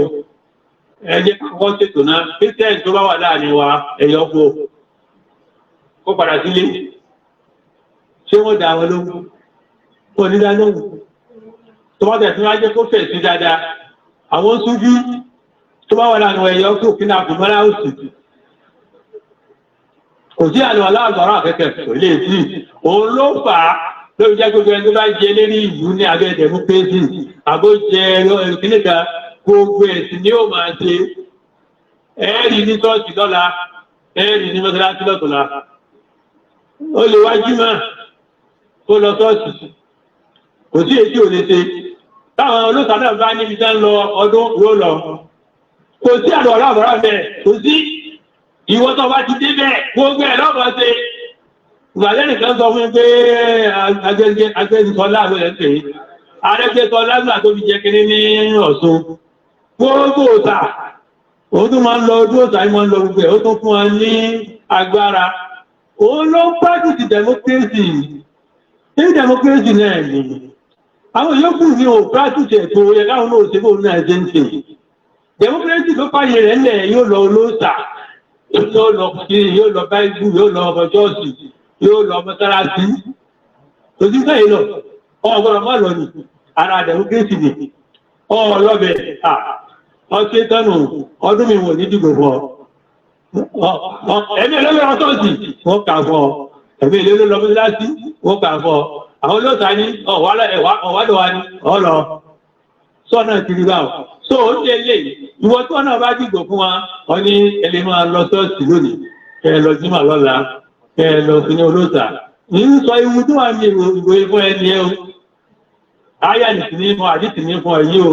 ẹjẹ́ kọ́kọ́ ṣètò náà kírísítẹ́nì tó bá wà láàrin wa ẹ̀yọ́ kó kó padà sílé ṣé wọ́n dá àwọn lóhùn kó ní dá lóhùn tó bá tẹ̀sí wá jẹ́ kó fẹ̀ sí dáadáa àwọn súnjú tó bá wà láàrin ẹ̀yọ́ kó kí náà kò mọ́lá òsì kò sí àlọ́ aláàgbọ̀rọ̀ àkẹ́kẹ́ kò lè sí òun ló fà á lórí jẹ́ gbogbo ẹni tó bá jẹ lérí ìlú ní abẹ́ democracy àbó jẹ ìpínlẹ̀ka gbogbo ẹ̀sìn ni ó máa ṣe ẹ̀ẹ́rì ní ṣọ́ọ̀ṣì lọ́la ẹ̀ẹ́rì ní mọ́sálásí lọ́tọ̀la ó lè wájú mọ́ kó lọ ṣọ́ọ̀ṣì kò sí èyí ò lè ṣe táwọn olóṣàdá bá níbi tán lọ ọdún yóò lọ kò sí àlọ́ ọ̀làbọ̀rà bẹ́ẹ̀ kò sí ìwọ tó bá ti dé bẹ́ẹ̀ gbogbo ẹ̀ lọ́bọ̀ ṣe ìgbàlẹ́nì kan sọ fún pé agbẹ́sọ̀lá ló ẹ̀ pé arẹ́gbẹ́sọ̀lá gbà tó fi jẹ kiri ní Ọ̀ṣun gbogbo òta òun tún máa ń lọ ojú òta ìmọ̀ ń lọ gbogbo ẹ̀ ó tún fún wa ní agbára òun ló practice democracy ní democracy náà ni àwọn yòókù ní o practice ẹ̀tọ́ yẹ káwọn náà ṣe bóun náà ṣe ń ṣe democracy tó pààyè rẹ̀ ńlẹ̀ yóò lọ olóòṣà yóò lọ kiri yóò lọ báyìí yóò lọ ọmọ ṣọ́ọ̀ṣì yóò lọ mọ́sálásí òsì sẹ́yìn lọ ọgbọ̀rọ̀ má lọ ní ara democracy ni ọlọ́bẹ̀ ọtí tánù ọdún mi wò ní dìbò fún ọ ẹ̀mí ẹlẹ́lẹ́ ọ̀tọ́ọ̀sì wọ́n kà fún ọ ẹ̀mí ẹlẹ́lẹ́ lọ mọ́sálásí wọ́n kà fún ọ àwọn olóòtú ni ọ̀wádọ́wà ni ọlọ sọ́nà kiri báwọn so ó lè lè ìwọ tí wọn náà bá dìgbò fún wa wọn ní ẹlẹ máa lọ ṣọ́ọ̀ṣì lónìí kẹ ẹ lọ jímọ̀ lọ́la kẹ ẹ lọ sí ní olóòtà ní sọ ewu tí wọn ní ìwé fún ẹni ẹ o ayé àdìsí ní fún àdìsí ní fún ẹyí o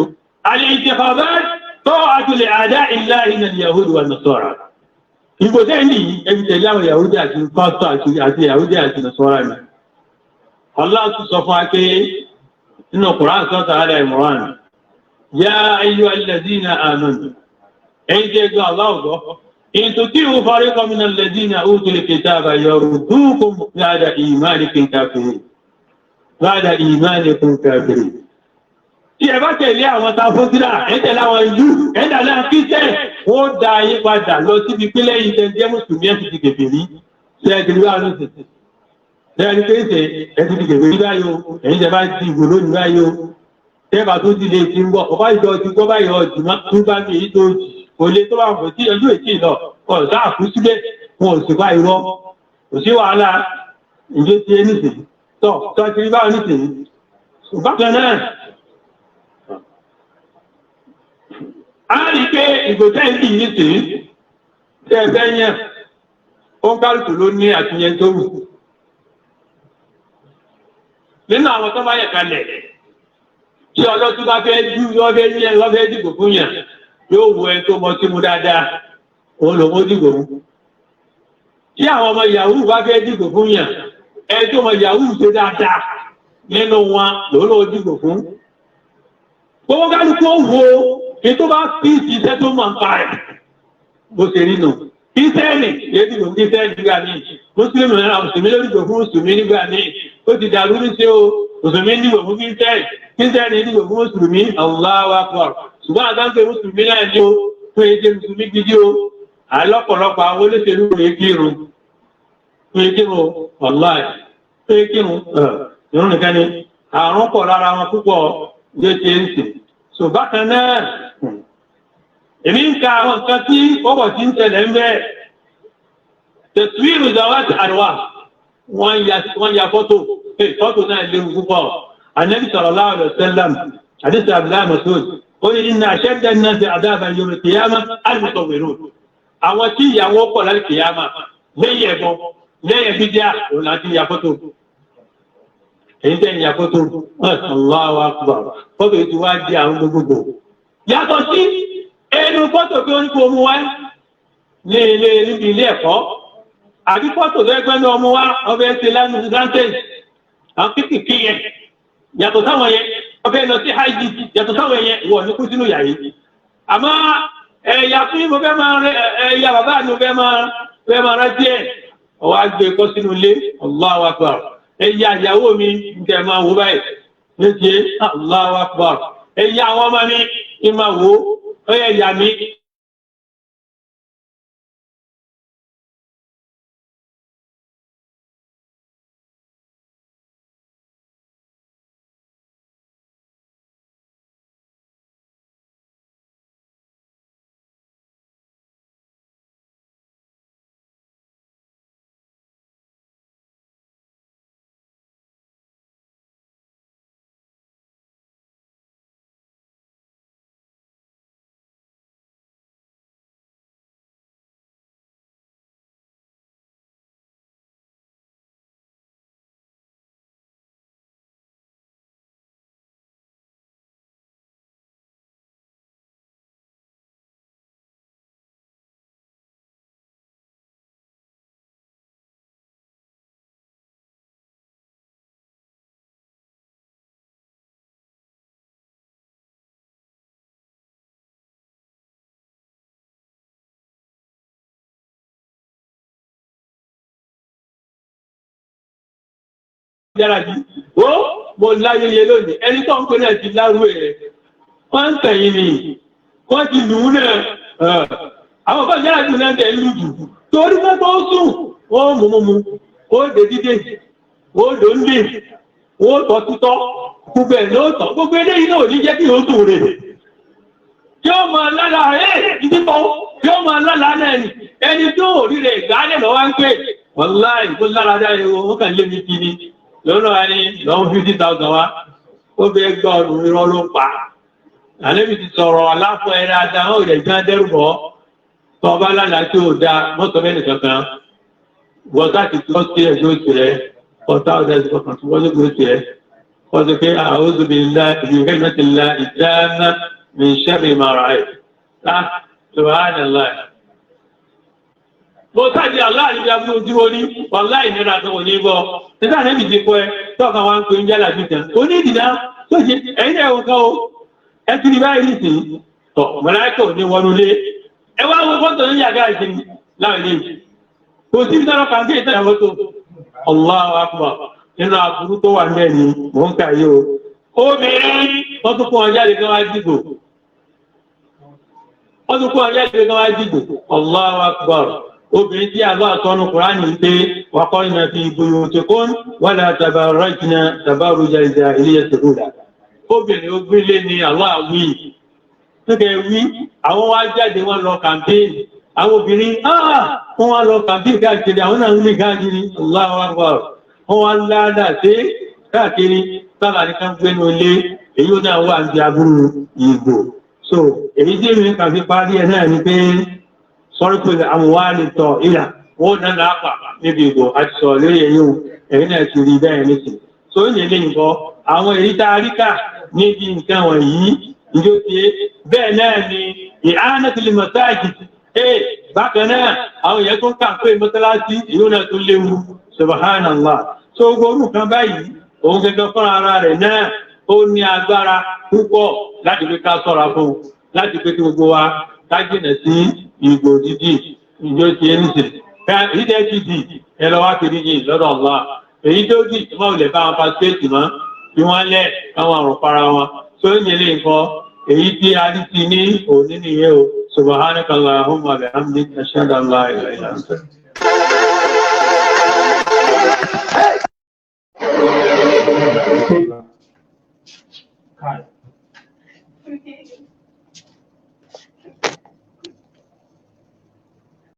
àlè ìjẹfàbá tó àtúlẹ̀ àdá ìlà ìnà Yahudi wà Nasara ìbò tẹ́lẹ̀ yìí ẹbí tẹ̀lé àwọn Yahudi àti pásítọ̀ àti Yahudi àti Nasara ni Allah sọ fún wa pé nínú Kùránì sọ́tà Al Imran يا أيها الذين آمنوا إن جاء الله إن تطيعوا فريقا من الذين أوتوا الكتاب يردوكم بعد إيمانكم كافرين ba'da imanikum kafirin. Tí ẹ bá tẹ̀lé àwọn tafọ́sílà ẹ tẹ̀lé àwọn ìlú ẹ tẹ̀lé àwọn kírísítẹ̀ wọ́n da ayé padà lọ síbi pé lẹ́yìn tẹ̀lé mùsùlùmí ẹ ti di kèfèrí ṣe ẹ ti rí wàhálà ṣèṣe ṣe ẹ ti kéṣe ẹ ti di kèfèrí báyìí o ẹ̀yin tẹ̀ bá ti ìgò lónìí báyìí o tẹ́ bá tó ti lè ti ń bọ̀ ọba ìjọ ti gbọ́ báyìí ọ̀dì má tún bá mi èyí tó jì kò lè tó bá fò sí ọjọ́ èkì lọ ọ̀sá àkúsílẹ̀ wọn ò sì bá irọ́ kò sí wàhálà ìjọ ti ẹ nísìnyí tọ́ ti rí báwọn nísìnyí bákan náà a rí pé ìgbòtẹ́ǹtì yìí sí ẹgbẹ́ yẹn ó ń kálùkù ló ní àtúnyẹ tó wù nínú àwọn tó bá yẹ kalẹ̀ tí ọlọ́tún bá fẹ́ lọ́fẹ́ dìbò fún yàn yóò wo ẹni tó mọ sí mu dáadáa òun lòun ó dìbò fún tí àwọn ọmọ yahoo bá fẹ́ dìbò fún yàn ẹni tó mọ yahoo ṣe dáadáa nínú wọn lòun ó dìbò fún gbogbo kálukú ó wo ètò bá fi ìṣiṣẹ́ tó máa ń pa ẹ̀ bó ṣe rí nù kírísítẹ́nì èdè ìgbò kírísítẹ́nì nígbà míì mùsùlùmí náà mùsùlùmí lórí ìgbò fún mùsùlùmí nígbà míì ó ti dàrú ní ṣe o mùsùlùmí nígbò fún kírísítẹ́nì nígbò fún mùsùlùmí Allahu Akbar ṣùgbọ́n àtàǹkè mùsùlùmí náà ní o fún èdè mùsùlùmí gidi o àlọ́pọ̀lọpọ̀ àwọn olóṣèlú rẹ̀ kírun fún ekírun wàláì fún ekírun ìrún nìkan ni àrùn pọ̀ lára wọn púpọ̀ yóò ṣe ń sè so bákan náà èmi ń ka àwọn nǹkan tí ọ̀pọ̀ tí ń tẹ̀lé ń bẹ́ẹ̀ tẹ̀síwìrì zawati àríwá wọ́n ya fọ́tò náà léwu púpọ̀ Ànábì sallallahu alaihi wasallam àdìsí Abdullahi Mas'ud ó ní inna ashadda an-nasi 'adaban yawm al-qiyamah al-musawwirun àwọn tí ìyàwó pọ̀ láti kìyàmà lẹ́yìn ẹ̀bọn lẹ́yìn bídíà òun láti ya fọ́tò èyí tẹ́ ìyà fọ́tò Allahu Akbar fọ́tò ètò wá di àwọn gbogbo yàtọ̀ sí ẹnu fọ́tò pé ó ní kó mú wá ní ilé ẹ̀kọ́ àbí fọ́tò tó ẹgbẹ́ ní ọmọ wá ọbẹ̀ ṣe lánàá granted àwọn kéékèèké yẹn yàtọ̀ sáwọn yẹn ọbẹ̀ lọ sí hajj yàtọ̀ sáwọn yẹn wọ̀ ní kú sínú yàrá yìí àmọ́ ẹ̀yà fún mo fẹ́ máa ẹ̀yà bàbá mi fẹ́ máa rántí ẹ̀ ọwọ́ àgbẹ̀ kọ́ sínú ilé Allahu Akbar ẹ̀yà ìyàwó mi ǹkẹ́ máa wò báyìí ní ti Allahu Akbar ẹ̀yà àwọn ọmọ mi kí máa wò ẹ̀yà mi. Yára bí ó mo láyẹyẹ lónìí ẹni tó ń pè náà ti lárú ẹ̀ wọ́n ń tẹ̀yìn ni wọ́n ti lù ú náà àwọn bá yára bí náà tẹ̀ lù jù torí wọ́n tó sùn wọ́n mú ó dé dídé ó dò ń dè ó tọ́ títọ́ gbogbo ẹ̀ ló tọ́ gbogbo eléyìí náà ò ní jẹ́ kí ó tù rè kí ó máa lára ìdíkọ̀ kí ó máa lára náà ni ẹni tó ò rí rẹ̀ gbálẹ̀ lọ́wọ́ ń pè wọ́n láì kó lára dáre ó kàn lé mi kiri lọ́nà wa ní lọ́wọ́ 50,000 wa ó bẹ́ gbọ́ ọdún irọ́ ló pa àlébì ti sọ̀rọ̀ aláfọ̀ ẹ̀rẹ́ àdáhùn òdẹ̀ jẹ́ dẹ́rùbọ̀ tó bá lálàá tí ó dá mọ́tò mẹ́rin kankan wọ́n sáti tó sí ẹjọ́ òsì rẹ̀ 4,000 kankan tí wọ́n lóògbé òsì rẹ̀ wọ́n ti pé a'udhu billahi min sharri ma ra'aytu subhanallah mo sáàdì aláàrí bí abúrú tí ó ní wàlá ìnira tó wò ní bọ́ nígbà náà bìí kọ́ ẹ tọ́ka wá ń pè ń jálà bí tàn ó ní ìdìdá tó ṣe ẹ̀yìn ẹ̀wọ̀n kan o ẹ ti rí báyìí nìsín tọ̀ mọ̀láìkọ̀ ní wọnú lé ẹ wá wo fọ́tò ní yàgá ìsinmi láwọn ilé kò sí ìtọ́rọ kàńké ìtọ́rọ fọ́tò Allahu Akbar nínú aburú tó wà níbẹ̀ ni mò ń kà yìí o. Obìnrin wọ́n tún fún ọjà lè kí wọ́n á dìbò. Wọ́n tún fún ọjà lè kí wọ́n á dìbò. Allahu Akbar. Obìnrin tí àlọ́ àtọ́nu Kùránì ń pé waqarna fi buyutikunna wala tabarrajna tabarruja al-jahiliyyati al-ula. Obìnrin ó gbélé ni Allah wí. Nígbà wí, àwọn wá jáde wọ́n lọ kàmpéènì. Àwọn obìnrin, wọ́n wá lọ kàmpéènì káàkiri, àwọn náà ń lè káàkiri. Allahu Akbar. Wọ́n wá ládà sí káàkiri sábà ní kan gbénu ilé, èyí ó náà wà ní aburú ìgbò. So, èyí tí èmi kà fi parí ẹ̀ náà ni pé sọ́rí pé àwọn wá lè tọ̀ ìlà wọ́n náà lápá níbi ìgbò àti sọ lórí ẹ̀yìn ẹ̀yìn náà ti rí bẹ́ẹ̀ nìsín. So, ó yẹ lè nǹkan àwọn èyí tá a rí kà níbi nǹkan wọ̀nyí ìjó ti bẹ́ẹ̀ náà ni i'anatul masajid. Bákan náà àwọn èèyàn tó ń kà pé mọ́sálásí ìlú náà tó léwu subhanallah. So gbogbo nǹkan báyìí òun gẹ́gẹ́ fún ara rẹ̀ náà ó ní agbára púpọ̀ láti fi ká sọ́ra fún láti pé kí gbogbo wa ká jìnà sí ìgbò dídì ìjọ ti ẹni sí ìdẹ́ ti dì ẹlọ wá kiri yìí lọ́dọ̀ Allah. Èyí tó dì tí wọ́n lè bá wọn pàṣẹ́tì mọ́ bí wọ́n lẹ̀ káwọn àrùn para wọn. So ń yẹlé nǹkan èyí tí a rí ti ní òní nìyẹn o. Subhanaka Allahumma wa bihamdika ashhadu an la ilaha illa anta.